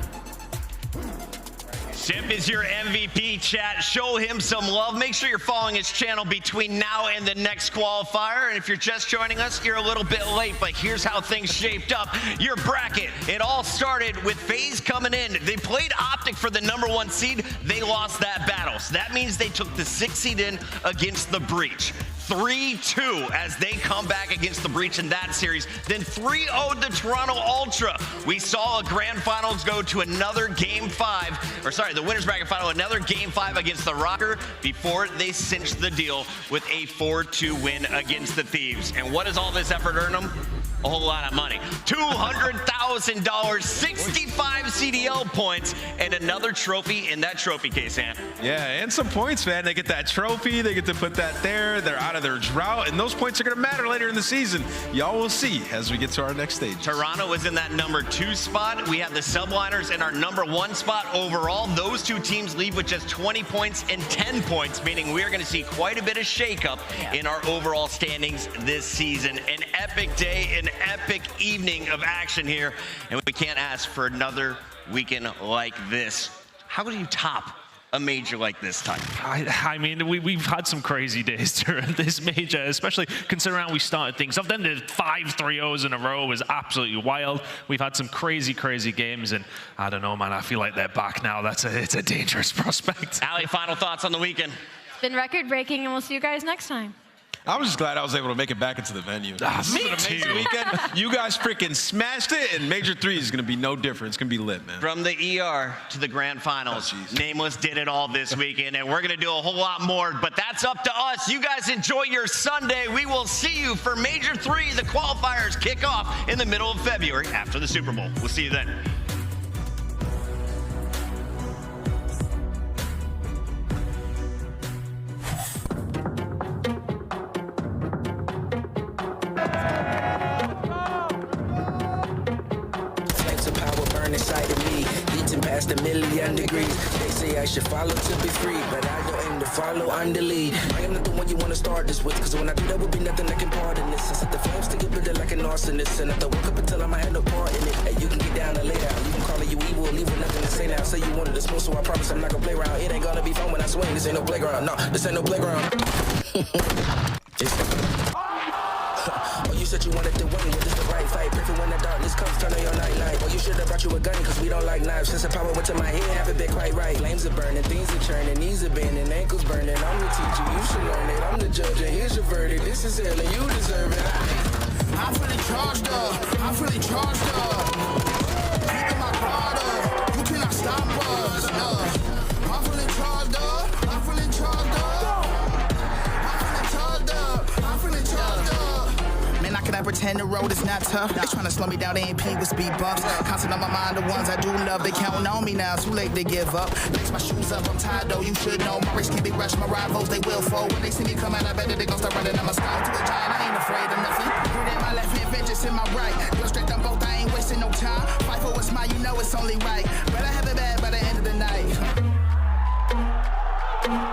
Simp is your MVP, chat. Show him some love. Make sure you're following his channel between now and the next qualifier. And if you're just joining us, you're a little bit late, but here's how things shaped up. Your bracket, it all started with FaZe coming in. They played OpTic for the #1 seed. They lost that battle. So that means they took the 6th seed in against the Breach. 3-2 as they come back against the Breach in that series. Then 3-0'd the Toronto Ultra. We saw a grand finals go to another game 5, or sorry, the winners bracket final, another game 5 against the Røkkr before they cinched the deal with a 4-2 win against the Thieves. And what does all this effort earn them? A whole lot of money. $200,000, 65 CDL points, and another trophy in that trophy case, Ant. Yeah, and some points, man. They get that trophy. They get to put that there. They're out of their drought, and those points are going to matter later in the season. Y'all will see as we get to our next stage. Toronto was in that #2 spot. We have the Subliners in our #1 spot overall. Those two teams leave with just 20 points and 10 points, meaning we're going to see quite a bit of shakeup in our overall standings this season. An epic day, an epic evening of action here, and we can't ask for another weekend like this. How do you top a major like this time? I mean, we've had some crazy days during this major, especially considering how we started things off. Then the 5 3-0s in a row was absolutely wild. We've had some crazy games, and I don't know, man, I feel like they're back now. It's a dangerous prospect. aLLeY, final thoughts on the weekend? Been record breaking, and we'll see you guys next time. I was just glad I was able to make it back into the venue. This is an amazing weekend. You guys freaking smashed it, and Major 3 is going to be no different. It's going to be lit, man. From the ER to the grand finals, Nameless did it all this weekend, and we're going to do a whole lot more, but that's up to us. You guys enjoy your Sunday. We will see you for Major 3. The qualifiers kick off in the middle of February after the Super Bowl. We'll see you then. Inside of me, eating past 1,000,000 degrees. They say I should follow to be free, but I go aim to follow under lead. I am not the one you want to start this with, cause when I do that would be nothing that can pardon this. I set the flames to get bitter like an arsonist, and I don't wake up until I had no part in it. Hey, you can get down and lay down. You can call it you evil, leave with nothing to say now. Say you wanted to smoke, so I promise I'm not gonna play around. It ain't gonna be fun when I swing. This ain't no playground. No, this ain't no playground. Oh, you said you wanted to win, well, this the right fight. Perfect when the darkness comes, turn on your nightlight. Well, you should have brought you a gun, cause we don't like knives. Since the power went to my head, haven't been quite right. Flames are burning, things are churning, knees are bending, ankles burning. I'm the teacher, you should learn it. I'm the judge, and here's your verdict. This is hell, and you deserve it. I'm feeling charged up, I'm feeling charged up. Keeping my guard up, you cannot stop us. I'm feeling charged up, I'm feeling charged up. I'm feeling charged up, I'm feeling charged up. Man, I cannot pretend the road is not tough. They tryna slow me down, they ain't pee with speed bumps. Constant on my mind, the ones I do love. They counting on me now, too late to give up. Lace my shoes up, I'm tired though, you should know. My race can't be rushed, my rivals, they will fold. When they see me come out, I bet that they gon' start running. I'm a scout to a giant, I ain't afraid of nothing. Hit in my left hand, vengeance in my right. Go straight down both, I ain't wasting no time. Fight for what's mine, you know it's only right. But I have it bad by the end of the night.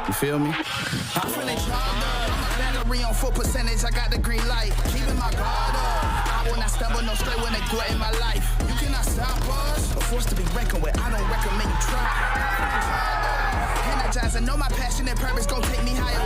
You feel me? I'm feeling charged up. Battery on full percentage, I got the green light. Keeping my guard up. I will not stumble, no straight when they go in my life. You cannot stop us. A force to be reckoned with, I don't recommend you try. Energize, I know my passion and purpose gon' take me higher.